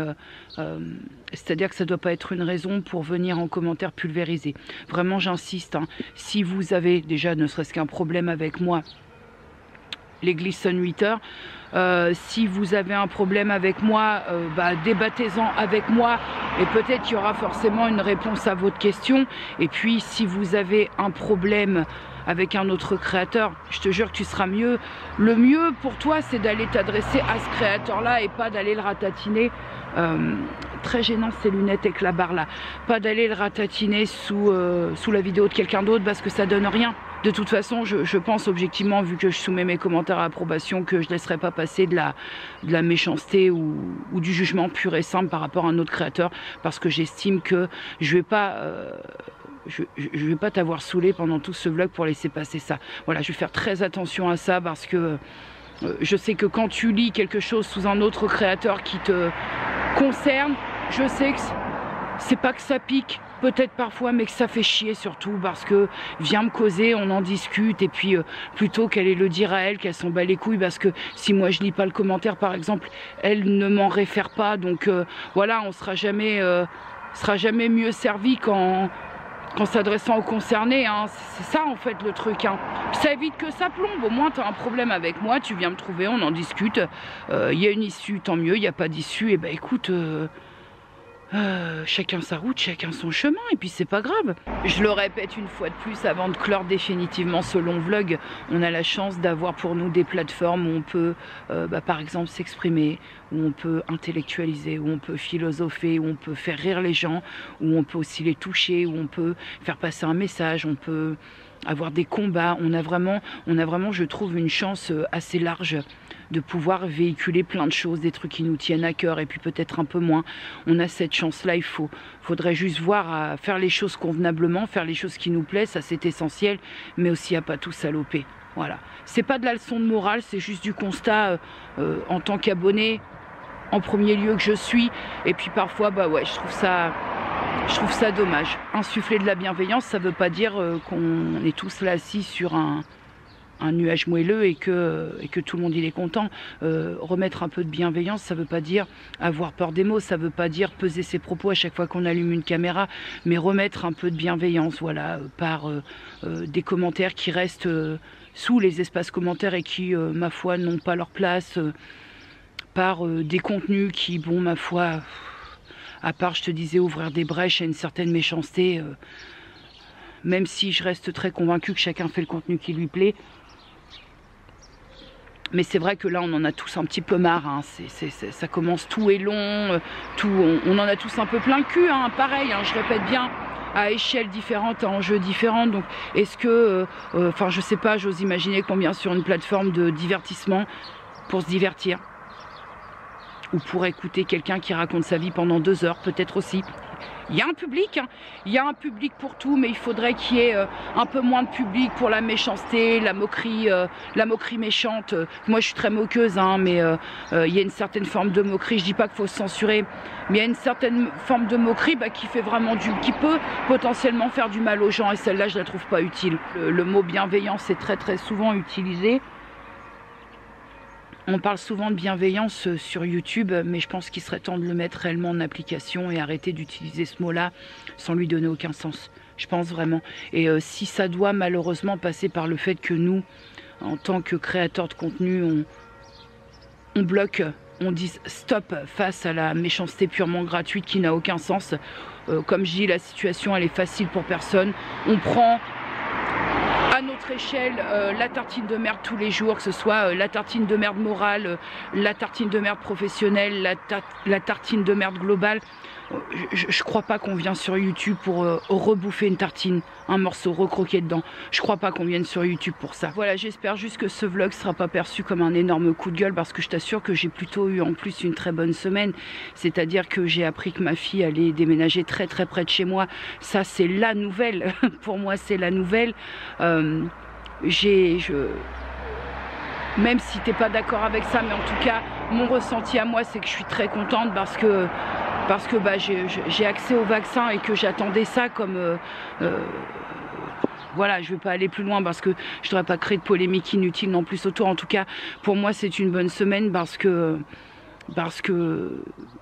c'est-à-dire que ça doit pas être une raison pour venir en commentaire pulvériser. Vraiment, j'insiste, hein, si vous avez déjà ne serait-ce qu'un problème avec moi, les Gleason 8 heures. Si vous avez un problème avec moi, débattez-en avec moi et peut-être qu'il y aura forcément une réponse à votre question. Et puis si vous avez un problème avec un autre créateur, je te jure que tu seras mieux. Le mieux pour toi, c'est d'aller t'adresser à ce créateur-là et pas d'aller le ratatiner. Très gênant ces lunettes avec la barre là. Pas d'aller le ratatiner sous la vidéo de quelqu'un d'autre parce que ça donne rien. De toute façon, je pense objectivement, vu que je soumets mes commentaires à approbation, que je ne laisserai pas passer de la méchanceté ou du jugement pur et simple par rapport à un autre créateur, parce que j'estime que je vais pas t'avoir saoulé pendant tout ce vlog pour laisser passer ça. Voilà, je vais faire très attention à ça parce que je sais que quand tu lis quelque chose sous un autre créateur qui te concerne, je sais que c'est pas que ça pique, peut-être parfois, mais que ça fait chier surtout parce que viens me causer, on en discute et puis plutôt qu'elle ait le dire à elle, qu'elle s'en bat les couilles parce que si moi je lis pas le commentaire par exemple, elle ne m'en réfère pas, donc voilà, on sera jamais mieux servi qu'en s'adressant aux concernés, hein. C'est ça en fait le truc, hein. Ça évite que ça plombe, au moins tu as un problème avec moi, tu viens me trouver, on en discute, il y a une issue, tant mieux, il n'y a pas d'issue, et ben écoute, chacun sa route, chacun son chemin, et puis c'est pas grave. Je le répète une fois de plus avant de clore définitivement ce long vlog, on a la chance d'avoir pour nous des plateformes où on peut par exemple s'exprimer, où on peut intellectualiser, où on peut philosopher, où on peut faire rire les gens, où on peut aussi les toucher, où on peut faire passer un message, on peut avoir des combats. On a vraiment, je trouve, une chance assez large de pouvoir véhiculer plein de choses, des trucs qui nous tiennent à cœur et puis peut-être un peu moins. On a cette chance-là, faudrait juste voir à faire les choses convenablement, faire les choses qui nous plaisent, ça c'est essentiel, mais aussi à pas tout saloper. Voilà. C'est pas de la leçon de morale, c'est juste du constat en tant qu'abonné, en premier lieu que je suis, et puis parfois, ouais, je trouve ça dommage. Insuffler de la bienveillance, ça veut pas dire qu'on est tous là assis sur un nuage moelleux et que tout le monde il est content. Remettre un peu de bienveillance, ça veut pas dire avoir peur des mots, ça veut pas dire peser ses propos à chaque fois qu'on allume une caméra, mais remettre un peu de bienveillance, voilà, par des commentaires qui restent sous les espaces commentaires et qui, ma foi, n'ont pas leur place, par des contenus qui, bon, ma foi, à part, je te disais, ouvrir des brèches à une certaine méchanceté, même si je reste très convaincue que chacun fait le contenu qui lui plaît. Mais c'est vrai que là, on en a tous un petit peu marre, hein. Ça commence, tout est long, on en a tous un peu plein le cul, hein. Pareil, hein, je répète bien, à échelles différentes, à enjeux différents. Donc, est-ce que, enfin, je sais pas, j'ose imaginer qu'on vient sur une plateforme de divertissement pour se divertir. Ou pour écouter quelqu'un qui raconte sa vie pendant 2 heures, peut-être aussi. Il y a un public, hein. Il y a un public pour tout, mais il faudrait qu'il y ait un peu moins de public pour la méchanceté, la moquerie méchante. Moi, je suis très moqueuse, hein, mais il y a une certaine forme de moquerie. Je dis pas qu'il faut se censurer, mais il y a une certaine forme de moquerie qui fait vraiment qui peut potentiellement faire du mal aux gens, et celle-là, je la trouve pas utile. Le mot bienveillance est très très souvent utilisé. On parle souvent de bienveillance sur YouTube, mais je pense qu'il serait temps de le mettre réellement en application et arrêter d'utiliser ce mot-là sans lui donner aucun sens. Je pense vraiment. Et si ça doit malheureusement passer par le fait que nous, en tant que créateurs de contenu, on bloque, on dise stop face à la méchanceté purement gratuite qui n'a aucun sens. Comme je dis, la situation elle est facile pour personne. On prend à notre échelle la tartine de merde tous les jours, que ce soit la tartine de merde morale, la tartine de merde professionnelle, la tartine de merde globale. Je crois pas qu'on vient sur YouTube pour rebouffer une tartine, un morceau recroqué dedans. Je crois pas qu'on vienne sur YouTube pour ça. Voilà, j'espère juste que ce vlog sera pas perçu comme un énorme coup de gueule, parce que je t'assure que j'ai plutôt eu en plus une très bonne semaine. C'est-à-dire que j'ai appris que ma fille allait déménager très très près de chez moi. Ça c'est la nouvelle. Pour moi c'est la nouvelle. Même si t'es pas d'accord avec ça, mais en tout cas mon ressenti à moi c'est que je suis très contente parce que j'ai accès au vaccin et que j'attendais ça comme voilà, je ne vais pas aller plus loin parce que je ne voudrais pas créer de polémique inutile non plus autour. En tout cas, pour moi, c'est une bonne semaine parce que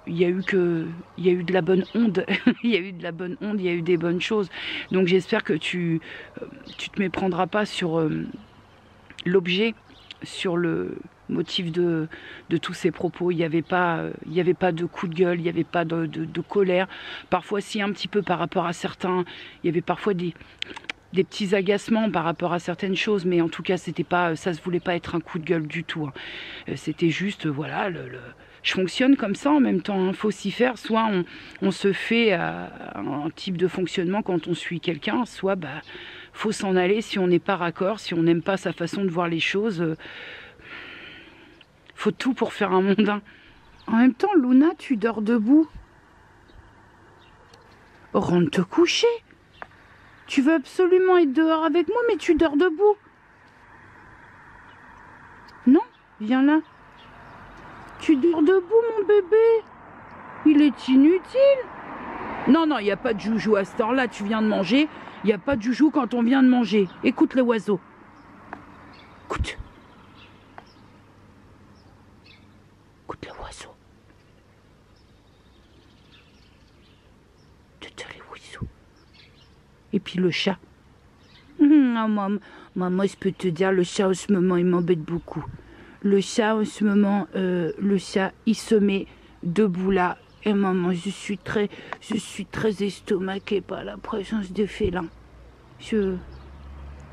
il y a eu de la bonne onde, il y a eu de la bonne onde, il y a eu des bonnes choses. Donc j'espère que tu te méprendras pas sur l'objet, sur le motif de tous ces propos. Il n'y avait pas de coup de gueule, il n'y avait pas de colère. Parfois, si, un petit peu par rapport à certains, il y avait parfois des petits agacements par rapport à certaines choses, mais en tout cas, c'était pas, ça se voulait pas être un coup de gueule du tout. C'était juste, voilà, je fonctionne comme ça en même temps. Il faut s'y faire. Soit on se fait un type de fonctionnement quand on suit quelqu'un, soit faut s'en aller si on n'est pas raccord, si on n'aime pas sa façon de voir les choses. Faut tout pour faire un mondain. En même temps, Luna, tu dors debout. Rentre te coucher. Tu veux absolument être dehors avec moi, mais tu dors debout. Non, viens là. Tu dors debout, mon bébé. Il est inutile. Non, il n'y a pas de joujou à cette heure-là. Tu viens de manger. Il n'y a pas de joujou quand on vient de manger. Écoute les oiseaux. Écoute. Écoute les oiseaux. Les oiseaux. Et puis le chat. Maman, je peux te dire, le chat en ce moment, il m'embête beaucoup. Le chat en ce moment, il se met debout là. Et maman, je suis très estomaquée par la présence de félins. Il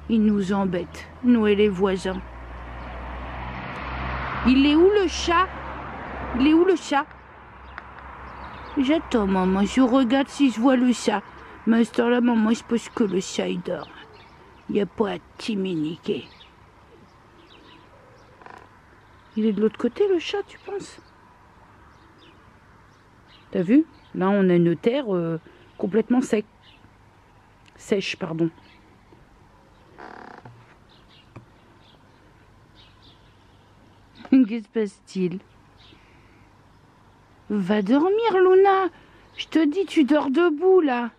nous embête, nous et les voisins. Il est où le chat? Il est où le chat? J'attends, maman, je regarde si je vois le chat. Mais à cette heure-là, maman, je pense que le chat, il dort. Il n'y a pas à timiniquer. Il est de l'autre côté, le chat, tu penses? T'as vu? Là, on a une terre complètement sèche. Sèche, pardon. Qu'est-ce qui se passe-t-il? Va dormir, Luna. Je te dis, tu dors debout, là.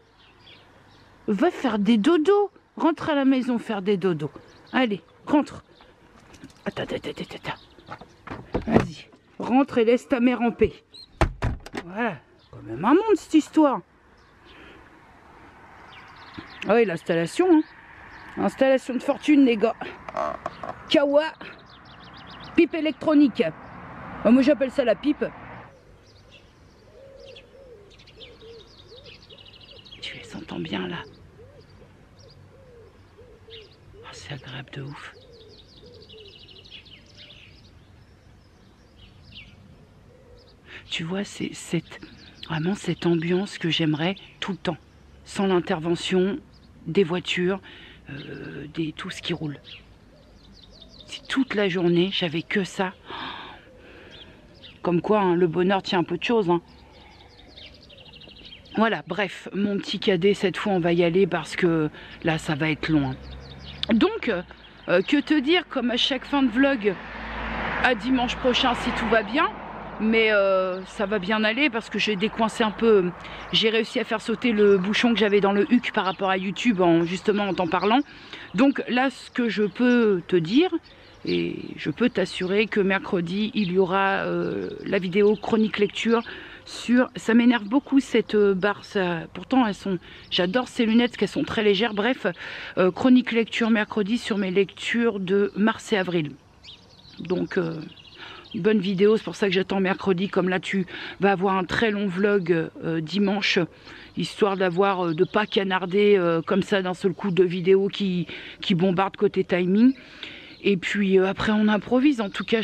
Va faire des dodos. Rentre à la maison faire des dodos. Allez, rentre. Attends. Vas-y, rentre et laisse ta mère en paix. Voilà, quand même un monde, cette histoire. Ah oui, l'installation, hein. Installation de fortune, les gars. Kawa. Pipe électronique. Moi, j'appelle ça la pipe. Tu les entends bien, là. Oh, c'est agréable de ouf. Tu vois, c'est vraiment cette ambiance que j'aimerais tout le temps. Sans l'intervention des voitures, tout ce qui roule. Si toute la journée, j'avais que ça. Comme quoi, hein, le bonheur tient un peu de choses. Hein. Voilà, bref, mon petit cadet, cette fois, on va y aller parce que là, ça va être long. Hein. Donc, que te dire, comme à chaque fin de vlog, à dimanche prochain si tout va bien. Mais ça va bien aller parce que j'ai décoincé un peu. J'ai réussi à faire sauter le bouchon que j'avais dans le huc par rapport à YouTube, justement en t'en parlant. Donc là, ce que je peux te dire, et je peux t'assurer que mercredi, il y aura la vidéo chronique lecture sur... Ça m'énerve beaucoup cette barre. Pourtant, j'adore ces lunettes parce qu'elles sont très légères. Bref, chronique lecture mercredi sur mes lectures de mars et avril. Donc... bonne vidéo, c'est pour ça que j'attends mercredi. Comme là tu vas avoir un très long vlog dimanche, histoire d'avoir de pas canarder comme ça d'un seul coup de vidéos qui bombardent côté timing. Et puis après on improvise. En tout cas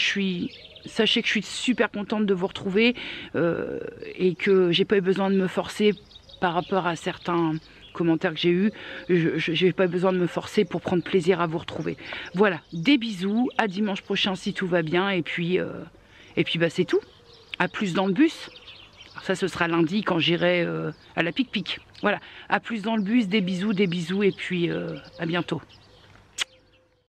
sachez que je suis super contente de vous retrouver et que j'ai pas eu besoin de me forcer par rapport à certains commentaires que j'ai eu. J'ai pas besoin de me forcer pour prendre plaisir à vous retrouver. Voilà, des bisous, à dimanche prochain si tout va bien, et puis c'est tout. À plus dans le bus. Alors ça, ce sera lundi quand j'irai à la pique-pique. Voilà, à plus dans le bus, des bisous, et puis à bientôt.